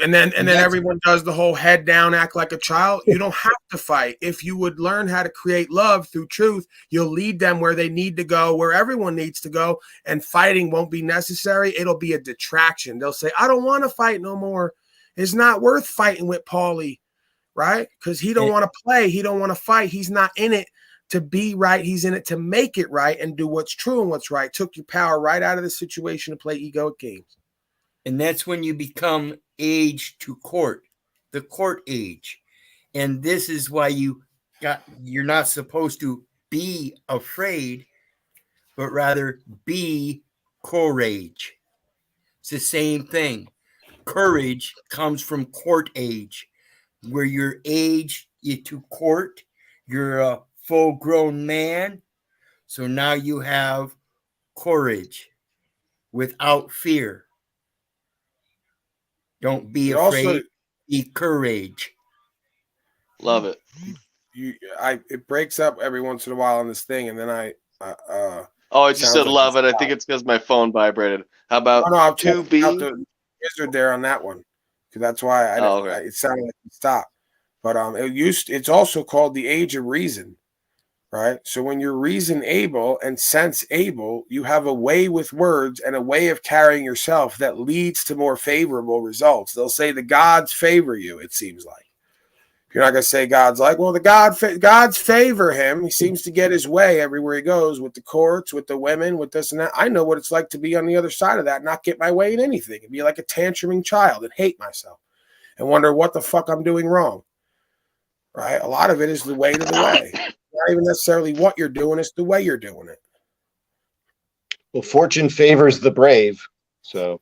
And then everyone does the whole head down, act like a child. You don't have to fight. If you would learn how to create love through truth, you'll lead them where they need to go, where everyone needs to go, and fighting won't be necessary. It'll be a detraction. They'll say, I don't want to fight no more. It's not worth fighting with Paulie, right? Because he don't want to play. He don't want to fight. He's not in it to be right. He's in it to make it right and do what's true and what's right. Took your power right out of the situation to play egoic games. And that's when you become age to court, the court age. And this is why you're not supposed to be afraid, but rather be courage. It's the same thing. Courage comes from court age, where you're age to court. You're a full-grown man. So now you have courage without fear. Don't be afraid. Be courage. Love it. It breaks up every once in a while on this thing, and then I just said love it. I think it's because my phone vibrated. How about to be the wizard there on that one? Because that's why it sounded like it stopped. But it's also called the age of reason, right? So when you're reason able and sense able, you have a way with words and a way of carrying yourself that leads to more favorable results. They'll say the gods favor you, it seems like. You're not going to say God's like, well, the gods favor him. He seems to get his way everywhere he goes, with the courts, with the women, with this and that. I know what it's like to be on the other side of that, not get my way in anything, and be like a tantruming child and hate myself and wonder what the fuck I'm doing wrong. Right? A lot of it is the way to the way. Not even necessarily what you're doing, it's the way you're doing it. Well, fortune favors the brave. So,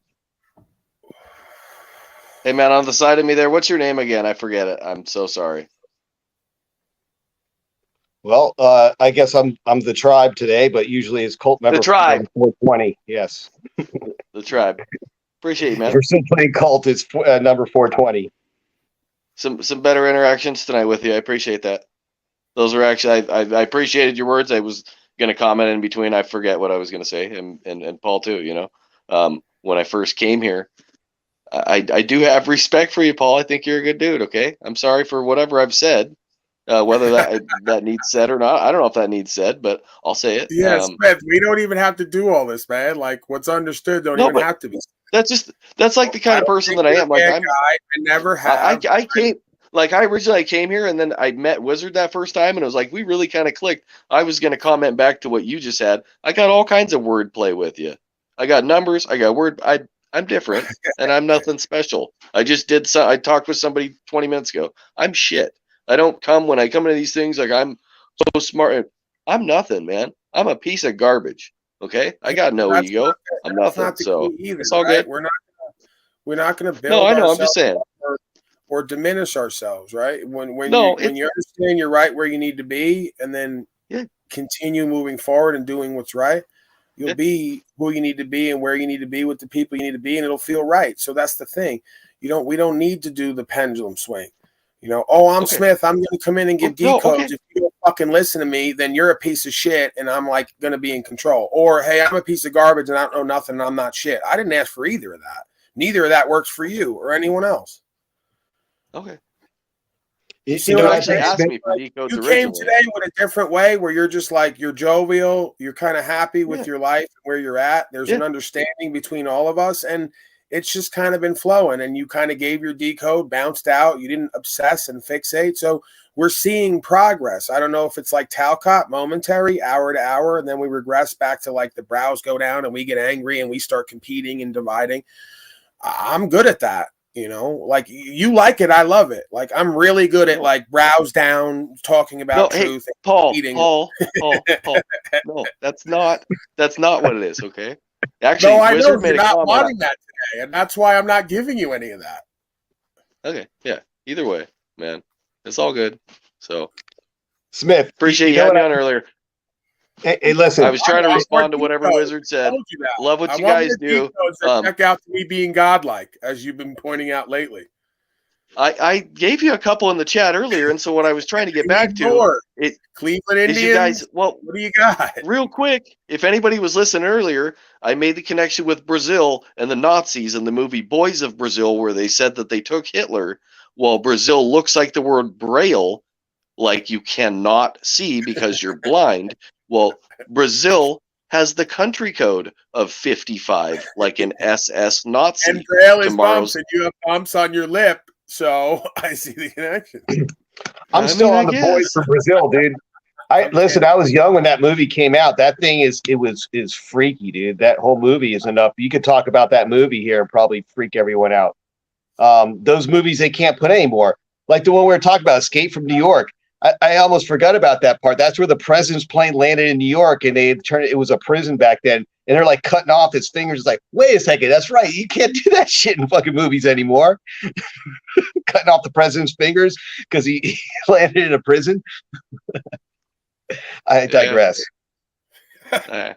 hey man, on the side of me there, what's your name again? I forget it. I'm so sorry. Well, I guess I'm the tribe today, but usually it's cult member. The tribe. 420. Yes. The tribe. Appreciate you, man. We're still playing cult. It's number 420. Some better interactions tonight with you. I appreciate that. Those are actually I appreciated your words. I was gonna comment in between. I forget what I was gonna say, and Paul too. When I first came here, I do have respect for you, Paul. I think you're a good dude. Okay, I'm sorry for whatever I've said, whether that needs said or not. I don't know if that needs said, but I'll say it. Yeah, Smith, we don't even have to do all this, man. Like what's understood don't even have to be. That's like the kind of person that I am. Like I never have. I came. Like I originally came here and then I met Wizard that first time and it was like we really kind of clicked. I was going to comment back to what you just had. I got all kinds of wordplay with you. I got numbers. I got word. I'm different and I'm nothing special. I just did I talked with somebody 20 minutes ago. I'm shit. I don't come when I come into these things like I'm so smart. I'm nothing, man. I'm a piece of garbage. Okay, I got no ego. I'm nothing. So it's all good. We're not going to build. No, I know. I'm just saying. Or diminish ourselves, right? When you understand you're right where you need to be, and then continue moving forward and doing what's right, you'll be who you need to be and where you need to be with the people you need to be, and it'll feel right. So that's the thing. We don't need to do the pendulum swing. I'm Smith. I'm going to come in and give decodes. If you don't fucking listen to me, then you're a piece of shit, and I'm like going to be in control. Or hey, I'm a piece of garbage and I don't know nothing. And I'm not shit. I didn't ask for either of that. Neither of that works for you or anyone else. Okay. You see what I'm saying? You came today with a different way where you're just like, you're jovial, you're kind of happy with your life, where you're at. There's an understanding between all of us, and it's just kind of been flowing, and you kind of gave your decode, bounced out. You didn't obsess and fixate. So we're seeing progress. I don't know if it's like Talcott, momentary, hour to hour, and then we regress back to like the brows go down and we get angry and we start competing and dividing. I'm good at that. You know, like you like it, I love it. Like I'm really good at like browse down, talking about No, hey, truth, and Paul, eating. Paul. No, that's not what it is. Okay. Actually, No, I know Wizard you're made a not comment. wanting that today, and that's why I'm not giving you any of that. Okay, yeah. Either way, man, it's all good. So Smith, appreciate you you know having what? me on earlier. Hey, listen. I was trying to respond to whatever Wizard I said. told you that. Love what I you want guys more do. details that check out to me being godlike, as you've been pointing out lately. I gave you a couple in the chat earlier, and so what I was trying to get back to more. it Cleveland is Indians. you guys. Well, what do you got? Real quick, if anybody was listening earlier, I made the connection with Brazil and the Nazis in the movie Boys of Brazil, where they said that they took Hitler. Well, Brazil looks like the word Braille, like you cannot see because you're blind. Well, Brazil has the country code of 55, like an SS Nazi. And Braille is Tomorrow's bumps, and you have bumps on your lip, so I see the connection. I'm still on the boys from Brazil, dude. Listen, I was young when that movie came out. That thing is freaky, dude. That whole movie is enough. You could talk about that movie here and probably freak everyone out. Those movies they can't put anymore. Like the one we were talking about, Escape from New York. I almost forgot about that part. That's where the president's plane landed in New York, and they had turned it was a prison back then, and they're like cutting off his fingers. It's like, wait a second, that's right. You can't do that shit in fucking movies anymore. Cutting off the president's fingers because he landed in a prison. I digress. I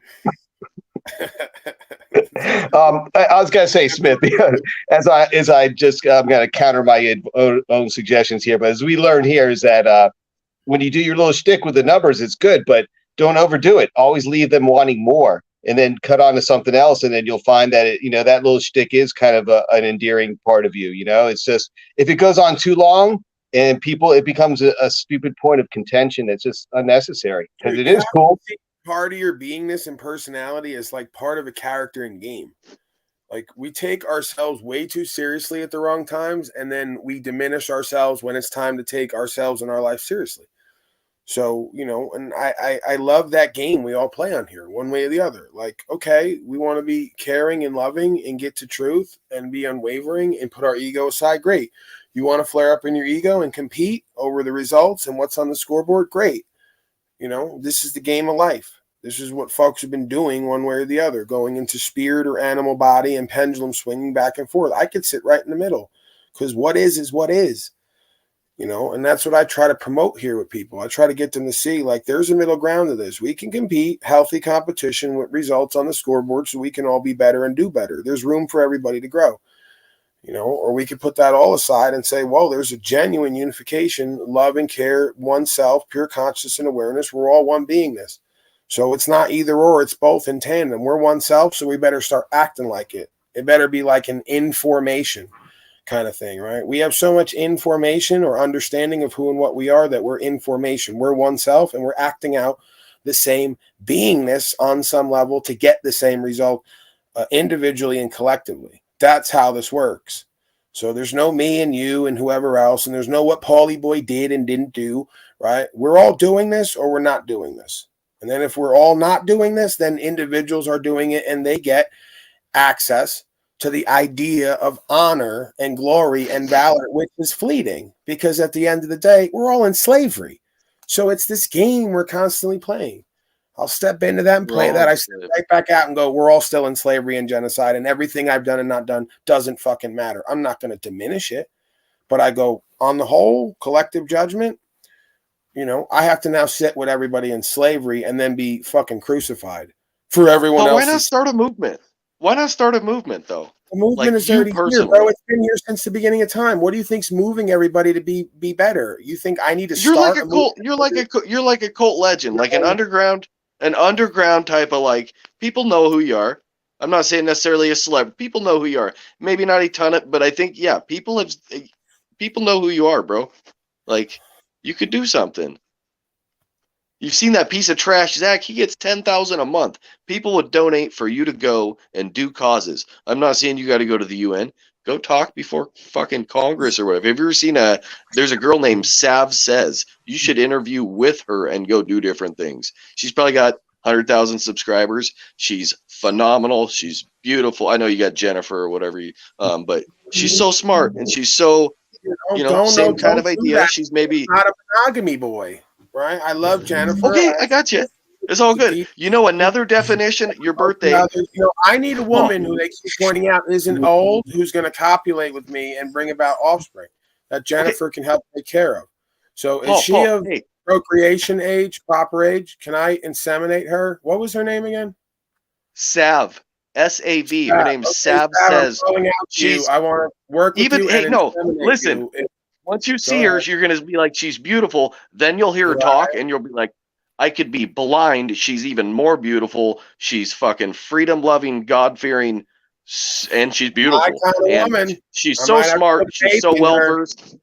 was gonna say, Smith, as I just I'm gonna counter my own suggestions here, but as we learned here is that when you do your little shtick with the numbers, it's good, but don't overdo it. Always leave them wanting more, and then cut on to something else, and then you'll find that that little shtick is kind of an endearing part of you. It's just if it goes on too long. And it becomes a stupid point of contention. It's just unnecessary because it is cool. Part of your beingness and personality is like part of a character in game. Like we take ourselves way too seriously at the wrong times, and then we diminish ourselves when it's time to take ourselves and our life seriously. So, and I love that game we all play on here, one way or the other. Like, okay, we want to be caring and loving and get to truth and be unwavering and put our ego aside. Great. You want to flare up in your ego and compete over the results and what's on the scoreboard? Great. This is the game of life. This is what folks have been doing one way or the other, going into spirit or animal body and pendulum swinging back and forth. I could sit right in the middle because what is what is, and that's what I try to promote here with people. I try to get them to see like there's a middle ground to this. We can compete, healthy competition with results on the scoreboard so we can all be better and do better. There's room for everybody to grow. Or we could put that all aside and say, well, there's a genuine unification, love and care, oneself, pure consciousness and awareness. We're all one beingness. So it's not either or, it's both in tandem. We're oneself, so we better start acting like it. It better be like an information kind of thing, right? We have so much information or understanding of who and what we are that we're information. We're oneself, and we're acting out the same beingness on some level to get the same result individually and collectively. That's how this works. So there's no me and you and whoever else, and there's no what Paulie Boy did and didn't do, right? We're all doing this or we're not doing this. And then if we're all not doing this, then individuals are doing it and they get access to the idea of honor and glory and valor, which is fleeting because at the end of the day, we're all in slavery. So it's this game we're constantly playing. I'll step into that and play that. I step right back out and go, we're all still in slavery and genocide, and everything I've done and not done doesn't fucking matter. I'm not going to diminish it, but I go, on the whole, collective judgment, I have to now sit with everybody in slavery and then be fucking crucified for everyone else. Why not start a movement? Why not start a movement, though? The movement is already here, bro. It's been here since the beginning of time. What do you think's moving everybody to be better? You think I need to start? You're like a cult legend, like an underground type of like people know who you are. I'm not saying necessarily a celebrity. People know who you are. Maybe not a ton of, but I think people know who you are, bro. Like you could do something. You've seen that piece of trash, Zach. He gets 10,000 a month. People would donate for you to go and do causes. I'm not saying you got to go to the UN. Go talk before fucking Congress or whatever. Have you ever seen there's a girl named Sav Says. You should interview with her and go do different things. She's probably got 100,000 subscribers. She's phenomenal. She's beautiful. I know you got Jennifer or whatever, but She's so smart, and she's so, same kind of idea. That. She's maybe not a monogamy boy, right? I love Jennifer. okay. I got you. It's all good. Another definition. Your birthday. I need a woman who they keep pointing out isn't old, who's going to copulate with me and bring about offspring that Jennifer can help take care of. So is she of procreation age, proper age? Can I inseminate her? What was her name again? Sav. S-A-V. Her name's Sav Says. I want to work with you. Hey, no, listen. Once you see her, you're going to be like, she's beautiful. Then you'll hear her talk, and you'll be like, I could be blind. She's even more beautiful. She's fucking freedom-loving, God-fearing, and she's beautiful. And woman. She's so smart. She's so well-versed.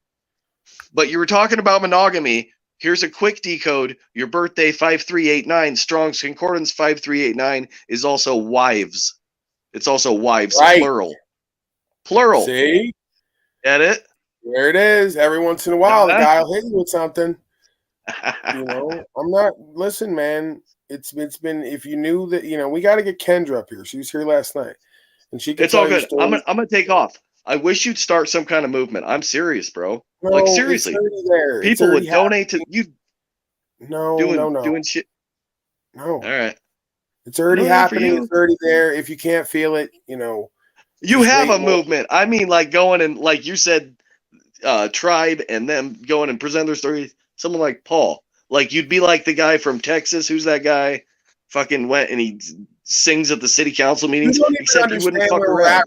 But you were talking about monogamy. Here's a quick decode. Your birthday, 5389. Strong's Concordance 5389 is also wives. It's also wives, plural. Plural. See? Get it? There it is. Every once in a while, the guy will hit you with something. I'm not. Listen, man. It's been. If you knew that, we got to get Kendra up here. She was here last night, and she. It's all good. I'm gonna take off. I wish you'd start some kind of movement. I'm serious, bro. No, seriously. People would donate to you. No, doing shit. No. All right. It's already happening. It's already there. If you can't feel it, You have a movement. I mean, like going and like you said, tribe, and them going and present their stories. Someone like Paul. Like you'd be like the guy from Texas. Who's that guy? Fucking went and he sings at the city council meetings. Except you wouldn't fuck around.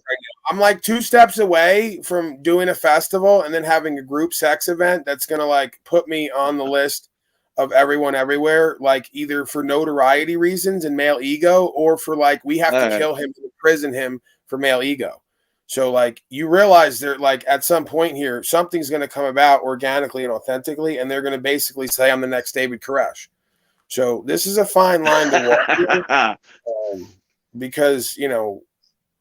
I'm like 2 steps away from doing a festival and then having a group sex event that's gonna like put me on the list of everyone everywhere, like either for notoriety reasons and male ego, or for like we have to kill him and imprison him for male ego. So like you realize they're like at some point here, something's going to come about organically and authentically, and they're going to basically say I'm the next David Koresh. So this is a fine line to walk because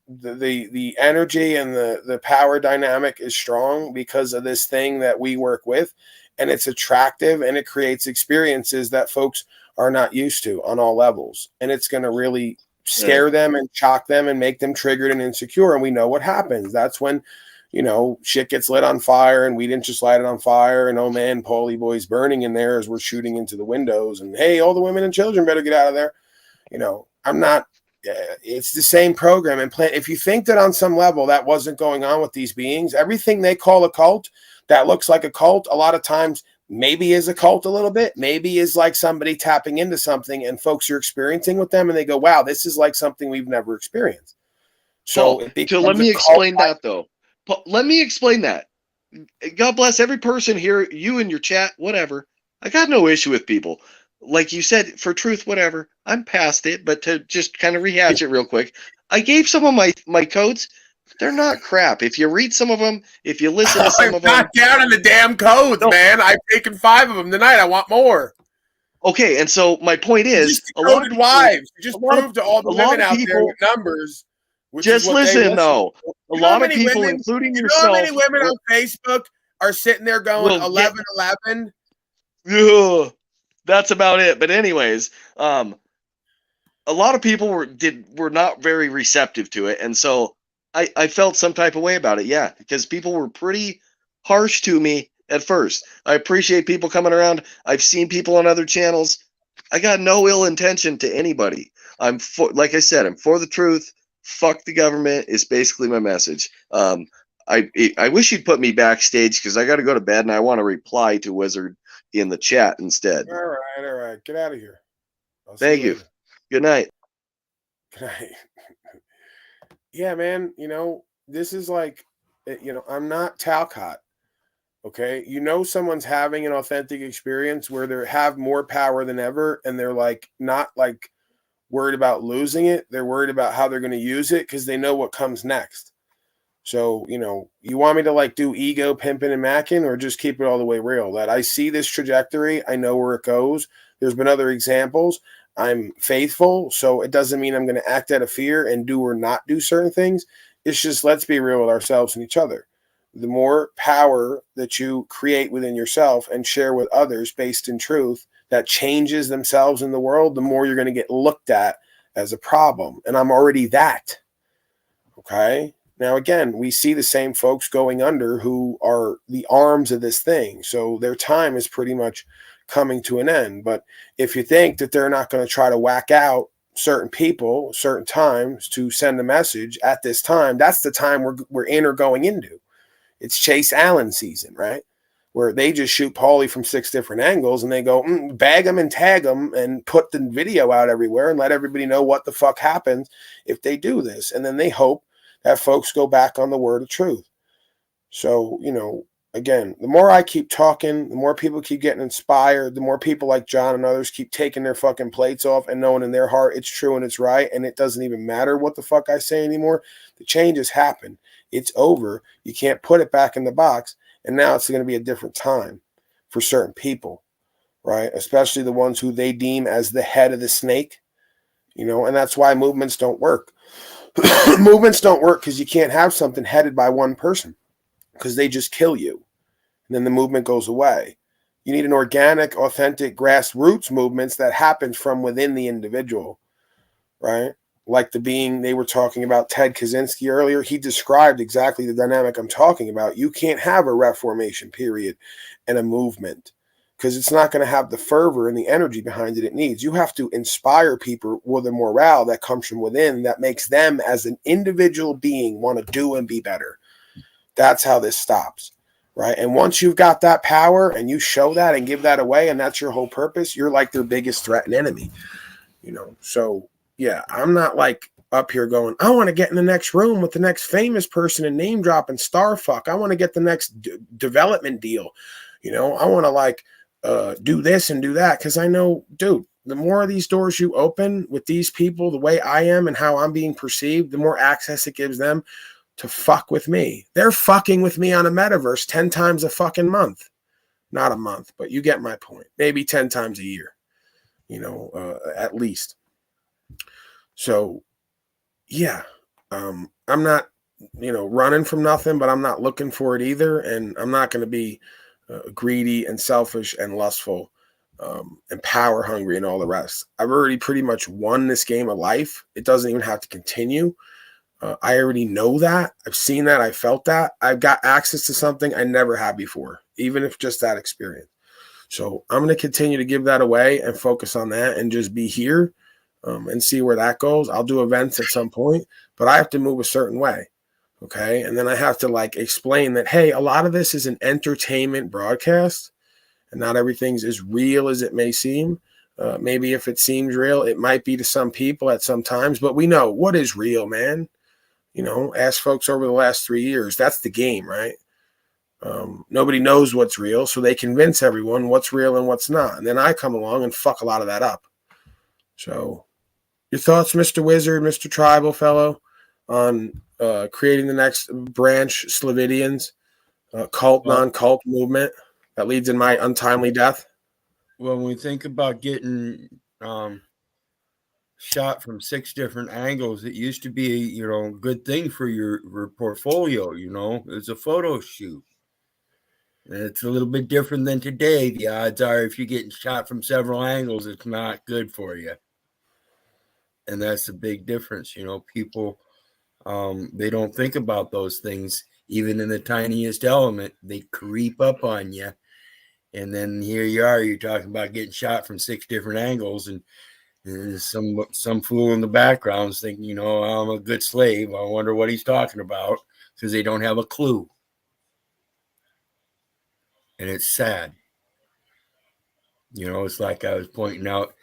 the energy and the power dynamic is strong because of this thing that we work with, and it's attractive and it creates experiences that folks are not used to on all levels, and it's going to really scare them and shock them and make them triggered and insecure. And we know what happens. That's when, shit gets lit on fire, and we didn't just light it on fire. And oh man, Paulie boy's burning in there as we're shooting into the windows. And hey, all the women and children better get out of there. I'm not. It's the same program and plan. If you think that on some level that wasn't going on with these beings, everything they call a cult that looks like a cult, a lot of times maybe is a cult a little bit, maybe is like somebody tapping into something and folks are experiencing with them and they go, wow, this is like something we've never experienced. So let me explain that though. Let me explain that. God bless every person here, you in your chat, whatever. I got no issue with people. Like you said, for truth, whatever. I'm past it, but to just kind of rehash it real quick, I gave some of my codes. They're not crap. If you read some of them, if you listen to some of them. I'm not down in the damn codes, man. I've taken 5 of them tonight. I want more. Okay, and so my point is, a lot of wives. You just proved to all the women out there with numbers. Just listen, though. A lot of people, including yourself. You know how many women on Facebook are sitting there going 11-11? Yeah, that's about it. But anyways, a lot of people were not very receptive to it, and so I felt some type of way about it. Yeah, because people were pretty harsh to me at first. I appreciate people coming around. I've seen people on other channels. I got no ill intention to anybody. Like I said, I'm for the truth. Fuck the government is basically my message. I wish you'd put me backstage because I got to go to bed and I want to reply to Wizard in the chat instead. All right. Get out of here. Thank you. Good night. Good night. Yeah, man. This is like, I'm not Talcott. Okay. Someone's having an authentic experience where they have more power than ever. And they're like, not like worried about losing it. They're worried about how they're going to use it because they know what comes next. So, you want me to like do ego pimping and macking or just keep it all the way real? That I see this trajectory. I know where it goes. There's been other examples. I'm faithful. So it doesn't mean I'm going to act out of fear and do or not do certain things. It's just, let's be real with ourselves and each other. The more power that you create within yourself and share with others based in truth that changes themselves in the world, the more you're going to get looked at as a problem. And I'm already that. Okay. Now, again, we see the same folks going under who are the arms of this thing. So their time is pretty much coming to an end. But if you think that they're not going to try to whack out certain people, certain times to send a message at this time, that's the time we're in or going into. It's Chase Allen season, right? Where they just shoot Paulie from 6 different angles and they go, bag them and tag them and put the video out everywhere and let everybody know what the fuck happens if they do this. And then they hope that folks go back on the word of truth. So, again, the more I keep talking, the more people keep getting inspired, the more people like John and others keep taking their fucking plates off and knowing in their heart it's true and it's right, and it doesn't even matter what the fuck I say anymore. The change has happened. It's over. You can't put it back in the box, and now it's going to be a different time for certain people, right? Especially the ones who they deem as the head of the snake, and that's why movements don't work. Movements don't work because you can't have something headed by one person because they just kill you. And then the movement goes away. You need an organic, authentic grassroots movements that happens from within the individual, right? Like the being they were talking about, Ted Kaczynski earlier, he described exactly the dynamic I'm talking about. You can't have a reformation period and a movement because it's not going to have the fervor and the energy behind it needs. You have to inspire people with a morale that comes from within that makes them as an individual being want to do and be better. That's how this stops, right? And once you've got that power and you show that and give that away and that's your whole purpose, you're like their biggest threat and enemy, So, yeah, I'm not like up here going, I want to get in the next room with the next famous person and name drop and star fuck. I want to get the next development deal. I want to do this and do that because I know, dude, the more of these doors you open with these people, the way I am and how I'm being perceived, the more access it gives them to fuck with me. They're fucking with me on a metaverse 10 times a fucking month. Not a month, but you get my point. Maybe 10 times a year, at least. So, yeah, I'm not, running from nothing, but I'm not looking for it either. And I'm not going to be greedy and selfish and lustful and power hungry and all the rest. I've already pretty much won this game of life. It doesn't even have to continue. I already know that. I've seen that. I felt that. I've got access to something I never had before, even if just that experience. So I'm going to continue to give that away and focus on that and just be here and see where that goes. I'll do events at some point, but I have to move a certain way. Okay. And then I have to explain that, hey, a lot of this is an entertainment broadcast and not everything's as real as it may seem. Maybe if it seems real, it might be to some people at some times, but we know what is real, man. Ask folks over the last 3 years. That's the game, right? Nobody knows what's real, so they convince everyone what's real and what's not. And then I come along and fuck a lot of that up. So your thoughts, Mr. Wizard, Mr. Tribal Fellow, on creating the next branch, Slavidians, cult, non-cult movement that leads in my untimely death? Well, when we think about getting shot from 6 different angles, it used to be a good thing for your portfolio. It's a photo shoot. It's a little bit different than today. The odds are if you're getting shot from several angles, it's not good for you, and that's the big difference. People they don't think about those things. Even in the tiniest element, they creep up on you, and then here you are, you're talking about getting shot from 6 different angles, and some fool in the background is thinking, I'm a good slave. I wonder what he's talking about, because they don't have a clue. And it's sad. It's like I was pointing out,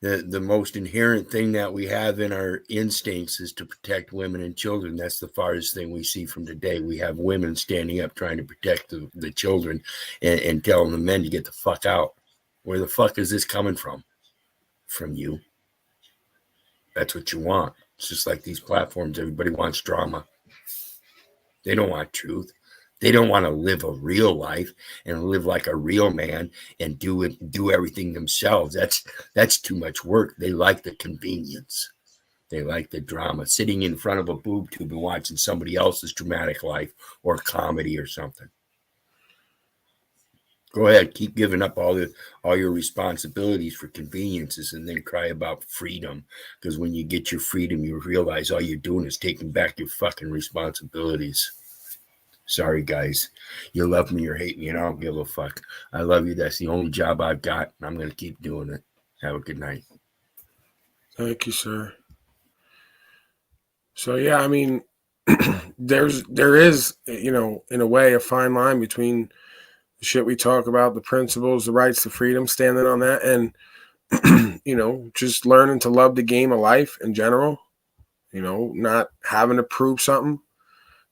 the most inherent thing that we have in our instincts is to protect women and children. That's the farthest thing we see from today. We have women standing up trying to protect the children and telling the men to get the fuck out. Where the fuck is this coming from? From you. That's what you want. It's just like these platforms. Everybody wants drama. They don't want truth. They don't want to live a real life and live like a real man and do everything themselves. That's too much work. They like the convenience. They like the drama, sitting in front of a boob tube and watching somebody else's dramatic life or comedy or something. Go ahead, keep giving up all your responsibilities for conveniences, and then cry about freedom. Because when you get your freedom, you realize all you're doing is taking back your fucking responsibilities. Sorry, guys. You love me or hate me, and I don't give a fuck. I love you. That's the only job I've got, and I'm going to keep doing it. Have a good night. Thank you, sir. So yeah, I mean, there is, you know, in a way, a fine line between the shit we talk about, the principles, the rights, the freedom, standing on that, and you know, just learning to love the game of life in general. You know, not having to prove something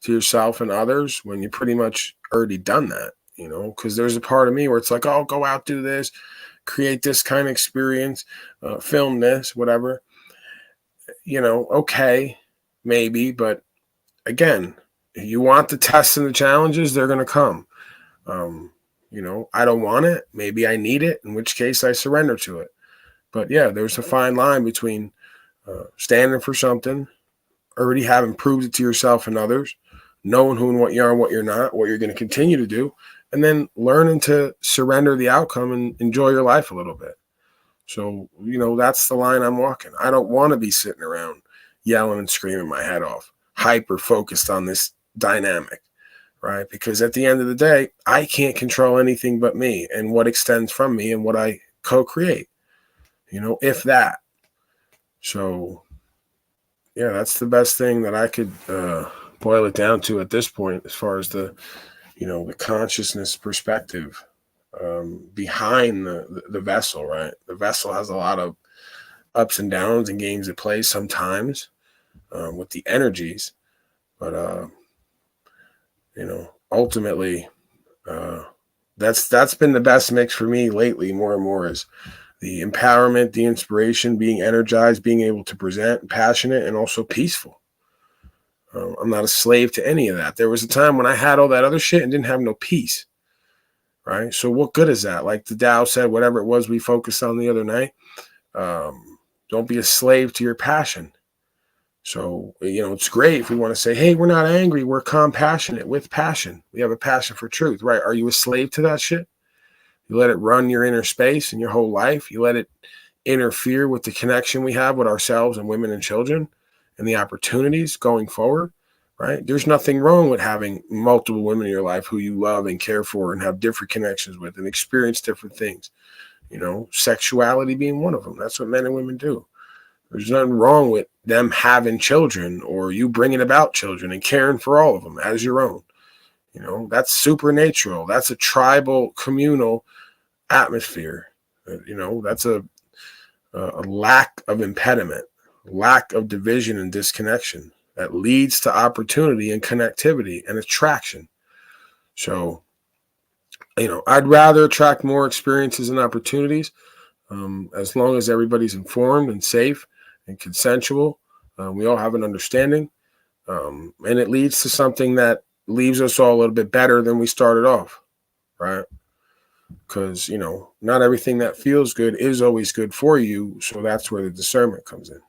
to yourself and others when you pretty much already done that. You know, because there's a part of me where it's like, oh, go out, do this, create this kind of experience, film this, whatever. You know, okay, maybe, but again, you want the tests and the challenges, they're going to come. You know, I don't want it. Maybe I need it, in which case I surrender to it. But yeah, there's a fine line between standing for something, already having proved it to yourself and others, knowing who and what you are and what you're not, what you're going to continue to do, and then learning to surrender the outcome and enjoy your life a little bit. So, you know, that's the line I'm walking. I don't want to be sitting around yelling and screaming my head off, hyper focused on this dynamic, right? Because at the end of the day, I can't control anything but me and what extends from me and what I co-create, you know, if that. So, yeah, that's the best thing that I could boil it down to at this point, as far as the, you know, the consciousness perspective behind the vessel, right? The vessel has a lot of ups and downs and games it plays sometimes with the energies, but you know, ultimately, that's been the best mix for me lately. More and more is the empowerment, the inspiration, being energized, being able to present, passionate, and also peaceful. I'm not a slave to any of that. There was a time when I had all that other shit and didn't have no peace. Right. So what good is that? Like the Tao said, whatever it was we focused on the other night, don't be a slave to your passion. So, you know, it's great if we want to say, hey, we're not angry. We're compassionate with passion. We have a passion for truth, right? Are you a slave to that shit? You let it run your inner space and your whole life. You let it interfere with the connection we have with ourselves and women and children and the opportunities going forward. Right? There's nothing wrong with having multiple women in your life who you love and care for and have different connections with and experience different things. You know, sexuality being one of them. That's what men and women do. There's nothing wrong with them having children or you bringing about children and caring for all of them as your own. You know, that's supernatural. That's a tribal, communal atmosphere. You know, that's a lack of impediment, lack of division and disconnection that leads to opportunity and connectivity and attraction. So, you know, I'd rather attract more experiences and opportunities as long as everybody's informed and safe and consensual. We all have an understanding. And it leads to something that leaves us all a little bit better than we started off, right? Because, you know, not everything that feels good is always good for you. So that's where the discernment comes in.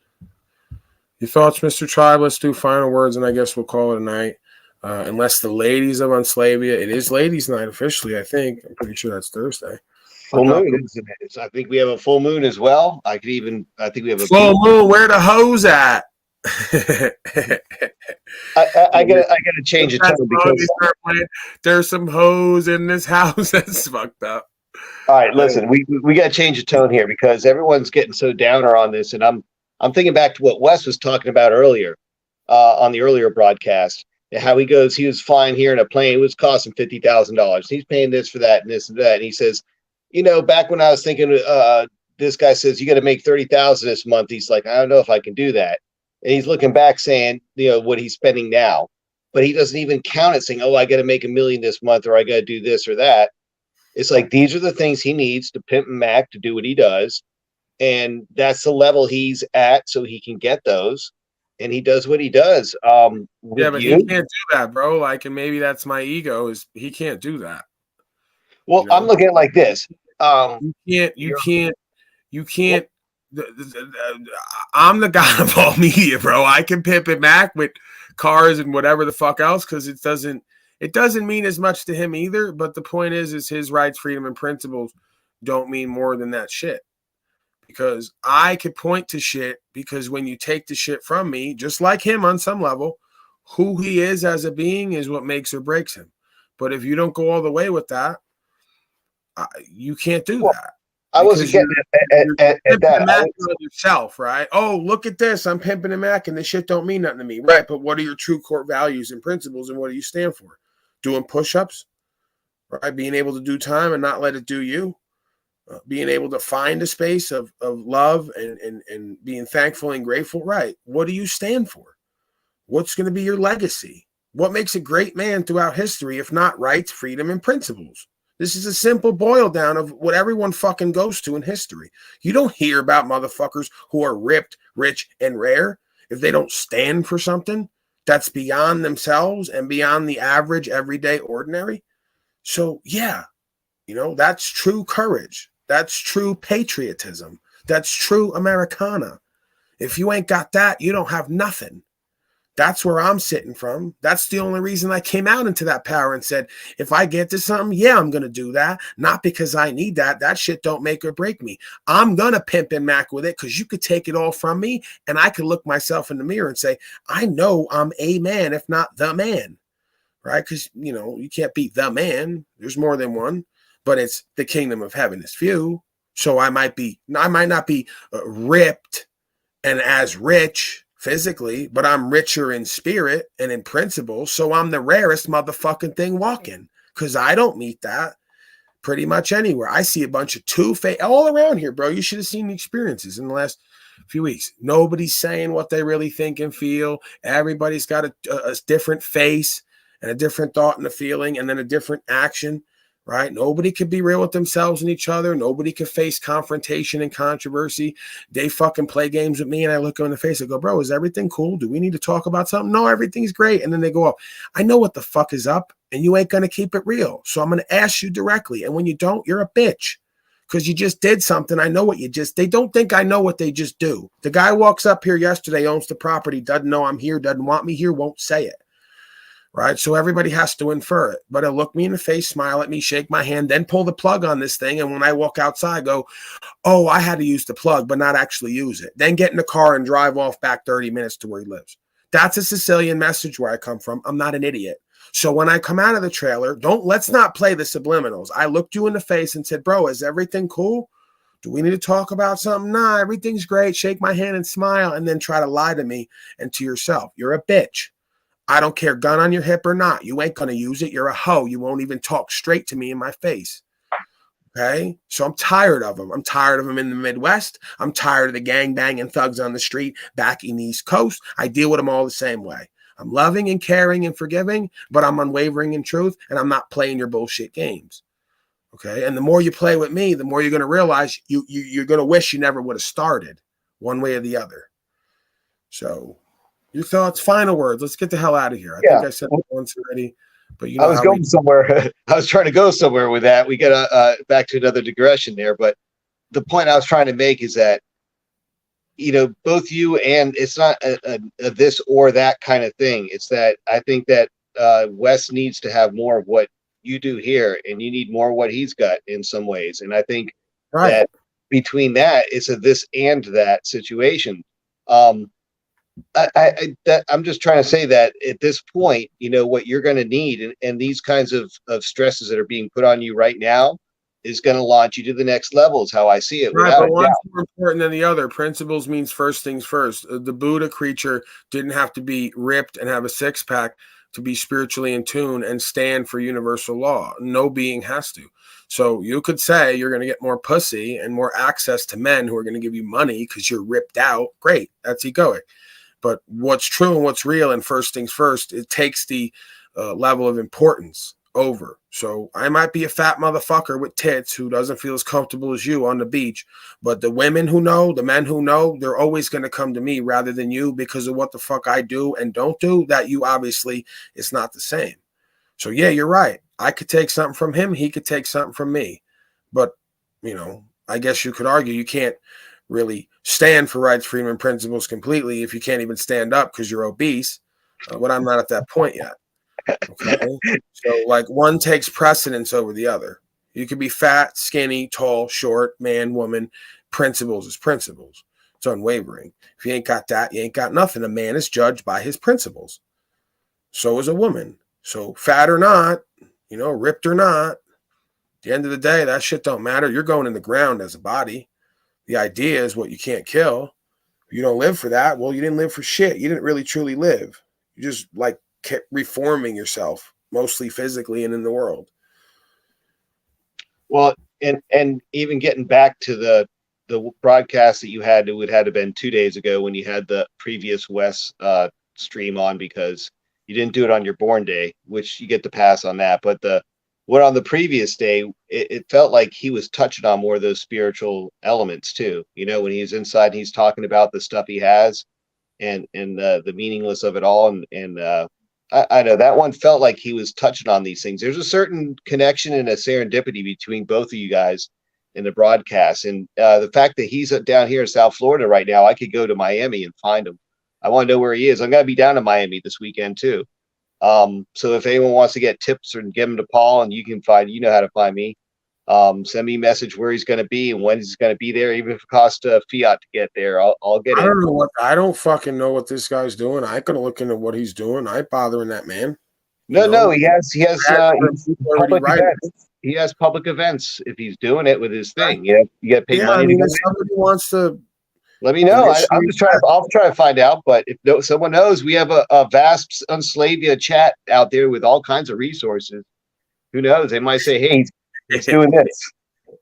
Your thoughts, Mr. Tribe? Let's do final words, and I guess we'll call it a night. Unless the ladies of Unslavia, it is ladies' night officially, I think. I'm pretty sure that's Thursday. Full moon, isn't it? I think we have a full moon as well. I think we have a full moon. Where the hose at? I gotta change it because there's some hoes in this house. That's fucked up. All right, listen, we gotta change the tone here because everyone's getting so downer on this, and I'm thinking back to what Wes was talking about earlier on the earlier broadcast. How he was flying here in a plane, it was costing $50,000. He's paying this for that and this and that, and he says, you know, back when I was thinking, this guy says you got to make $30,000 this month. He's like, I don't know if I can do that. And he's looking back saying, you know, what he's spending now, but he doesn't even count it saying, oh, I got to make $1 million this month, or I got to do this or that. It's like, these are the things he needs to pimp and Mac to do what he does. And that's the level he's at. So he can get those, and he does what he does. Yeah, but he can't do that, bro. Like, and maybe that's my ego, is he can't do that. Well, you know? I'm looking at it like this. You can't. I'm the god of all media, bro. I can pimp it Mac with cars and whatever the fuck else because it It doesn't mean as much to him either, but the point is his rights, freedom, and principles don't mean more than that shit. Because I could point to shit, because when you take the shit from me, just like him on some level, who he is as a being is what makes or breaks him. But if you don't go all the way with that, you can't do that. I wasn't getting at that. Yourself, right? Oh, look at this. I'm pimping a Mac and this shit don't mean nothing to me. Right. But what are your true core values and principles, and what do you stand for? Doing push-ups, right? Being able to do time and not let it do you. Being able to find a space of love and being thankful and grateful. Right. What do you stand for? What's going to be your legacy? What makes a great man throughout history, if not rights, freedom, and principles? This is a simple boil down of what everyone fucking goes to in history. You don't hear about motherfuckers who are ripped, rich, and rare if they don't stand for something that's beyond themselves and beyond the average, everyday, ordinary. So, yeah, that's true courage. That's true patriotism. That's true Americana. If you ain't got that, you don't have nothing. That's where I'm sitting from. That's the only reason I came out into that power and said, if I get to something, yeah, I'm going to do that. Not because I need that. That shit don't make or break me. I'm going to pimp and Mac with it, because you could take it all from me and I could look myself in the mirror and say, I know I'm a man, if not the man, right? Because, you can't beat the man. There's more than one, but it's the kingdom of heaven is few. So I might not be ripped and as rich physically, but I'm richer in spirit and in principle. So I'm the rarest motherfucking thing walking, because I don't meet that pretty much anywhere. I see a bunch of two-faced all around here, bro. You should have seen the experiences in the last few weeks. Nobody's saying what they really think and feel. Everybody's got a different face and a different thought and a feeling, and then a different action. Right? Nobody could be real with themselves and each other. Nobody could face confrontation and controversy. They fucking play games with me, and I look them in the face. I go, bro, is everything cool? Do we need to talk about something? No, everything's great. And then they go up. I know what the fuck is up, and you ain't going to keep it real. So I'm going to ask you directly. And when you don't, you're a bitch, because you just did something. I know what they don't think I know what they just do. The guy walks up here yesterday, owns the property, doesn't know I'm here, doesn't want me here, won't say it. Right. So everybody has to infer it, but he'll look me in the face, smile at me, shake my hand, then pull the plug on this thing. And when I walk outside, go, oh, I had to use the plug, but not actually use it. Then get in the car and drive off back 30 minutes to where he lives. That's a Sicilian message where I come from. I'm not an idiot. So when I come out of the trailer, let's not play the subliminals. I looked you in the face and said, bro, is everything cool? Do we need to talk about something? Nah, everything's great. Shake my hand and smile, and then try to lie to me and to yourself. You're a bitch. I don't care, gun on your hip or not. You ain't going to use it. You're a hoe. You won't even talk straight to me in my face. Okay? So I'm tired of them. I'm tired of them in the Midwest. I'm tired of the gangbanging thugs on the street back in the East Coast. I deal with them all the same way. I'm loving and caring and forgiving, but I'm unwavering in truth, and I'm not playing your bullshit games. Okay? And the more you play with me, the more you're going to realize you're going to wish you never would have started, one way or the other. So... your thoughts, final words. Let's get the hell out of here. I think I said it once already, but I was going somewhere. I was trying to go somewhere with that. We got back to another digression there, but the point I was trying to make is that, both you and it's not a this or that kind of thing. It's that I think that Wes needs to have more of what you do here, and you need more of what he's got in some ways. And I think that between that, it's a this and that situation. I'm just trying to say that at this point, what you're going to need, and these kinds of stresses that are being put on you right now is going to launch you to the next level, is how I see it. Right, but one's more important than the other. Principles means first things first. The Buddha creature didn't have to be ripped and have a six-pack to be spiritually in tune and stand for universal law. No being has to. So you could say you're going to get more pussy and more access to men who are going to give you money because you're ripped out. Great. That's egoic. But what's true and what's real and first things first, it takes the level of importance over. So I might be a fat motherfucker with tits who doesn't feel as comfortable as you on the beach, but the women who know, the men who know, they're always going to come to me rather than you because of what the fuck I do and don't do. That you obviously is not the same. So yeah, you're right. I could take something from him. He could take something from me. But, I guess you could argue you can't really stand for rights, freedom, and principles completely if you can't even stand up because you're obese. But I'm not at that point yet. Okay. So like one takes precedence over the other. You could be fat, skinny, tall, short, man, woman. Principles is principles. It's unwavering. If you ain't got that, you ain't got nothing. A man is judged by his principles. So is a woman. So fat or not, ripped or not, at the end of the day, that shit don't matter. You're going in the ground as a body. The idea is what you can't kill. If you don't live for that, well, you didn't live for shit. You didn't really truly live. You just like kept reforming yourself, mostly physically and in the world. Well, and even getting back to the broadcast that you had, it would have been 2 days ago when you had the previous Wes stream on, because you didn't do it on your born day, which you get to pass on that. But what on the previous day, it felt like he was touching on more of those spiritual elements too. When he's inside, he's talking about the stuff he has and the meaningless of it all. And I know that one felt like he was touching on these things. There's a certain connection and a serendipity between both of you guys in the broadcast. And the fact that he's down here in South Florida right now, I could go to Miami and find him. I want to know where he is. I'm going to be down in Miami this weekend too. So if anyone wants to get tips or give them to Paul, and you know how to find me, send me a message where he's going to be and when he's going to be there. Even if it costs a fiat to get there, I'll get it. I don't fucking know what this guy's doing. I could look into what he's doing. I ain't bothering that man. No, he has public events. He has public events if he's doing it with his thing. You get paid money. If somebody wants to, let me know. I'll try to find out. But if someone knows, we have a vast Unslavius chat out there with all kinds of resources. Who knows? They might say, "Hey, he's doing this,"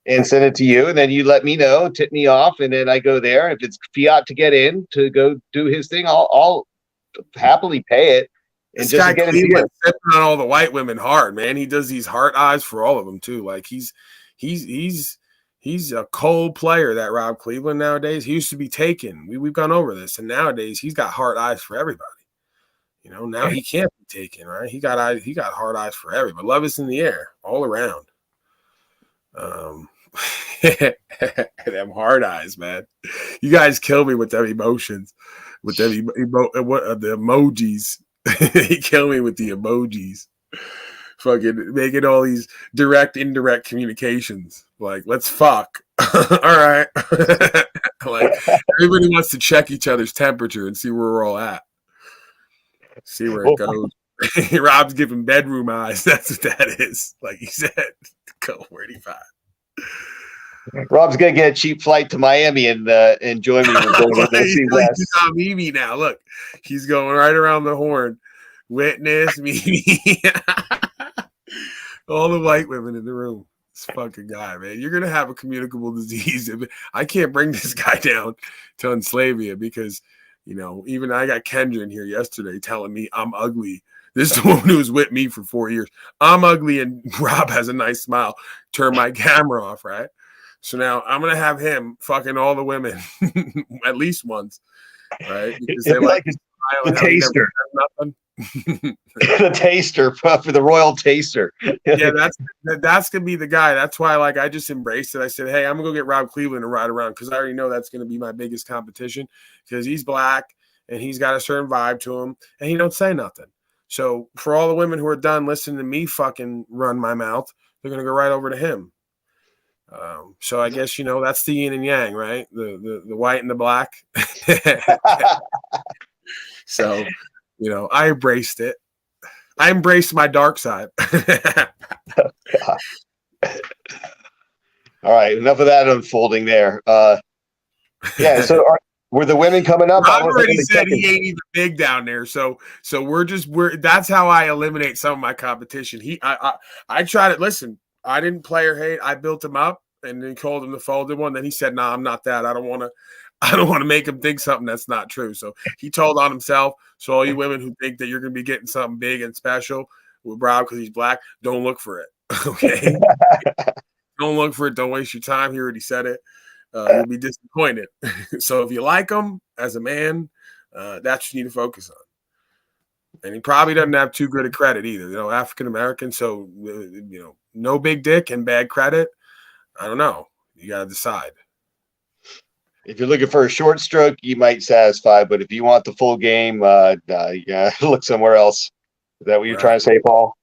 and send it to you, and then you let me know, tip me off, and then I go there. If it's fiat to get in to go do his thing, I'll happily pay it. And this just guy to get Cleveland sipping on all the white women hard, man. He does these heart eyes for all of them too. Like he's a cold player, that Rob Cleveland nowadays. He used to be taken. We've gone over this, and nowadays he's got heart eyes for everybody. Now he can't be taken, right? He got hard eyes for everybody. Love is in the air all around. Them hard eyes, man. You guys kill me with them emotions, with them the emojis. He kill me with the emojis. Fucking making all these direct, indirect communications. Like, let's fuck. All right. Like, everybody wants to check each other's temperature and see where we're all at. See where it goes. Rob's giving bedroom eyes. That's what that is. Like he said, go 45. Rob's gonna get a cheap flight to Miami and join me. He's on Mimi now. Look, he's going right around the horn. Witness me. All the white women in the room. This fucking guy, man. You're gonna have a communicable disease. I can't bring this guy down to Unslavius because, even I got Kendra in here yesterday telling me I'm ugly. This is the woman who was with me for 4 years. I'm ugly and Rob has a nice smile. Turn my camera off, right? So now I'm gonna have him fucking all the women at least once, right? Because they like the taster. The taster for the royal taster. Yeah, that's gonna be the guy. That's why, I just embraced it. I said, "Hey, I'm gonna go get Rob Cleveland to ride around," because I already know that's gonna be my biggest competition. Because he's black and he's got a certain vibe to him, and he don't say nothing. So for all the women who are done listening to me fucking run my mouth, they're gonna go right over to him. So I guess that's the yin and yang, right? The white and the black. So. I embraced it. I embraced my dark side. All right, enough of that unfolding there. Yeah, so were the women coming up? I already said he ain't even big down there. So we're that's how I eliminate some of my competition. I tried it. Listen, I didn't play or hate. I built him up and then called him the folded one. Then he said, "Nah, I'm not that. I don't want to make him think something that's not true." So he told on himself. So all you women who think that you're going to be getting something big and special with Rob because he's black, don't look for it. Okay? Don't look for it. Don't waste your time. He already said it. You'll be disappointed. So if you like him as a man, that's what you need to focus on. And he probably doesn't have too good a credit either. African American. So, no big dick and bad credit. I don't know. You got to decide. If you're looking for a short stroke, you might satisfy. But if you want the full game, look somewhere else. Is that what you're trying to say, Paul?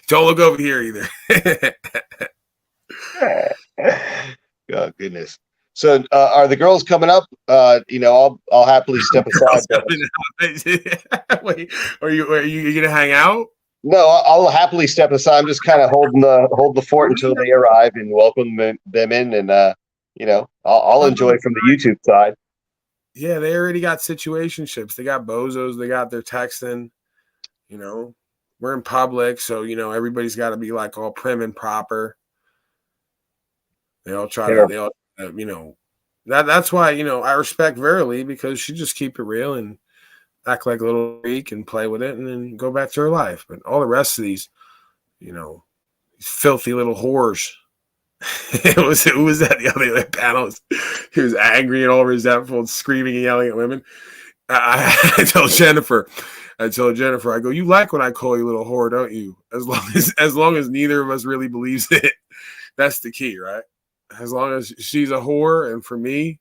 Don't look over here either. Oh goodness. So are the girls coming up? I'll happily step aside. Wait, are you gonna hang out? No, I'll happily step aside. I'm just kind of holding the fort until they arrive and welcome them in, and I'll enjoy from the YouTube side. Yeah, they already got situationships. They got bozos. They got their texting. We're in public, so everybody's got to be like all prim and proper. They all try to. That's why I respect Verily, because she just keep it real and act like a little freak and play with it and then go back to her life. But all the rest of these, these filthy little whores. Who was that the other panels? He was angry and all resentful and screaming and yelling at women. I told Jennifer, I go, you like when I call you little whore, don't you? As long as neither of us really believes it. That's the key, right? As long as she's a whore, and for me,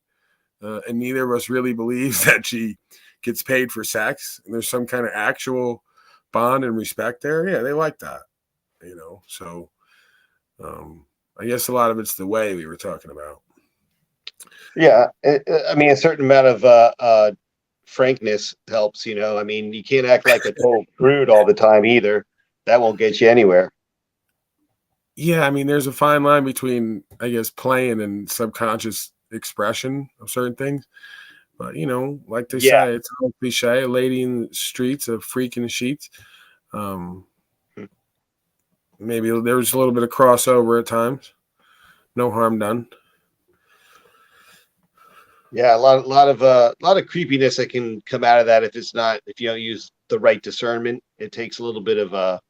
and neither of us really believes that she gets paid for sex, and there's some kind of actual bond and respect there. Yeah, they like that, So, I guess a lot of it's the way we were talking about. Yeah, I mean, a certain amount of frankness helps. I mean, you can't act like a total prude all the time either. That won't get you anywhere. Yeah, I mean, there's a fine line between, I guess, playing and subconscious expression of certain things. But, like they say, it's a cliche, a lady in the streets, a freak in the sheets. Maybe there was a little bit of crossover at times. No harm done. Yeah, a lot of creepiness that can come out of that if you don't use the right discernment. It takes a little bit of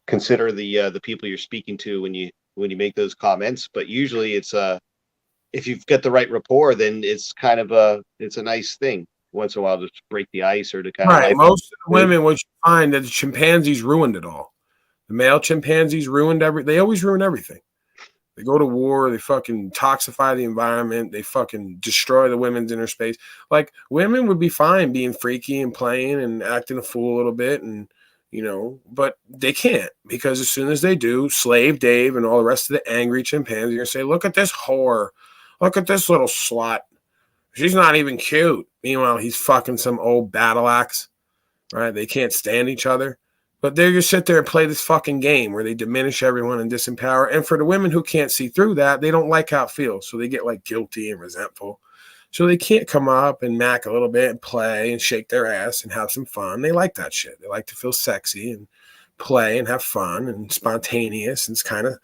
consider the people you're speaking to when you make those comments. But usually it's if you've got the right rapport, then it's kind of it's a nice thing once in a while to break the ice or to kind of right. Most of the women, what you find, that the chimpanzees ruined it all. The male chimpanzees ruined they always ruin everything. They go to war, they fucking toxify the environment, they fucking destroy the women's inner space. Like, women would be fine being freaky and playing and acting a fool a little bit, and but they can't, because as soon as they do, Slave Dave and all the rest of the angry chimpanzees are gonna say, look at this whore, look at this little slut, she's not even cute. Meanwhile, he's fucking some old battle axe, right? They can't stand each other. But they just sit there and play this fucking game where they diminish everyone and disempower. And for the women who can't see through that, they don't like how it feels. So they get like guilty and resentful. So they can't come up and mac a little bit and play and shake their ass and have some fun. They like that shit. They like to feel sexy and play and have fun and spontaneous. And it's kind of,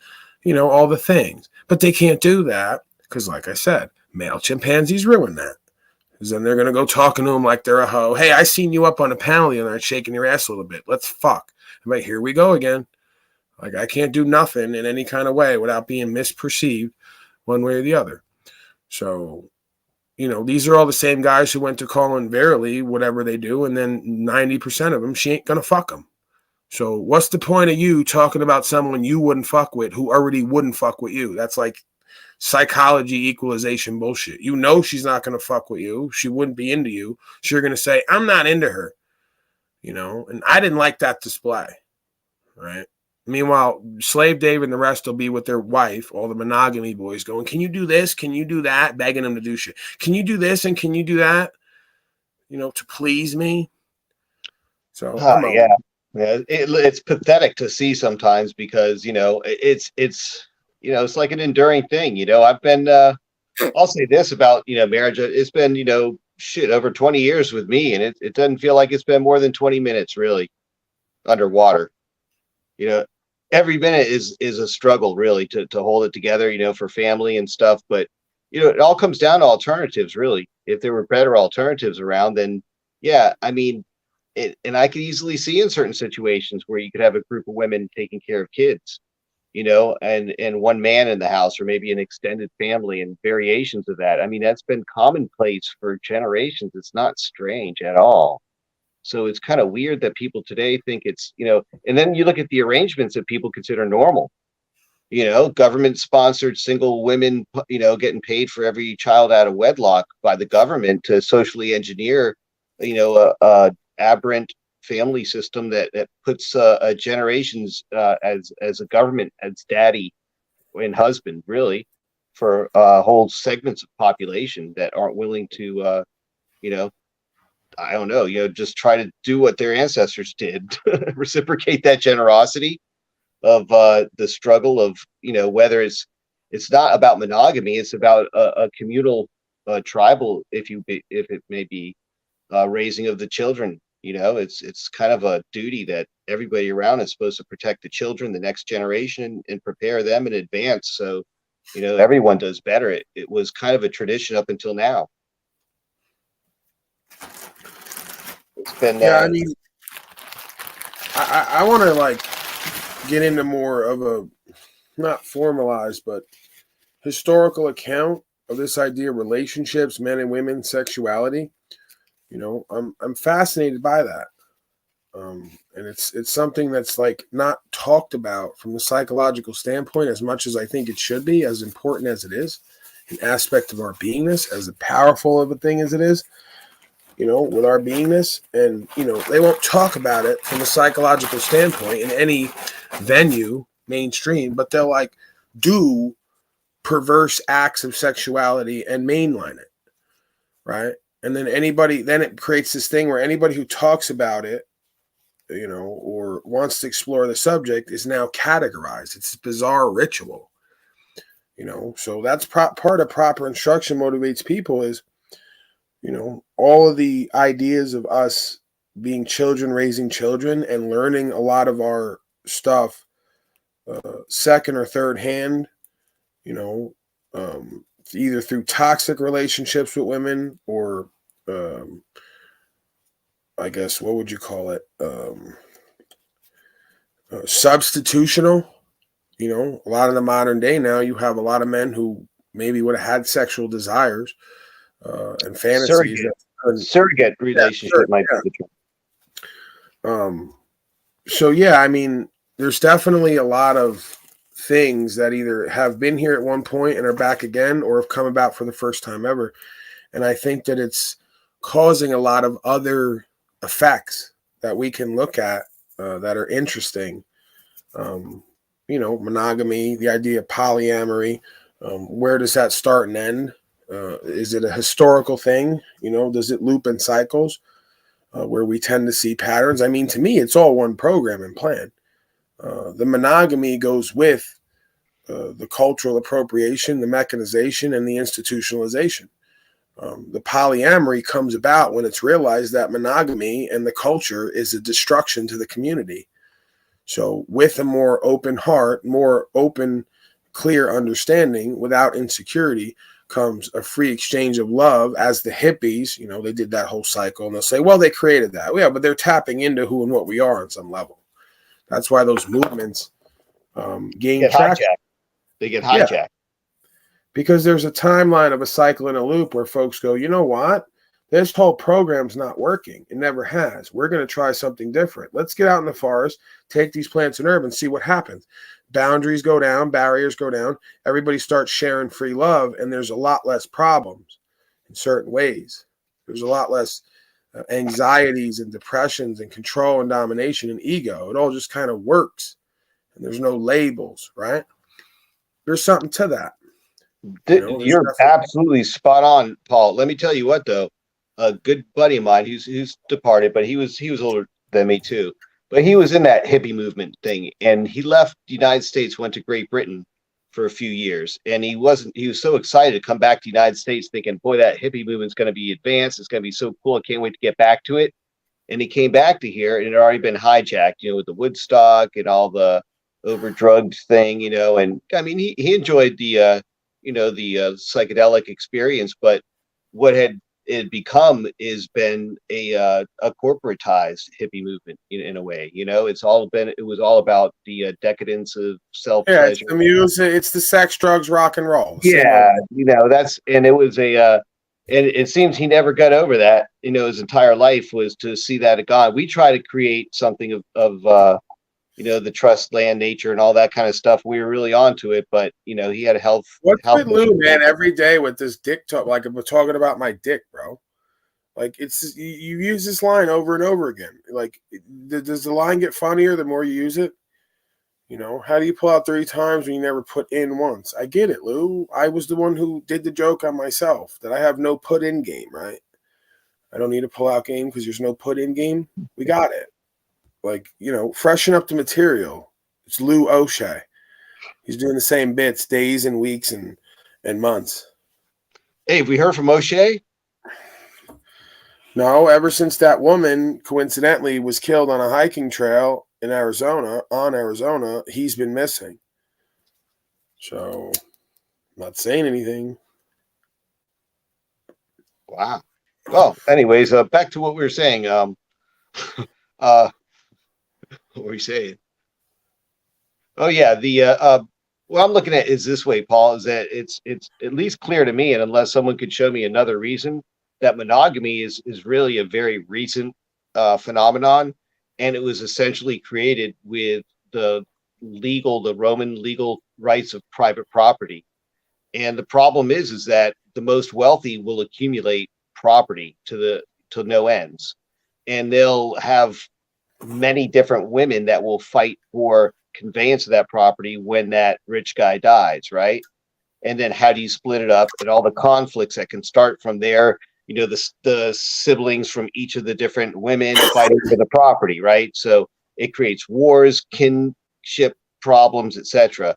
all the things. But they can't do that because, like I said, male chimpanzees ruin that. Because then they're going to go talking to them like they're a hoe. Hey, I seen you up on a panel the other night shaking your ass a little bit. Let's fuck. I'm like, here we go again. Like, I can't do nothing in any kind of way without being misperceived one way or the other. So, these are all the same guys who went to calling Verily whatever they do, and then 90% of them, she ain't going to fuck them. So what's the point of you talking about someone you wouldn't fuck with who already wouldn't fuck with you? That's like psychology equalization bullshit. She's not going to fuck with you. She wouldn't be into you. So you're going to say, I'm not into her. And I didn't like that display. Right. Meanwhile, Slave Dave and the rest will be with their wife, all the monogamy boys, going, can you do this? Can you do that? Begging them to do shit. Can you do this? And can you do that? To please me. So it's pathetic to see sometimes, because it's like an enduring thing. I've been I'll say this about marriage. It's been over 20 years with me, and it doesn't feel like it's been more than 20 minutes really underwater. Every minute is a struggle really to hold it together, for family and stuff. But it all comes down to alternatives really. If there were better alternatives around, then yeah, I mean, and I could easily see in certain situations where you could have a group of women taking care of kids, and one man in the house, or maybe an extended family, and variations of that. I mean, that's been commonplace for generations. It's not strange at all. So it's kind of weird that people today think it's, and then you look at the arrangements that people consider normal, government sponsored single women, getting paid for every child out of wedlock by the government to socially engineer, aberrant family system that puts generations as a government, as daddy and husband, really, for whole segments of population that aren't willing to, I don't know, just try to do what their ancestors did, reciprocate that generosity of the struggle of, whether it's not about monogamy, it's about a communal, tribal, if it may be, raising of the children. It's kind of a duty that everybody around is supposed to protect the children, the next generation, and prepare them in advance. So, everyone does better. It was kind of a tradition up until now. It's been, Yeah, I mean, I want to get into more of a not formalized but historical account of this idea of relationships, men and women, sexuality. I'm fascinated by that, and it's something that's not talked about from the psychological standpoint as much as I think it should be, as important as it is, an aspect of our beingness, as powerful of a thing as it is. With our beingness, and they won't talk about it from a psychological standpoint in any venue, mainstream, but they'll do perverse acts of sexuality and mainline it, right? And then it creates this thing where anybody who talks about it, or wants to explore the subject is now categorized. It's a bizarre ritual, so that's part of proper instruction motivates people is, all of the ideas of us being children, raising children, and learning a lot of our stuff second or third hand, either through toxic relationships with women or, I guess, what would you call it? Substitutional. A lot of the modern day now, you have a lot of men who maybe would have had sexual desires and fantasies. Surrogate relationship might be the term. So yeah, I mean, there's definitely a lot of things that either have been here at one point and are back again, or have come about for the first time ever. And I think that it's causing a lot of other effects that we can look at that are interesting. Monogamy, the idea of polyamory. Where does that start and end? Is it a historical thing? Does it loop in cycles where we tend to see patterns? I mean, to me, it's all one program and plan. The monogamy goes with the cultural appropriation, the mechanization, and the institutionalization. The polyamory comes about when it's realized that monogamy and the culture is a destruction to the community. So with a more open heart, more open, clear understanding without insecurity, comes a free exchange of love. As the hippies, they did that whole cycle, and they'll say, well, they created that. Yeah, but they're tapping into who and what we are on some level. That's why those movements gain traction. They get hijacked. Yeah. Because there's a timeline of a cycle in a loop where folks go, you know what? This whole program's not working. It never has. We're going to try something different. Let's get out in the forest, take these plants and herbs, and see what happens. Boundaries go down, barriers go down, everybody starts sharing free love, and there's a lot less problems in certain ways. There's a lot less anxieties and depressions and control and domination and ego. It all just kind of works, and there's no labels, right? There's something to that. You're absolutely spot on, Paul. Let me tell you what, though. A good buddy of mine who's departed, but he was older than me too. But he was in that hippie movement thing, and he left the United States, went to Great Britain for a few years, and he was so excited to come back to the United States, thinking, boy, that hippie movement's going to be advanced. It's going to be so cool. I can't wait to get back to it. And he came back to here, and it had already been hijacked, with the Woodstock and all the overdrugged thing, and I mean, he enjoyed the psychedelic experience, but what had it become has been a corporatized hippie movement in a way. It was all about the decadence of self pleasure. Yeah, it's the music, it's the sex, drugs, rock and roll. Yeah, it was and it seems he never got over that. His entire life was to see that gone. We try to create something of the trust, land, nature, and all that kind of stuff. We were really onto it, but he had a health. What's with Lou, man? Every day with this dick talk, we're talking about my dick, bro. Like you use this line over and over again. Like, does the line get funnier the more you use it? You know, how do you pull out 3 times when you never put in once? I get it, Lou. I was the one who did the joke on myself that I have no put in game, right? I don't need a pull out game because there's no put in game. We got it. Like, you know, freshen up the material. It's Lou O'Shea. He's doing the same bits days and weeks and months. Hey, have we heard from O'Shea? No, ever since that woman coincidentally was killed on a hiking trail in Arizona, he's been missing. So, I'm not saying anything. Wow. Well, anyways, back to what we were saying. What were we saying? Oh yeah, what I'm looking at is this way, Paul, is that it's at least clear to me, and unless someone could show me another reason, that monogamy is really a very recent phenomenon, and it was essentially created with the Roman legal rights of private property. And the problem is that the most wealthy will accumulate property to no ends, and they'll have many different women that will fight for conveyance of that property when that rich guy dies, right? And then how do you split it up, and all the conflicts that can start from there? You know, the siblings from each of the different women fighting for the property, right? So it creates wars, kinship problems, etc.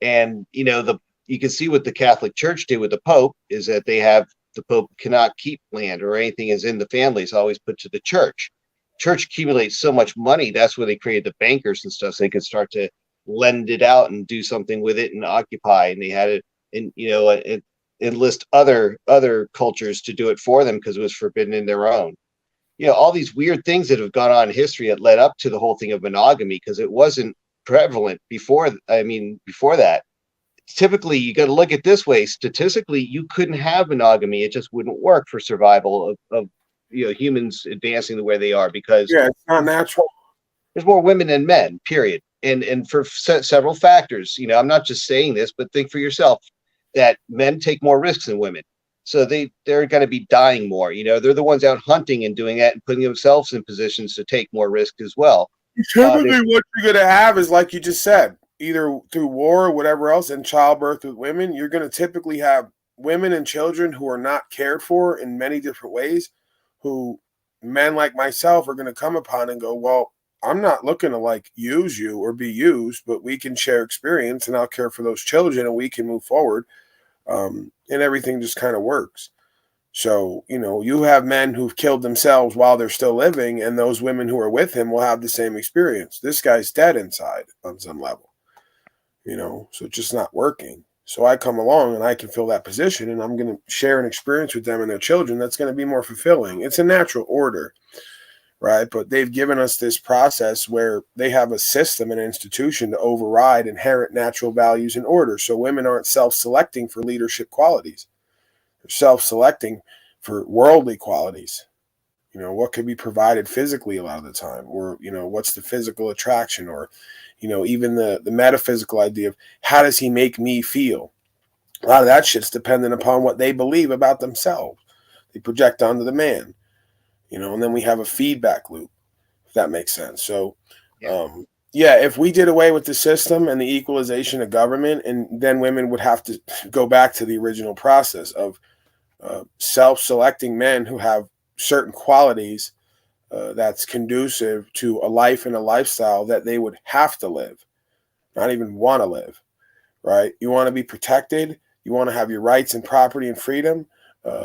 And you know, you can see what the Catholic Church did with the Pope is that the Pope cannot keep land, or anything is in the family is always put to the church. Church accumulates so much money. That's where they created the bankers and stuff, so they could start to lend it out and do something with it and occupy. And they had it, and you know, enlist other cultures to do it for them because it was forbidden in their own. You know, all these weird things that have gone on in history that led up to the whole thing of monogamy, because it wasn't prevalent before. Before that, typically you got to look at this way. Statistically, you couldn't have monogamy; it just wouldn't work for survival of humans advancing the way they are, because it's not natural. There's more women than men, period. And for several factors. You know, I'm not just saying this, but think for yourself that men take more risks than women. So they're going to be dying more. You know, they're the ones out hunting and doing that and putting themselves in positions to take more risk as well. Typically, what you're going to have is, like you just said, either through war or whatever else, and childbirth with women, you're going to typically have women and children who are not cared for in many different ways, who men like myself are going to come upon and go, well, I'm not looking to like use you or be used, but we can share experience and I'll care for those children and we can move forward. And everything just kind of works. So, you know, you have men who've killed themselves while they're still living, and those women who are with him will have the same experience. This guy's dead inside on some level, you know, so it's just not working. So I come along and I can fill that position, and I'm going to share an experience with them and their children that's going to be more fulfilling. It's a natural order, right? But they've given us this process where they have a system and an institution to override inherent natural values and order. So women aren't self-selecting for leadership qualities. They're self-selecting for worldly qualities. You know, what could be provided physically a lot of the time, or, you know, what's the physical attraction, or, you know, even the metaphysical idea of how does he make me feel? A lot of that shit's dependent upon what they believe about themselves. They project onto the man, you know, and then we have a feedback loop, if that makes sense. So, if we did away with the system and the equalization of government, and then women would have to go back to the original process of self-selecting men who have certain qualities that's conducive to a life and a lifestyle that they would have to live, not even want to live, right? You want to be protected. You want to have your rights and property and freedom.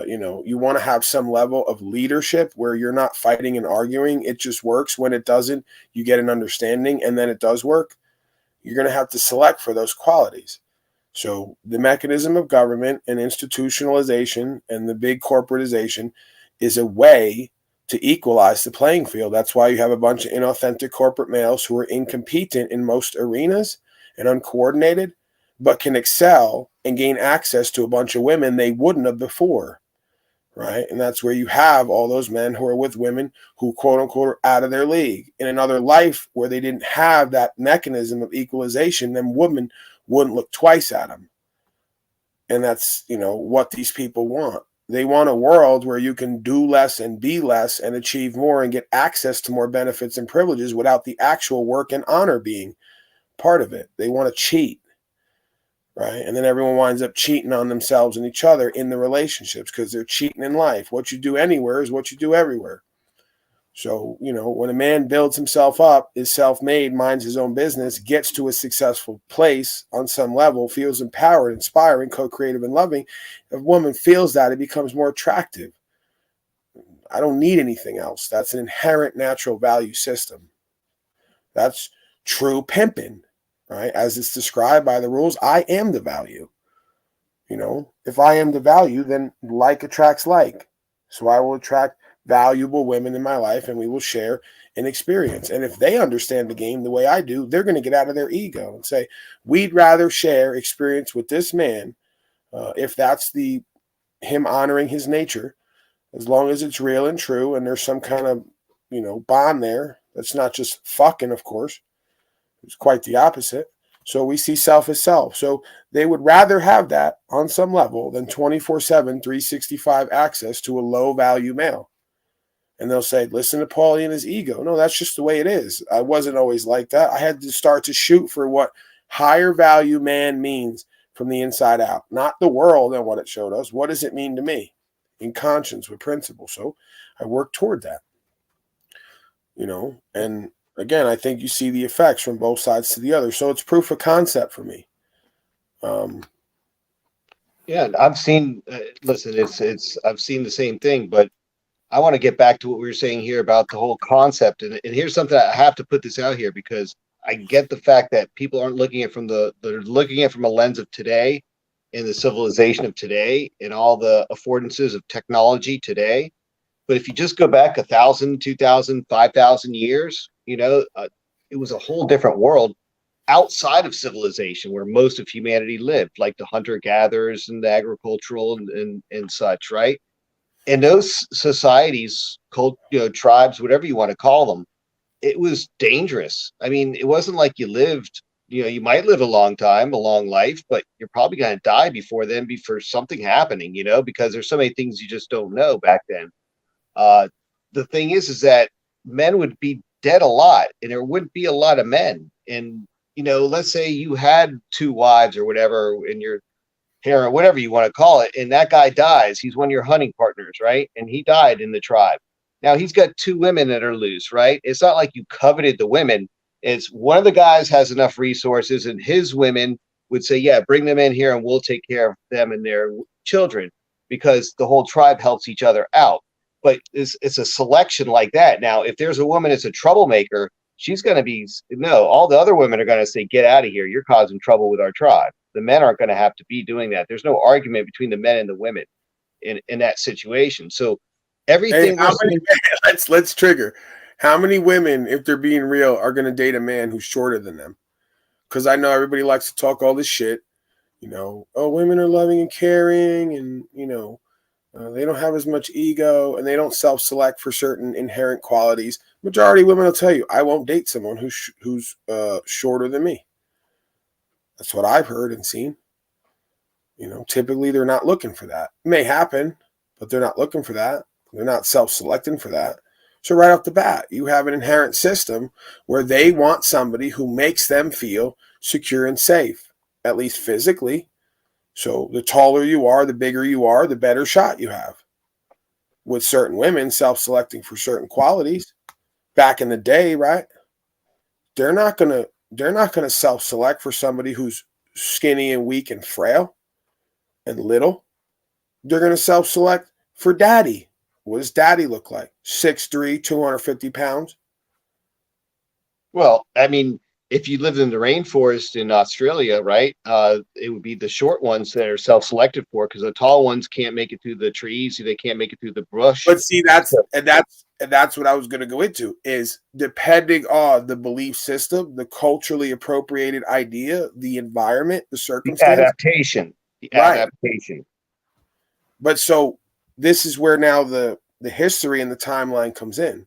You know, you want to have some level of leadership where you're not fighting and arguing. It just works. When it doesn't, you get an understanding, and then it does work. You're going to have to select for those qualities. So the mechanism of government and institutionalization and the big corporatization is a way to equalize the playing field. That's why you have a bunch of inauthentic corporate males who are incompetent in most arenas and uncoordinated, but can excel and gain access to a bunch of women they wouldn't have before, right? And that's where you have all those men who are with women who, quote unquote, are out of their league. In another life where they didn't have that mechanism of equalization, then women wouldn't look twice at them. And that's, you know, what these people want. They want a world where you can do less and be less and achieve more and get access to more benefits and privileges without the actual work and honor being part of it. They want to cheat, right? And then everyone winds up cheating on themselves and each other in the relationships because they're cheating in life. What you do anywhere is what you do everywhere. So, when a man builds himself up, is self-made, minds his own business, gets to a successful place on some level, feels empowered, inspiring, co-creative, and loving, if a woman feels that, it becomes more attractive. I don't need anything else. That's an inherent natural value system. That's true pimping, right? As it's described by the rules, I am the value. If I am the value, then like attracts like. So I will attract valuable women in my life, and we will share an experience. And if they understand the game the way I do, they're going to get out of their ego and say, we'd rather share experience with this man, if that's him honoring his nature, as long as it's real and true, and there's some kind of, bond there. That's not just fucking, of course. It's quite the opposite. So we see self as self. So they would rather have that on some level than 24/7, 365 access to a low value male. And they'll say, listen to Paulie and his ego. No, that's just the way it is. I wasn't always like that. I had to start to shoot for what higher value man means from the inside out, not the world and what it showed us. What does it mean to me in conscience with principle? So I worked toward that, and again, I think you see the effects from both sides to the other. So it's proof of concept for me. Yeah, I've seen. Listen, I've seen the same thing, but I want to get back to what we were saying here about the whole concept. And here's something I have to put this out here because I get the fact that people aren't looking at they're looking at from a lens of today and the civilization of today and all the affordances of technology today. But if you just go back 1,000, 2,000, 5,000 years, it was a whole different world outside of civilization where most of humanity lived, like the hunter-gatherers and the agricultural and such, right? And those societies, tribes, whatever you want to call them, it was dangerous. I mean, it wasn't like you lived, you might live a long time, a long life, but you're probably going to die before then, before something happening, because there's so many things you just don't know back then. The thing is that men would be dead a lot and there wouldn't be a lot of men. And, let's say you had 2 wives or whatever in your parent, whatever you want to call it, and that guy dies. He's one of your hunting partners, right? And he died in the tribe. Now he's got 2 women that are loose, right? It's not like you coveted the women. It's one of the guys has enough resources and his women would say, yeah, bring them in here and we'll take care of them and their children because the whole tribe helps each other out. But it's a selection like that. Now, if there's a woman that's a troublemaker, she's going to be, all the other women are going to say, get out of here. You're causing trouble with our tribe. The men aren't going to have to be doing that. There's no argument between the men and the women in that situation. So everything. Hey, let's trigger. How many women, if they're being real, are going to date a man who's shorter than them? Because I know everybody likes to talk all this shit. Women are loving and caring, and they don't have as much ego, and they don't self-select for certain inherent qualities. Majority of women will tell you, I won't date someone who's shorter than me. That's what I've heard and seen. Typically they're not looking for that. It may happen, but they're not looking for that. They're not self-selecting for that. So right off the bat, you have an inherent system where they want somebody who makes them feel secure and safe, at least physically. So the taller you are, the bigger you are, the better shot you have. With certain women self-selecting for certain qualities, back in the day, right? They're not gonna self-select for somebody who's skinny and weak and frail and little. They're gonna self-select for daddy. What does daddy look like? 6'3", 250 pounds. Well, I mean, if you lived in the rainforest in Australia, right, it would be the short ones that are self-selected for because the tall ones can't make it through the trees. They can't make it through the brush. But see, that's what I was going to go into is depending on the belief system, the culturally appropriated idea, the environment, the circumstance. The adaptation. But so this is where now the history and the timeline comes in.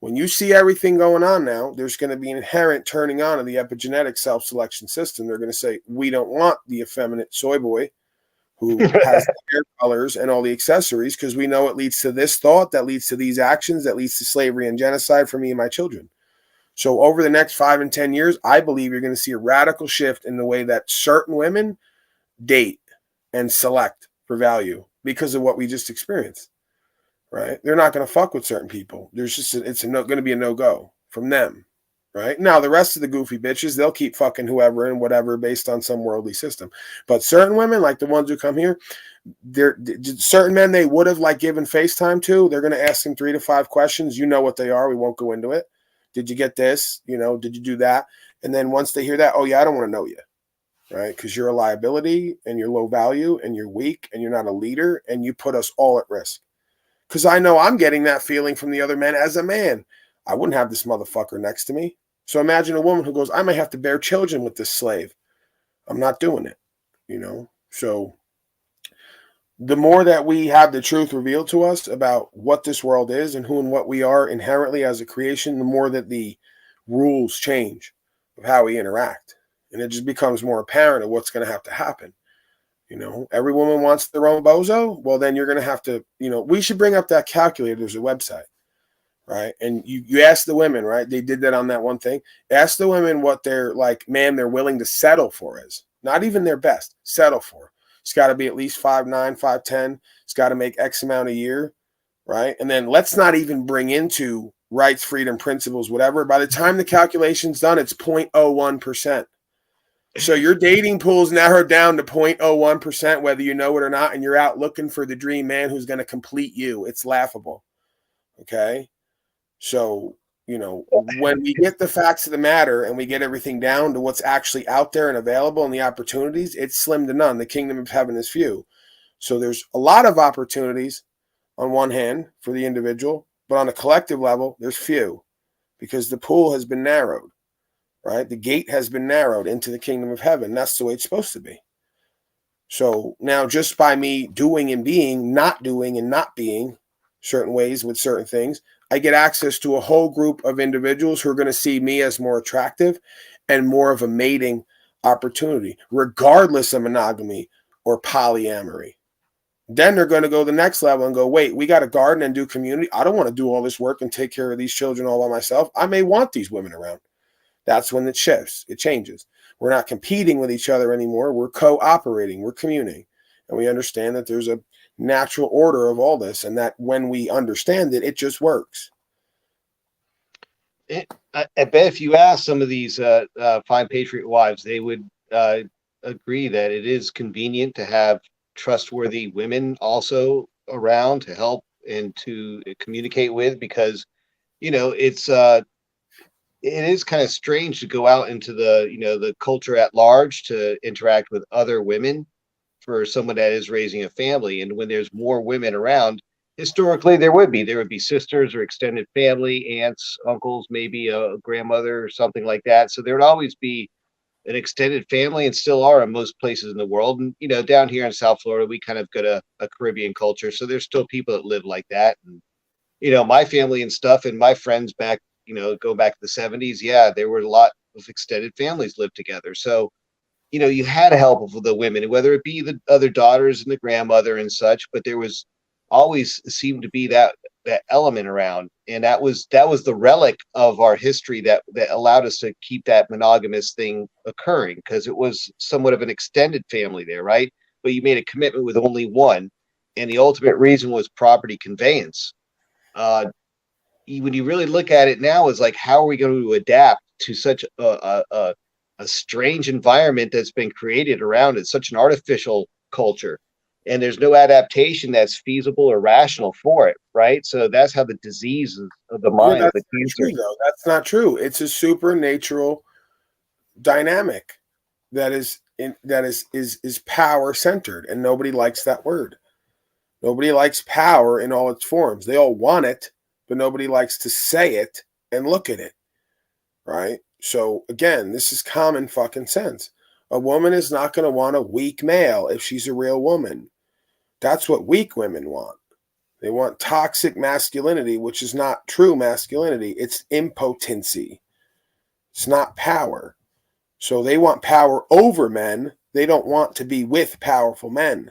When you see everything going on now, there's going to be an inherent turning on of the epigenetic self-selection system. They're going to say, we don't want the effeminate soy boy. who has the hair colors and all the accessories, because we know it leads to this thought, that leads to these actions, that leads to slavery and genocide for me and my children. So over the next 5 and 10 years, I believe you're going to see a radical shift in the way that certain women date and select for value because of what we just experienced, right? They're not going to fuck with certain people. There's just, going to be a no-go from them, right? Now, the rest of the goofy bitches, they'll keep fucking whoever and whatever based on some worldly system. But certain women, like the ones who come here, certain men they would have like given FaceTime to, they're going to ask them 3 to 5 questions. You know what they are. We won't go into it. Did you get this? Did you do that? And then once they hear that, oh yeah, I don't want to know you, right? Because you're a liability and you're low value and you're weak and you're not a leader and you put us all at risk. Because I know I'm getting that feeling from the other men as a man. I wouldn't have this motherfucker next to me. So imagine a woman who goes, I may have to bear children with this slave. I'm not doing it, So the more that we have the truth revealed to us about what this world is and who and what we are inherently as a creation, the more that the rules change of how we interact. And it just becomes more apparent of what's going to have to happen. Every woman wants their own bozo. Well, then you're going to have to, we should bring up that calculator. There's a website, right? And you ask the women, right? They did that on that one thing. Ask the women what they're they're willing to settle for is. Not even their best, settle for. It's got to be at least 5'9", 5'10". It's got to make X amount a year, right? And then let's not even bring into rights, freedom, principles, whatever. By the time the calculation's done, it's 0.01%. So your dating pool's narrowed down to 0.01%, whether you know it or not, and you're out looking for the dream man who's going to complete you. It's laughable, okay? So, when we get the facts of the matter and we get everything down to what's actually out there and available and the opportunities, it's slim to none. The kingdom of heaven is few. So there's a lot of opportunities on one hand for the individual, but on a collective level, there's few because the pool has been narrowed, right? The gate has been narrowed into the kingdom of heaven. That's the way it's supposed to be. So now just by me doing and being, not doing and not being certain ways with certain things, I get access to a whole group of individuals who are going to see me as more attractive and more of a mating opportunity, regardless of monogamy or polyamory. Then they're going to go the next level and go, wait, we got to garden and do community. I don't want to do all this work and take care of these children all by myself. I may want these women around. That's when it shifts. It changes. We're not competing with each other anymore. We're cooperating. We're communing. And we understand that there's a natural order of all this, and that when we understand it, it just works. I bet if you ask some of these fine patriot wives, they would agree that it is convenient to have trustworthy women also around to help and to communicate with, because it is kind of strange to go out into the culture at large to interact with other women for someone that is raising a family. And when there's more women around, historically there would be sisters or extended family, aunts, uncles, maybe a grandmother or something like that. So there would always be an extended family, and still are in most places in the world. And down here in South Florida, we kind of got a Caribbean culture, so there's still people that live like that. And my family and stuff and my friends back, go back to the 70s, yeah, there were a lot of extended families lived together. So you had help of the women, whether it be the other daughters and the grandmother and such, but there was always seemed to be that element around. And that was the relic of our history that allowed us to keep that monogamous thing occurring, because it was somewhat of an extended family there, right? But you made a commitment with only one. And the ultimate reason was property conveyance. When you really look at it now, is like, how are we going to adapt to such a strange environment that's been created around it, such an artificial culture, and there's no adaptation that's feasible or rational for it, right? So that's how the disease of the mind, the cancer. That's not true. It's a supernatural dynamic that is power centered, and nobody likes that word. Nobody likes power in all its forms. They all want it, but nobody likes to say it and look at it, right? So again, this is common fucking sense. A woman is not going to want a weak male if she's a real woman. That's what weak women want. They want toxic masculinity, which is not true masculinity. It's impotency. It's not power. So they want power over men. They don't want to be with powerful men.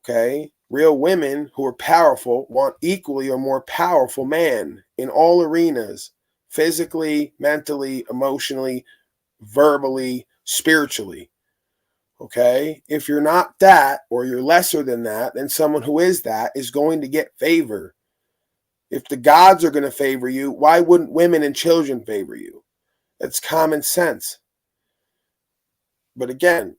Okay? Real women who are powerful want equally or more powerful man in all arenas, physically, mentally, emotionally, verbally, spiritually. Okay? If you're not that, or you're lesser than that, then someone who is that is going to get favor. If the gods are going to favor you, why wouldn't women and children favor you? That's common sense. But again,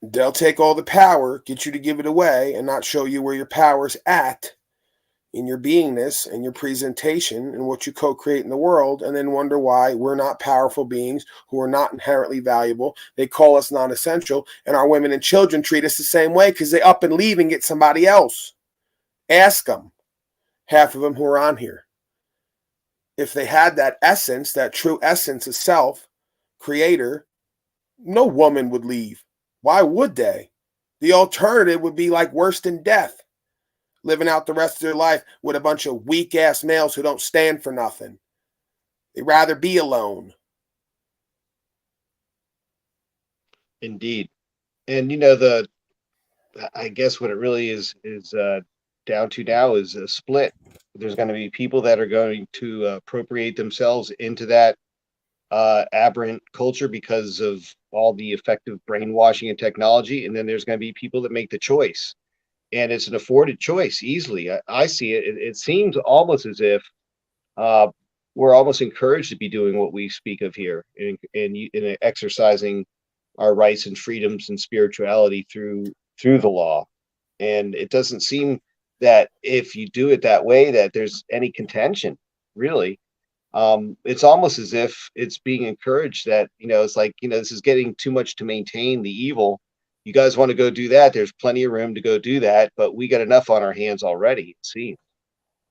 they'll take all the power, get you to give it away, and not show you where your power's at in your beingness and your presentation and what you co-create in the world, and then wonder why we're not powerful beings who are not inherently valuable. They call us non-essential, and our women and children treat us the same way because they up and leave and get somebody else. Ask them, half of them who are on here. If they had that essence, that true essence of self, creator, no woman would leave. Why would they? The alternative would be like worse than death, living out the rest of their life with a bunch of weak-ass males who don't stand for nothing. They'd rather be alone. Indeed. And I guess what it really is down to now is a split. There's going to be people that are going to appropriate themselves into that aberrant culture because of all the effective brainwashing and technology, and then there's going to be people that make the choice, and it's an afforded choice easily. I see it. It seems almost as if we're almost encouraged to be doing what we speak of here, in exercising our rights and freedoms and spirituality through the law. And it doesn't seem that if you do it that way that there's any contention, really. It's almost as if it's being encouraged that, it's like, this is getting too much to maintain the evil. You guys want to go do that, there's plenty of room to go do that, but we got enough on our hands already, it seems.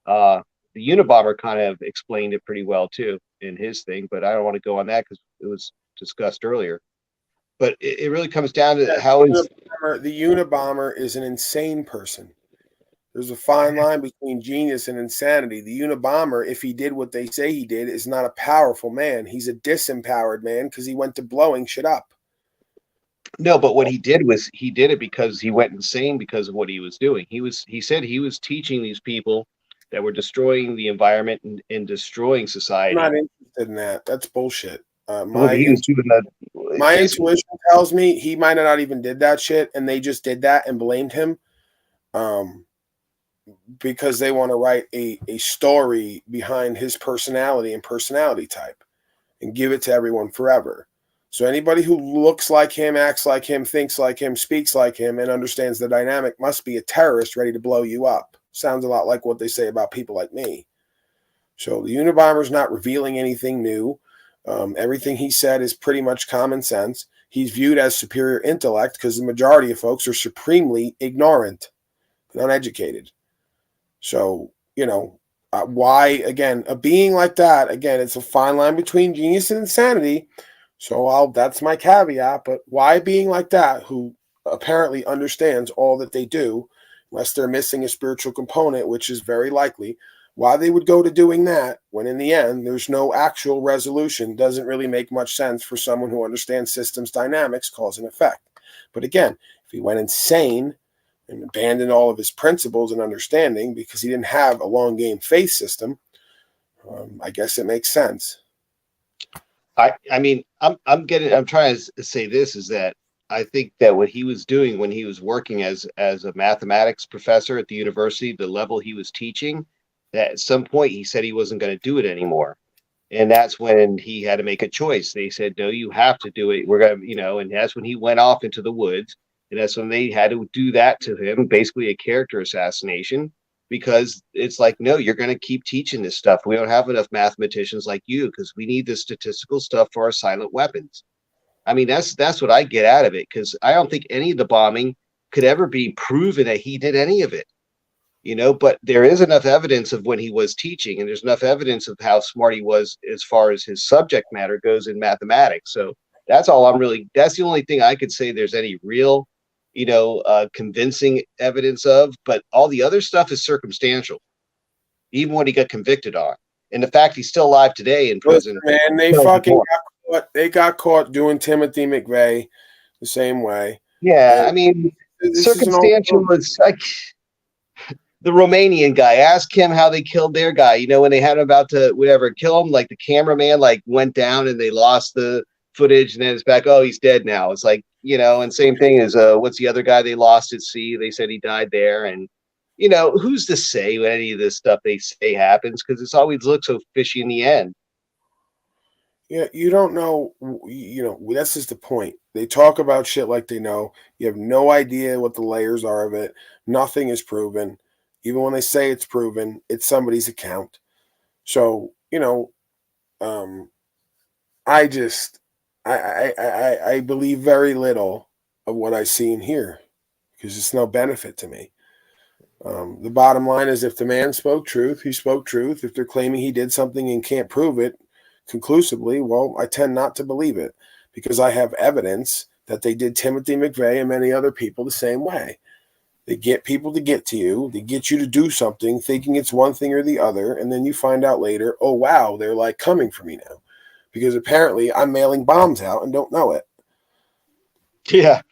The Unabomber kind of explained it pretty well too in his thing, but I don't want to go on that because it was discussed earlier. But it really comes down to the Unabomber is an insane person. There's a fine line between genius and insanity. The Unabomber, if he did what they say he did, is not a powerful man. He's a disempowered man because he went to blowing shit up. No, but what he did was he did it because he went insane because of what he was doing. He said he was teaching these people that were destroying the environment and destroying society. I'm not interested in that. That's bullshit. My intuition tells me he might have not even did that shit, and they just did that and blamed him. Because they want to write a story behind his personality and personality type and give it to everyone forever. So anybody who looks like him, acts like him, thinks like him, speaks like him, and understands the dynamic must be a terrorist ready to blow you up. Sounds a lot like what they say about people like me. So the Unabomber's not revealing anything new. Everything he said is pretty much common sense. He's viewed as superior intellect because the majority of folks are supremely ignorant and uneducated. So, why, again, a being like that, again, it's a fine line between genius and insanity. So that's my caveat. But why a being like that, who apparently understands all that they do, unless they're missing a spiritual component, which is very likely, why they would go to doing that when in the end there's no actual resolution doesn't really make much sense for someone who understands systems dynamics, cause and effect. But again, if he went insane and abandoned all of his principles and understanding because he didn't have a long game faith system, I guess it makes sense. I mean, I'm trying to say this is that I think that what he was doing when he was working as a mathematics professor at the university, the level he was teaching, that at some point he said he wasn't going to do it anymore. And that's when he had to make a choice. They said, no, you have to do it. We're going to, and that's when he went off into the woods. And that's when they had to do that to him, basically a character assassination, because it's like, no, you're going to keep teaching this stuff. We don't have enough mathematicians like you because we need the statistical stuff for our silent weapons. I mean, that's what I get out of it, because I don't think any of the bombing could ever be proven that he did any of it. But there is enough evidence of when he was teaching, and there's enough evidence of how smart he was as far as his subject matter goes in mathematics. So that's the only thing I could say there's any real, convincing evidence of, but all the other stuff is circumstantial, even when he got convicted on. And the fact he's still alive today in prison. Man, they fucking got caught. They got caught doing Timothy McVeigh the same way. Yeah, I mean, This is an circumstantial was like the Romanian guy. Ask him how they killed their guy. You know, when they had him about to whatever kill him, like the cameraman like went down and they lost the footage, and then it's back. Oh, he's dead now. It's like, you know, and same thing as what's the other guy they lost at sea? They said he died there, and you know, who's to say when any of this stuff they say happens? Because it's always looks so fishy in the end. Yeah, you don't know. You know, that's just the point. They talk about shit like they know. You have no idea what the layers are of it. Nothing is proven. Even when they say it's proven, it's somebody's account. So, you know, I just I believe very little of what I see and hear because it's no benefit to me. The bottom line is if the man spoke truth, he spoke truth. If they're claiming he did something and can't prove it conclusively, well, I tend not to believe it because I have evidence that they did Timothy McVeigh and many other people the same way. They get people to get to you. They get you to do something thinking it's one thing or the other. And then you find out later, oh, wow, they're like coming for me now because apparently I'm mailing bombs out and don't know it. Yeah.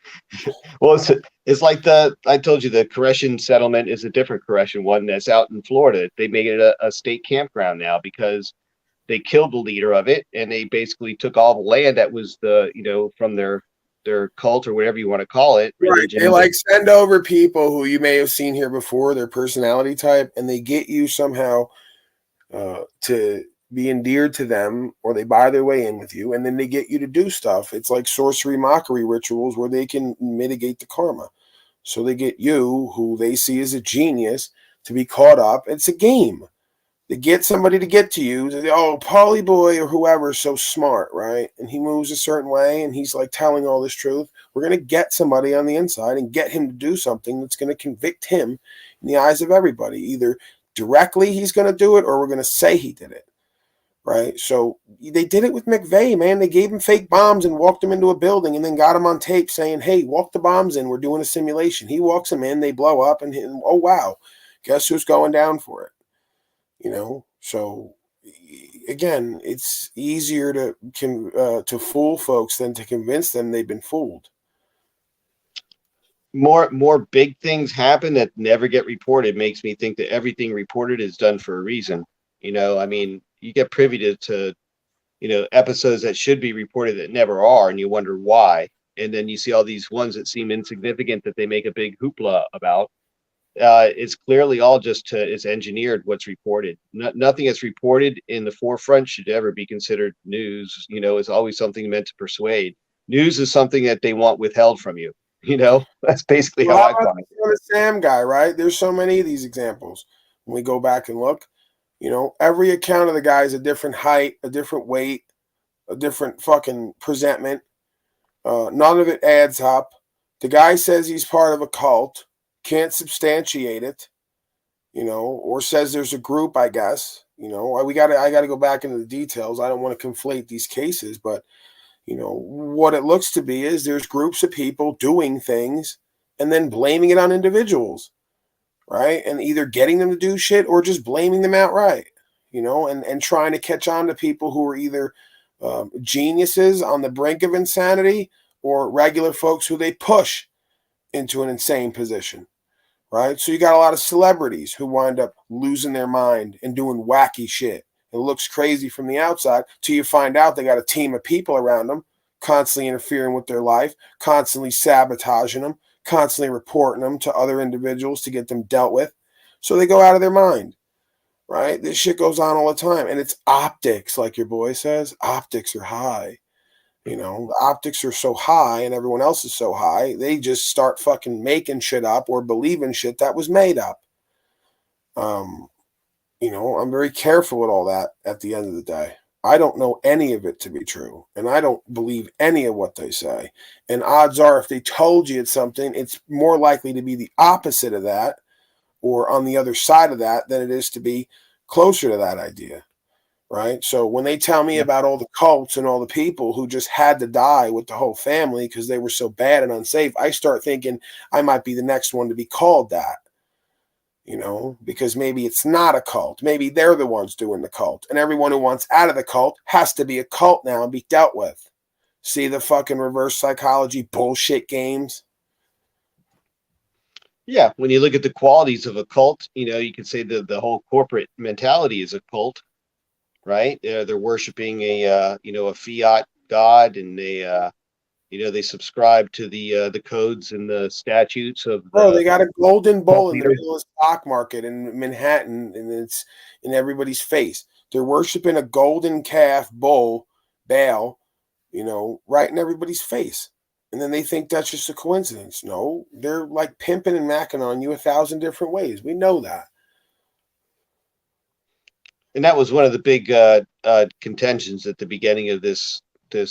Well, it's like I told you, the Korean settlement is a different Korean one that's out in Florida. They make it a state campground now because they killed the leader of it, and they basically took all the land that was from their cult or whatever you want to call it. Religion. Right. They like send over people who you may have seen here before, their personality type, and they get you somehow to be endeared to them, or they buy their way in with you, and then they get you to do stuff. It's like sorcery mockery rituals where they can mitigate the karma. So they get you, who they see as a genius, to be caught up. It's a game. They get somebody to get to you. They, oh, Paulie boy or whoever is so smart, right? And he moves a certain way, and he's like telling all this truth. We're going to get somebody on the inside and get him to do something that's going to convict him in the eyes of everybody. Either directly he's going to do it, or we're going to say he did it, right? So they did it with McVeigh, man. They gave him fake bombs and walked him into a building and then got him on tape saying, hey, walk the bombs in. We're doing a simulation. He walks them in. They blow up, and oh, wow, guess who's going down for it? You know, so again, it's easier to fool folks than to convince them they've been fooled. More big things happen that never get reported. Makes me think that everything reported is done for a reason. You know, I mean, you get privy to episodes that should be reported that never are, and you wonder why. And then you see all these ones that seem insignificant that they make a big hoopla about. It's clearly all just it's engineered what's reported. Nothing that's reported in the forefront should ever be considered news. You know, it's always something meant to persuade. News is something that they want withheld from you. You know, that's basically how I find it. The Sam guy, right? There's so many of these examples. When we go back and look, you know, every account of the guy is a different height, a different weight, a different fucking presentment. None of it adds up. The guy says he's part of a cult. Can't substantiate it, you know, or says there's a group, I guess, you know, I got to go back into the details. I don't want to conflate these cases, but, you know, what it looks to be is there's groups of people doing things and then blaming it on individuals, right? And either getting them to do shit or just blaming them outright, you know, and trying to catch on to people who are either geniuses on the brink of insanity or regular folks who they push into an insane position. Right? So you got a lot of celebrities who wind up losing their mind and doing wacky shit. It looks crazy from the outside till you find out they got a team of people around them constantly interfering with their life, constantly sabotaging them, constantly reporting them to other individuals to get them dealt with. So they go out of their mind, right? This shit goes on all the time. And it's optics, like your boy says. Optics are high. You know, the optics are so high and everyone else is so high, they just start fucking making shit up or believing shit that was made up. You know, I'm very careful with all that at the end of the day. I don't know any of it to be true, and I don't believe any of what they say. And odds are, if they told you it's something, it's more likely to be the opposite of that or on the other side of that than it is to be closer to that idea. Right. So when they tell me about all the cults and all the people who just had to die with the whole family because they were so bad and unsafe, I start thinking I might be the next one to be called that, you know, because maybe it's not a cult. Maybe they're the ones doing the cult, and everyone who wants out of the cult has to be a cult now and be dealt with. See the fucking reverse psychology bullshit games? Yeah, when you look at the qualities of a cult, you could say the whole corporate mentality is a cult, right? They're worshiping a fiat god, and they subscribe to the codes and the statutes of Bro, the they got a golden cult bowl in the leaders. middle of the stock market in Manhattan, and it's in everybody's face. They're worshiping a golden calf bull, Baal, right in everybody's face. And then they think that's just a coincidence. No, they're like pimping and macking on you 1,000 different ways. We know that. And that was one of the big contentions at the beginning of this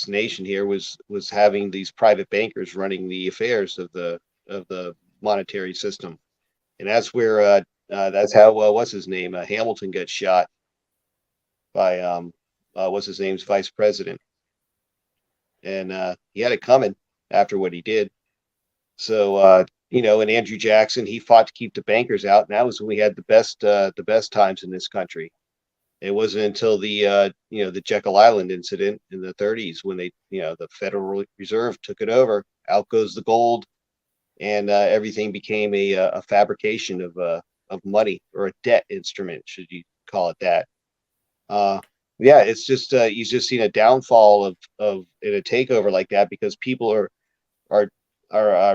nation here was having these private bankers running the affairs of the monetary system, and that's where that's how what's his name Hamilton got shot by what's his name's vice president, and he had it coming after what he did. So and Andrew Jackson, he fought to keep the bankers out, and that was when we had the best times in this country. It wasn't until the Jekyll Island incident in the 30s when the Federal Reserve took it over. Out goes the gold, and everything became a fabrication of money, or a debt instrument, should you call it that. Yeah, it's just you've just seen a downfall of in a takeover like that, because people are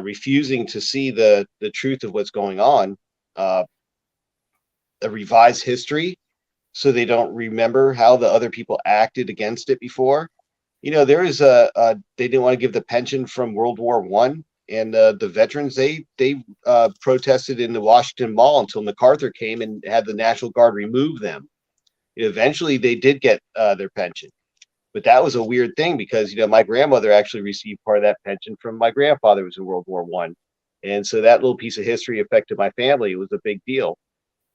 refusing to see the truth of what's going on, a revised history, so they don't remember how the other people acted against it before. There is they didn't want to give the pension from World War I, and the veterans, they protested in the Washington Mall until MacArthur came and had the National Guard remove them. Eventually, they did get their pension, but that was a weird thing because my grandmother actually received part of that pension from my grandfather, who was in World War I, and so that little piece of history affected my family. It was a big deal,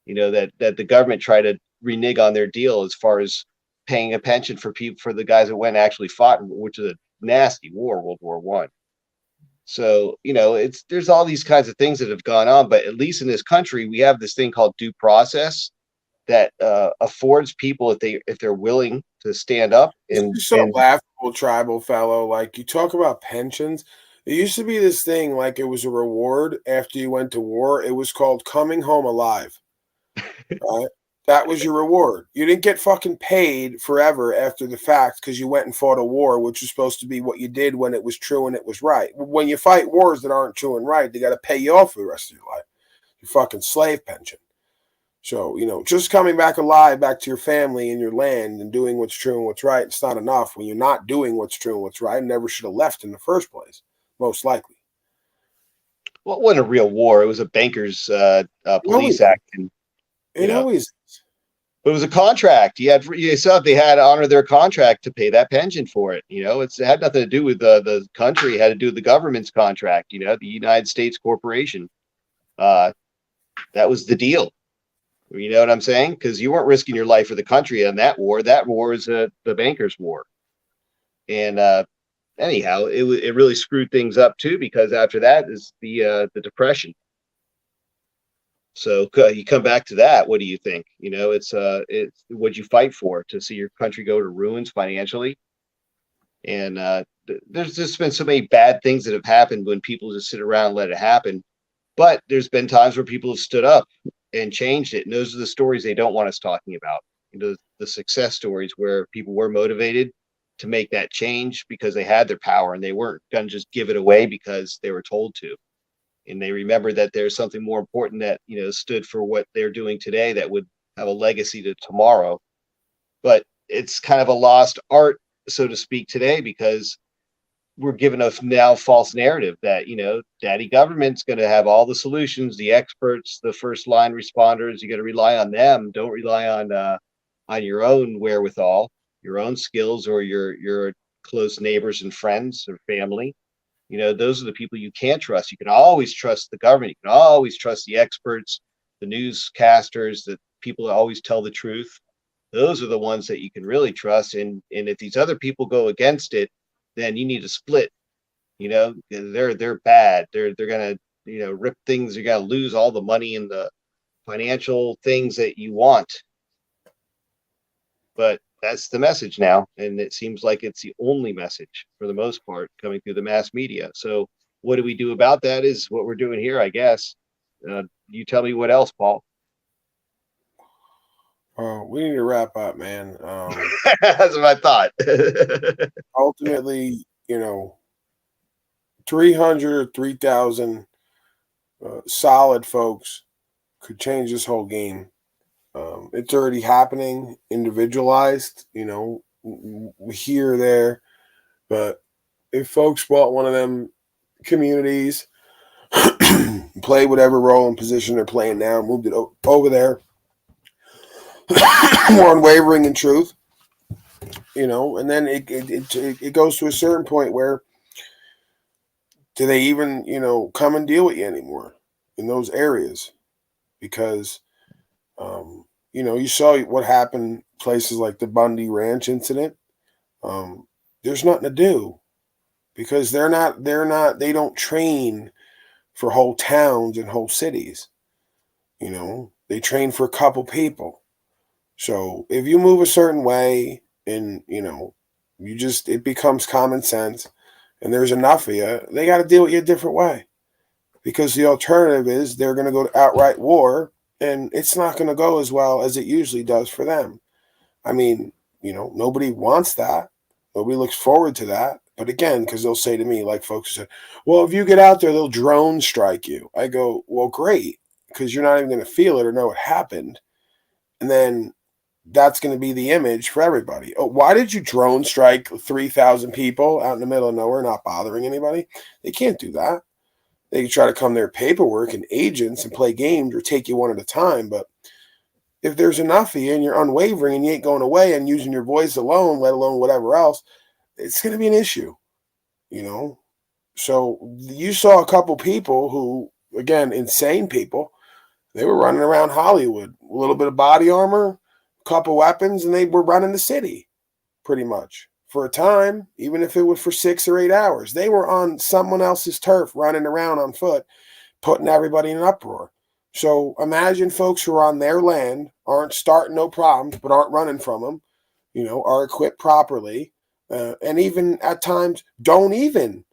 that the government tried to renege on their deal as far as paying a pension for the guys that went and actually fought, which is a nasty war, World War I. So there's all these kinds of things that have gone on, but at least in this country we have this thing called due process that affords people, if they're willing to stand up and It's so laughable, tribal fellow. Like, you talk about pensions. It used to be this thing, like it was a reward after you went to war. It was called coming home alive. Right? That was your reward. You didn't get fucking paid forever after the fact because you went and fought a war, which was supposed to be what you did when it was true and it was right. When you fight wars that aren't true and right, they got to pay you off for the rest of your life. Your fucking slave pension. So, just coming back alive, back to your family and your land and doing what's true and what's right, it's not enough when you're not doing what's true and what's right. Never should have left in the first place, most likely. Well, it wasn't a real war. It was a bankers police act. It always is. But it was a contract. You saw they had to honor their contract to pay that pension for it. It had nothing to do with the country. It had to do with the government's contract. The United States corporation. That was the deal. You know what I'm saying? Because you weren't risking your life for the country in that war. That war is the bankers' war. And anyhow, it really screwed things up too, because after that is the Depression. So you come back to that. What do you think? It's what'd you fight for? To see your country go to ruins financially? And there's just been so many bad things that have happened when people just sit around and let it happen. But there's been times where people have stood up and changed it. And those are the stories they don't want us talking about. The success stories where people were motivated to make that change because they had their power and they weren't going to just give it away because they were told to. And they remember that there's something more important that, stood for what they're doing today that would have a legacy to tomorrow. But it's kind of a lost art, so to speak, today, because we're given a now false narrative that, daddy government's going to have all the solutions, the experts, the first line responders. You got to rely on them. Don't rely on your own wherewithal, your own skills, or your close neighbors and friends or family. Those are the people you can't trust. You can always trust the government. You can always trust the experts, the newscasters, the people that always tell the truth. Those are the ones that you can really trust. And if these other people go against it, then you need to split. They're bad. They're gonna rip things. You're gonna lose all the money and the financial things that you want. But that's the message now, and it seems like it's the only message for the most part coming through the mass media. So what do we do about that is what we're doing here, I guess. You tell me what else, Paul. We need to wrap up, man. That's what I thought. Ultimately, 300 or 3,000 solid folks could change this whole game. It's already happening, individualized, here or there. But if folks bought one of them communities, play whatever role and position they're playing now, moved it over there, more unwavering in truth, and then it goes to a certain point where do they even, come and deal with you anymore in those areas? Because, you saw what happened places like the Bundy Ranch incident. There's nothing to do because they don't train for whole towns and whole cities. They train for a couple people. So if you move a certain way and, it becomes common sense and there's enough of you, they got to deal with you a different way because the alternative is they're going to go to outright war and it's not going to go as well as it usually does for them. I mean, nobody wants that. Nobody looks forward to that. But again, because they'll say to me, like folks say, well, if you get out there, they'll drone strike you. I go, well, great, because you're not even going to feel it or know what happened. And then that's going to be the image for everybody. Oh, why did you drone strike 3,000 people out in the middle of nowhere, not bothering anybody? They can't do that. They can try to come there paperwork and agents and play games or take you one at a time. But if there's enough of you and you're unwavering and you ain't going away and using your voice alone, let alone whatever else, it's going to be an issue, So you saw a couple people who, again, insane people, they were running around Hollywood, a little bit of body armor, a couple weapons, and they were running the city pretty much for a time, even if it was for 6 or 8 hours. They were on someone else's turf running around on foot, putting everybody in an uproar. So imagine folks who are on their land, aren't starting no problems, but aren't running from them, are equipped properly, and even at times don't even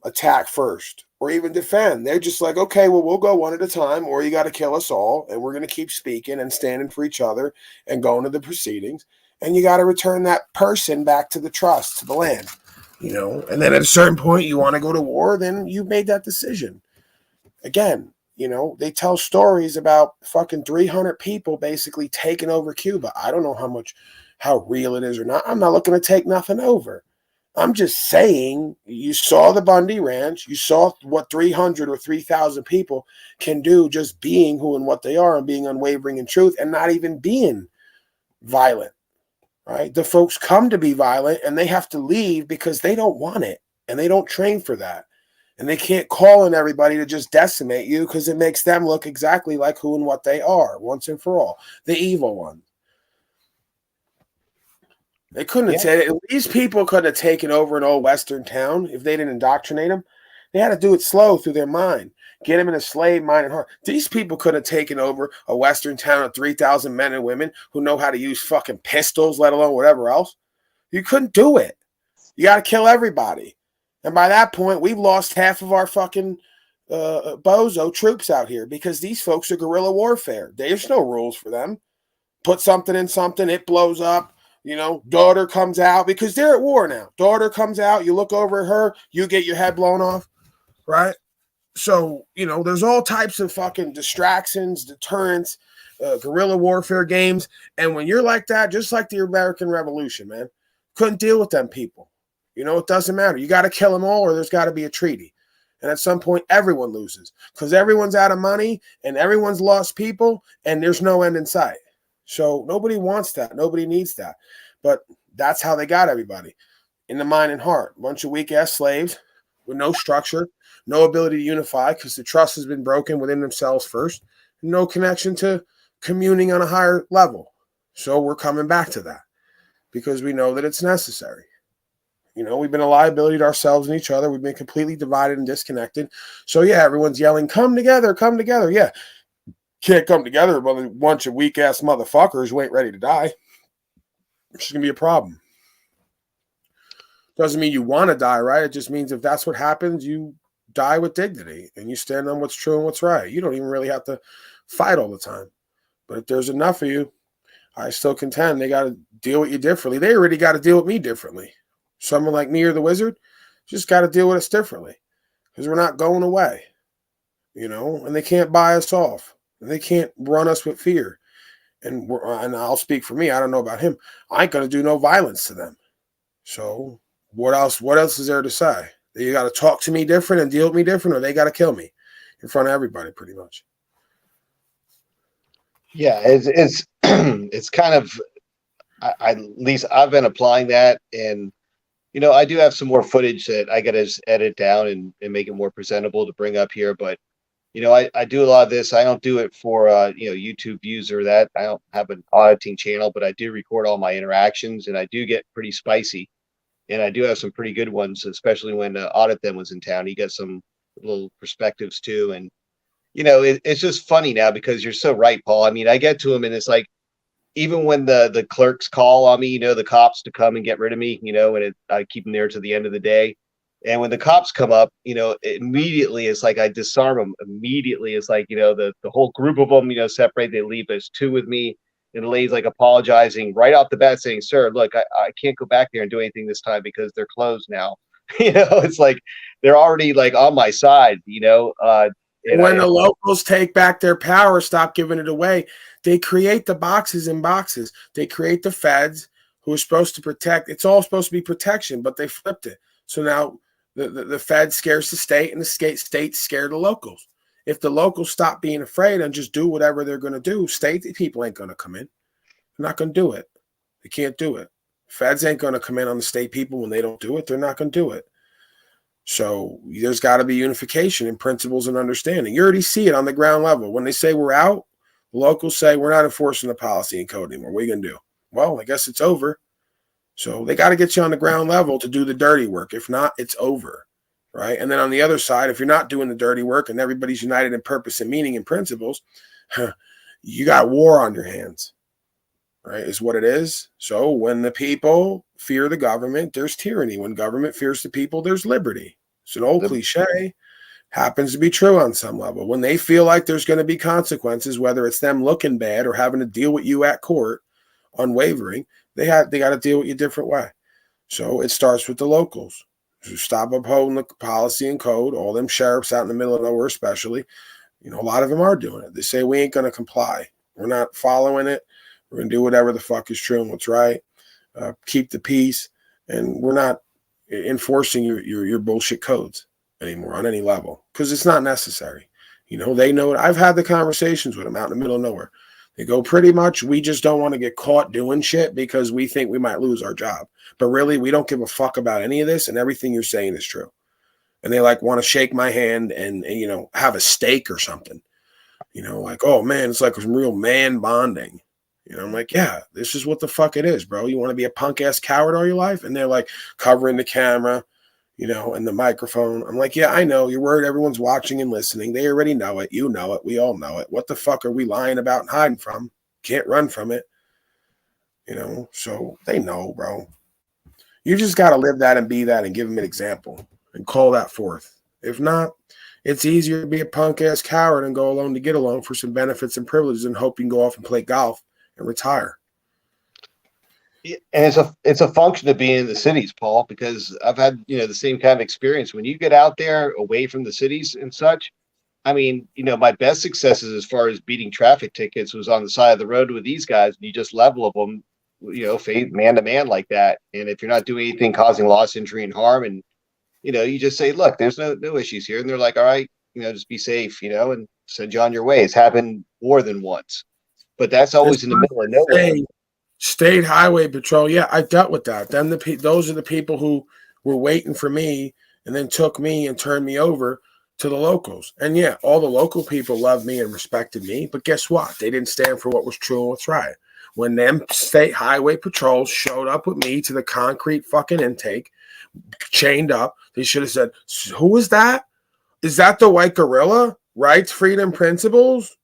attack first or even defend. They're just like, okay, well, we'll go one at a time, or you got to kill us all, and we're going to keep speaking and standing for each other and going to the proceedings, and you got to return that person back to the trust, to the land, and then at a certain point you want to go to war, then you made that decision. Again, they tell stories about fucking 300 people basically taking over Cuba. I don't know how real it is or not. I'm not looking to take nothing over. I'm just saying, you saw the Bundy Ranch. You saw what 300 or 3,000 people can do just being who and what they are and being unwavering in truth and not even being violent, right? The folks come to be violent and they have to leave because they don't want it and they don't train for that. And they can't call on everybody to just decimate you because it makes them look exactly like who and what they are once and for all. The evil ones. They couldn't have taken it. These people couldn't have taken over an old Western town if they didn't indoctrinate them. They had to do it slow through their mind. Get them in a slave mind and heart. These people could have taken over a Western town of 3,000 men and women who know how to use fucking pistols, let alone whatever else. You couldn't do it. You got to kill everybody. And by that point, we've lost half of our fucking bozo troops out here because these folks are guerrilla warfare. There's no rules for them. Put something in something, it blows up. Daughter comes out because they're at war now. Daughter comes out, you look over at her, you get your head blown off, right? So, there's all types of fucking distractions, deterrents, guerrilla warfare games. And when you're like that, just like the American Revolution, man, couldn't deal with them people. It doesn't matter. You got to kill them all or there's got to be a treaty. And at some point, everyone loses because everyone's out of money and everyone's lost people and there's no end in sight. So nobody wants that. Nobody needs that. But that's how they got everybody in the mind and heart. A bunch of weak-ass slaves with no structure, no ability to unify because the trust has been broken within themselves first, no connection to communing on a higher level. So we're coming back to that because we know that it's necessary. We've been a liability to ourselves and each other. We've been completely divided and disconnected. So, yeah, everyone's yelling, come together, come together. Yeah, can't come together with a bunch of weak-ass motherfuckers who ain't ready to die. It's going to be a problem. Doesn't mean you want to die, right? It just means if that's what happens, you die with dignity and you stand on what's true and what's right. You don't even really have to fight all the time. But if there's enough of you, I still contend they got to deal with you differently. They already got to deal with me differently. Someone like me or the Wizard just got to deal with us differently because we're not going away, and they can't buy us off. And they can't run us with fear. And I'll speak for me. I don't know about him. I ain't going to do no violence to them. So what else is there to say? You got to talk to me different and deal with me different, or they got to kill me in front of everybody pretty much. Yeah, it's it's kind of at least I've been applying that, and I do have some more footage that I got to edit down and make it more presentable to bring up here. But I do a lot of this. I don't do it for YouTube views or that. I don't have an auditing channel, but I do record all my interactions, and I do get pretty spicy, and I do have some pretty good ones, especially when Audit Them was in town. He got some little perspectives too, and it's just funny now because you're so right, Paul. I mean, I get to him and it's like, even when the clerks call on me, the cops to come and get rid of me, and I keep them there to the end of the day. And when the cops come up, immediately it's like I disarm them. Immediately it's like, the whole group of them, separate. They leave. There's two with me. And the lady's like apologizing right off the bat saying, sir, look, I can't go back there and do anything this time because they're closed now. It's like they're already like on my side, when the locals take back their power, stop giving it away, they create the boxes in boxes. They create the feds who are supposed to protect. It's all supposed to be protection, but they flipped it. So now the Fed scares the state and the state scare the locals. If the locals stop being afraid and just do whatever they're going to do, state people ain't going to come in. They're not going to do it. They can't do it. Feds ain't going to come in on the state people when they don't do it. They're not going to do it. So there's got to be unification in principles and understanding. You already see it on the ground level. When they say we're out, the locals say we're not enforcing the policy and code anymore. What are you going to do? Well, I guess it's over. So they got to get you on the ground level to do the dirty work. If not, it's over, right? And then on the other side, if you're not doing the dirty work and everybody's united in purpose and meaning and principles, you got war on your hands, right? Is what it is. So when the people fear the government, there's tyranny. When government fears the people, there's liberty. It's an old cliche, happens to be true on some level. When they feel like there's going to be consequences, whether it's them looking bad or having to deal with you at court, unwavering, they got to deal with you a different way. So it starts with the locals who stop upholding the policy and code. All them sheriffs out in the middle of nowhere, especially, a lot of them are doing it. They say we ain't going to comply. We're not following it. We're going to do whatever the fuck is true and what's right. Keep the peace, and we're not enforcing your bullshit codes anymore on any level because it's not necessary. They know it. I've had the conversations with them out in the middle of nowhere. They go, pretty much, we just don't want to get caught doing shit because we think we might lose our job. But really, we don't give a fuck about any of this, and everything you're saying is true. And they want to shake my hand and have a steak or something. Like, oh man, it's like some real man bonding. I'm like, yeah, this is what the fuck it is, bro. You want to be a punk ass coward all your life? And they're like covering the camera, and the microphone. I'm like, yeah, I know. You're worried everyone's watching and listening. They already know it. You know it. We all know it. What the fuck are we lying about and hiding from? Can't run from it. So they know, bro. You just got to live that and be that and give them an example and call that forth. If not, it's easier to be a punk ass coward and go alone to get along for some benefits and privileges and hope you can go off and play golf and retire. And it's a function of being in the cities, Paul, because I've had the same kind of experience. When you get out there away from the cities and such, I mean, my best successes as far as beating traffic tickets was on the side of the road with these guys, and you just level them, man to man like that. And if you're not doing anything causing loss, injury, and harm, and you just say, look, there's no issues here, and they're like, all right, just be safe, and send you on your way. It's happened more than once, but that's always in the middle of nowhere. State Highway Patrol. Yeah, I dealt with that. Then those are the people who were waiting for me and then took me and turned me over to the locals. And yeah, all the local people loved me and respected me. But guess what? They didn't stand for what was true and what's right. When them state highway patrols showed up with me to the concrete fucking intake, chained up, they should have said, who is that? Is that the white gorilla? Rights, freedom, principles?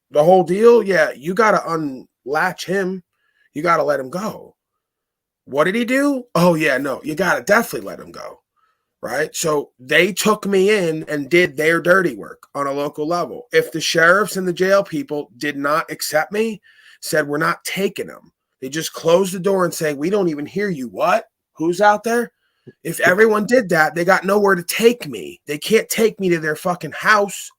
The whole deal? Yeah, you got to unlatch him. You got to let him go. What did he do? Oh, yeah, no, you got to definitely let him go. right? So they took me in and did their dirty work on a local level. If the sheriffs and the jail people did not accept me, said, we're not taking them, they just closed the door and say, we don't even hear you. What? Who's out there? If everyone did that, they got nowhere to take me. They can't take me to their fucking house,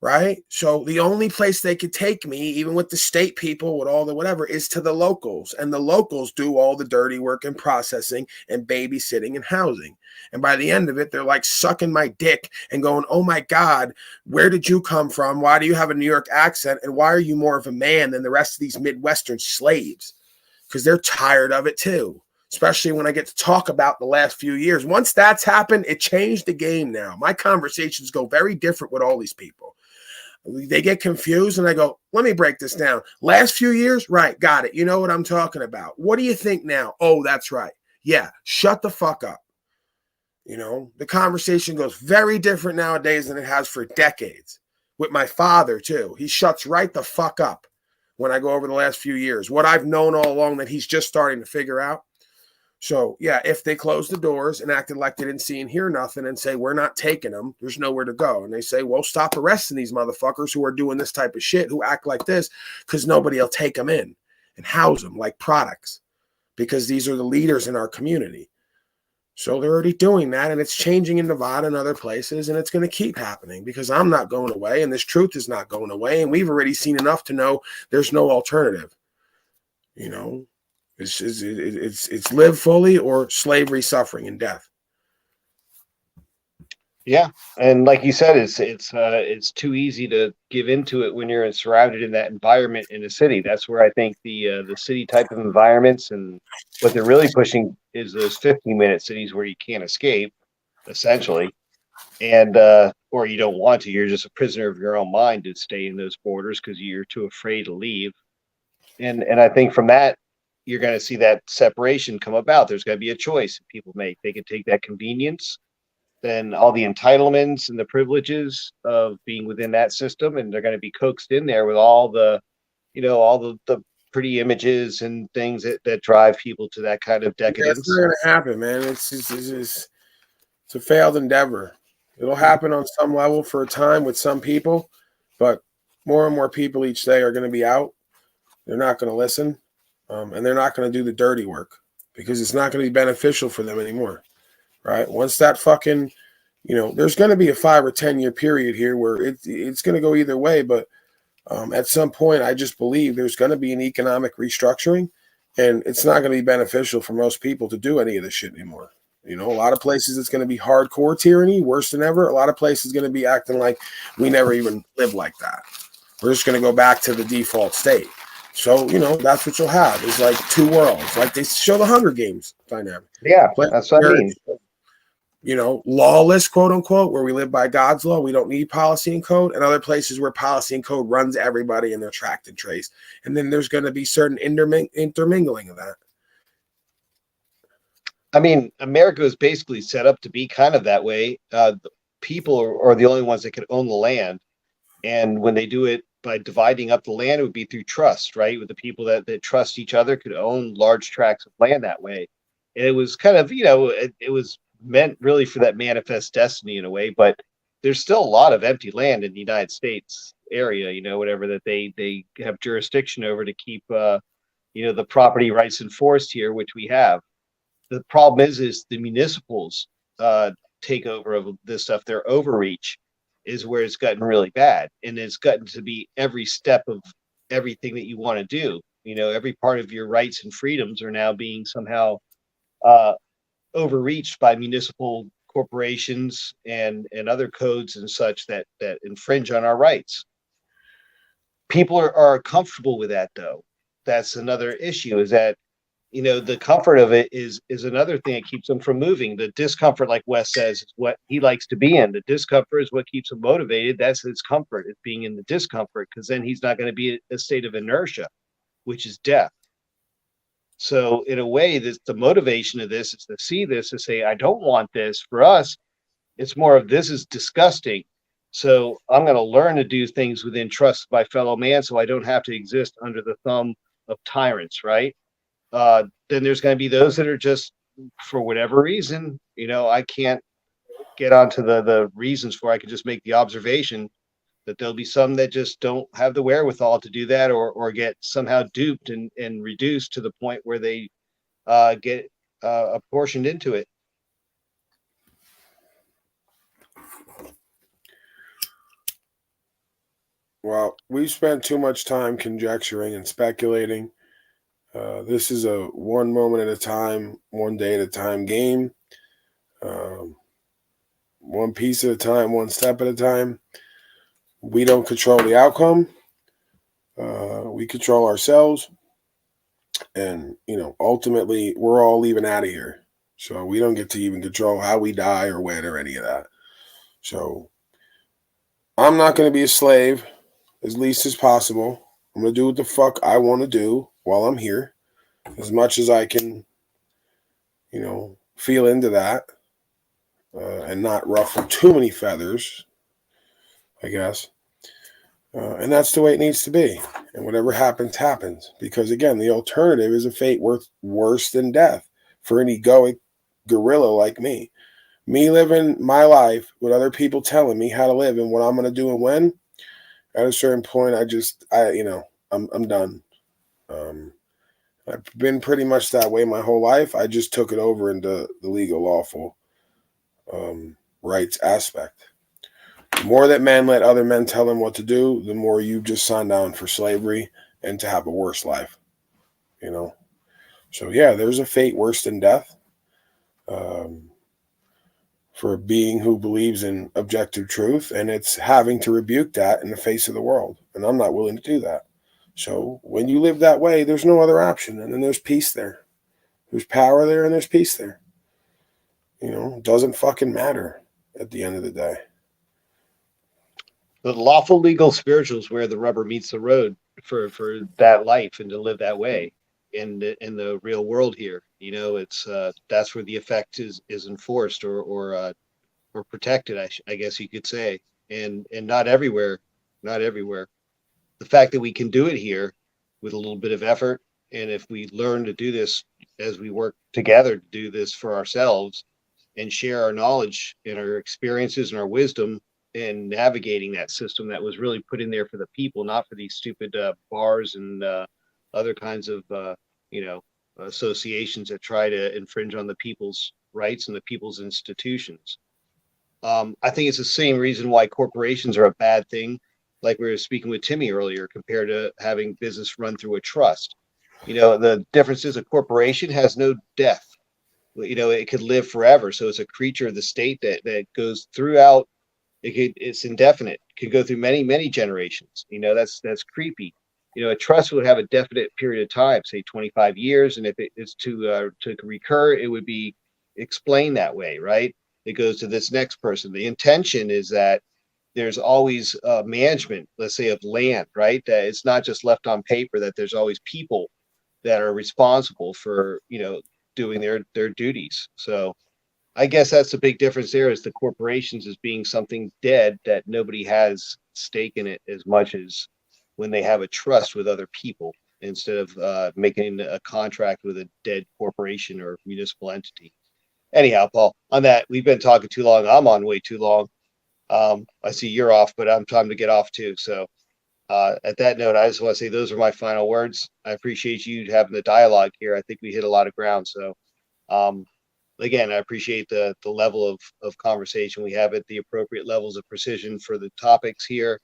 right? So the only place they could take me, even with the state people, with all the whatever, is to the locals. And the locals do all the dirty work and processing and babysitting and housing. And by the end of it, they're like sucking my dick and going, oh my God, where did you come from? Why do you have a New York accent? And why are you more of a man than the rest of these Midwestern slaves? Because they're tired of it too. Especially when I get to talk about the last few years. Once that's happened, it changed the game now. My conversations go very different with all these people. They get confused and I go, let me break this down. Last few years, right, got it. You know what I'm talking about. What do you think now? Oh, that's right. Yeah, shut the fuck up. You know, the conversation goes very different nowadays than it has for decades. With my father, too. He shuts right the fuck up when I go over the last few years. What I've known all along that he's just starting to figure out. So, yeah, if they closed the doors and acted like they didn't see and hear nothing and say, we're not taking them, there's nowhere to go. And they say, well, stop arresting these motherfuckers who are doing this type of shit, who act like this, because nobody will take them in and house them like products, because these are the leaders in our community. So they're already doing that, and it's changing in Nevada and other places, and it's going to keep happening because I'm not going away, and this truth is not going away, and we've already seen enough to know there's no alternative, you know. It's live fully or slavery, suffering, and death. Yeah, and like you said, it's too easy to give into it when you're surrounded in that environment in a city. That's where I think the city type of environments and what they're really pushing is those 15-minute cities where you can't escape, essentially, and or you don't want to. You're just a prisoner of your own mind to stay in those borders because you're too afraid to leave. And I think from that, you're going to see that separation come about. There's going to be a choice people make. They can take that convenience, then all the entitlements and the privileges of being within that system, and they're going to be coaxed in there with all the, all the pretty images and things that drive people to that kind of decadence. That's not going to happen, man. It's a failed endeavor. It'll happen on some level for a time with some people, but more and more people each day are going to be out. They're not going to listen. And they're not going to do the dirty work because it's not going to be beneficial for them anymore, right? Once that fucking, there's going to be a 5 or 10 year period here where it's going to go either way. But at some point, I just believe there's going to be an economic restructuring, and it's not going to be beneficial for most people to do any of this shit anymore. A lot of places it's going to be hardcore tyranny, worse than ever. A lot of places going to be acting like we never even lived like that. We're just going to go back to the default state. So, that's what you'll have is like two worlds, like they show the Hunger Games dynamic. Yeah, that's what I mean. Lawless, quote unquote, where we live by God's law. We don't need policy and code, and other places where policy and code runs everybody in their tract and trace. And then there's going to be certain intermingling of that. I mean, America is basically set up to be kind of that way. People are the only ones that can own the land. And when they do it by dividing up the land, it would be through trust, right? With the people that trust each other could own large tracts of land that way. And it was kind of, it was meant really for that manifest destiny in a way, but there's still a lot of empty land in the United States area, whatever that they have jurisdiction over to keep, the property rights enforced here, which we have. The problem is the municipals takeover of this stuff, their overreach is where it's gotten really bad. And it's gotten to be every step of everything that you want to do. Every part of your rights and freedoms are now being somehow overreached by municipal corporations and other codes and such that infringe on our rights. People are comfortable with that, though. That's another issue, is that the comfort of it is another thing that keeps them from moving. The discomfort, like Wes says, is what he likes to be in. The discomfort is what keeps him motivated. That's his comfort, is being in the discomfort, because then he's not going to be in a state of inertia, which is death. So in a way, the motivation of this is to see this, to say, I don't want this. For us, it's more of, this is disgusting. So I'm going to learn to do things within trust of my fellow man, so I don't have to exist under the thumb of tyrants, right? Then there's going to be those that are just for whatever reason, I can't get onto the reasons for. I can just make the observation that there'll be some that just don't have the wherewithal to do that, or get somehow duped and reduced to the point where they get apportioned into it. Well, we've spent too much time conjecturing and speculating. This is a one moment at a time, one day at a time game. One piece at a time, one step at a time. We don't control the outcome. We control ourselves. And, ultimately, we're all leaving out of here. So we don't get to even control how we die or when or any of that. So I'm not going to be a slave as least as possible. I'm going to do what the fuck I want to do while I'm here, as much as I can, feel into that and not ruffle too many feathers, I guess. And that's the way it needs to be. And whatever happens, happens. Because, again, the alternative is a fate worse than death for an egoic gorilla like me. Me living my life with other people telling me how to live and what I'm going to do and when, at a certain point, I'm done. I've been pretty much that way my whole life. I just took it over into the legal, lawful rights aspect. The more that men let other men tell them what to do, the more you just sign down for slavery and to have a worse life, So, yeah, there's a fate worse than death for a being who believes in objective truth, and it's having to rebuke that in the face of the world. And I'm not willing to do that. So when you live that way, there's no other option. And then there's peace there. There's power there and there's peace there. It doesn't fucking matter at the end of the day. The lawful, legal, spiritual is where the rubber meets the road for that life and to live that way in the real world here. It's that's where the effect is enforced or protected. I guess you could say, and not everywhere, not everywhere. The fact that we can do it here with a little bit of effort, and if we learn to do this as we work together to do this for ourselves and share our knowledge and our experiences and our wisdom in navigating that system that was really put in there for the people, not for these stupid bars and other kinds of associations that try to infringe on the people's rights and the people's institutions. I think it's the same reason why corporations are a bad thing, like we were speaking with Timmy earlier, compared to having business run through a trust. The difference is a corporation has no death. It could live forever. So it's a creature of the state that goes throughout. It's indefinite. It could go through many, many generations. That's creepy. A trust would have a definite period of time, say 25 years. And if it is to recur, it would be explained that way, right? It goes to this next person. The intention is that there's always management, let's say, of land, right? That it's not just left on paper, that there's always people that are responsible for, doing their duties. So I guess that's the big difference there, is the corporations as being something dead that nobody has stake in it as much as when they have a trust with other people instead of making a contract with a dead corporation or municipal entity. Anyhow, Paul, on that, we've been talking too long. I'm on way too long. I see you're off, but I'm time to get off too. So at that note, I just want to say those are my final words. I appreciate you having the dialogue here. I think we hit a lot of ground. So again, I appreciate the level of conversation we have at the appropriate levels of precision for the topics here.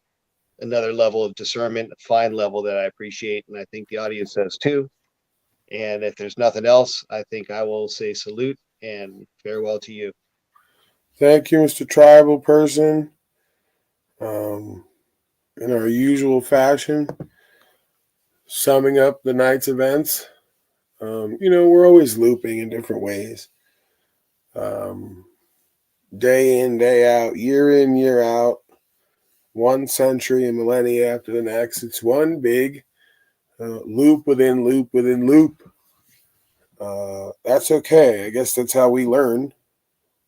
Another level of discernment, a fine level that I appreciate, and I think the audience does too. And if there's nothing else, I think I will say salute and farewell to you. Thank you, Mr. Tribal Person. In our usual fashion, summing up the night's events. We're always looping in different ways. Day in, day out, year in, year out, one century and millennia after the next. It's one big loop within loop within loop. That's okay. I guess that's how we learn.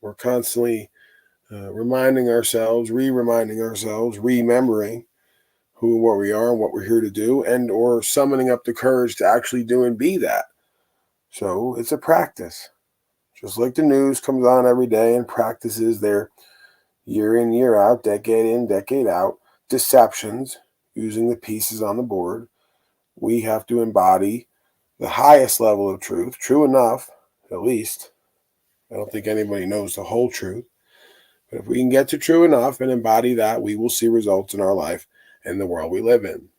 We're constantly reminding ourselves, reminding ourselves, remembering who and what we are and what we're here to do, and or summoning up the courage to actually do and be that. So it's a practice. Just like the news comes on every day and practices their year in, year out, decade in, decade out, deceptions using the pieces on the board, we have to embody the highest level of truth, true enough, at least. I don't think anybody knows the whole truth. But if we can get to true enough and embody that, we will see results in our life and the world we live in.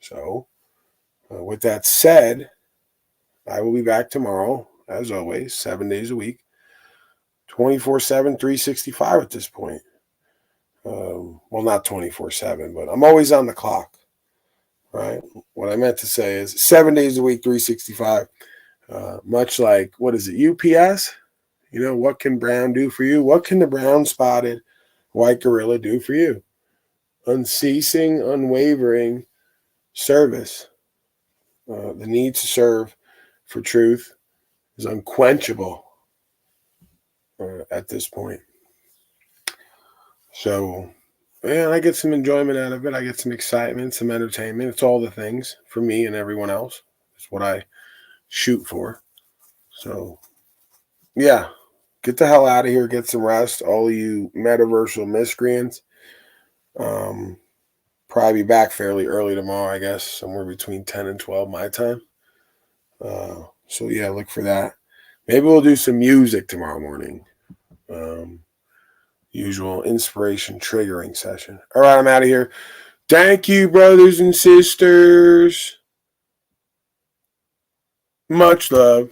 So, with that said, I will be back tomorrow, as always, 7 days a week, 24/7, 365 at this point. Well, not 24/7, but I'm always on the clock, right? What I meant to say is 7 days a week, 365, much like, what is it, UPS? You know, what can Brown do for you? What can the brown-spotted white gorilla do for you? Unceasing, unwavering service. The need to serve for truth is unquenchable at this point. So, yeah, I get some enjoyment out of it. I get some excitement, some entertainment. It's all the things for me and everyone else. It's what I shoot for. So, yeah, get the hell out of here. Get some rest. All of you metaversal miscreants. Probably be back fairly early tomorrow, I guess, somewhere between 10 and 12 my time. So, yeah, look for that. Maybe we'll do some music tomorrow morning. Usual inspiration triggering session. All right, I'm out of here. Thank you, brothers and sisters. Much love.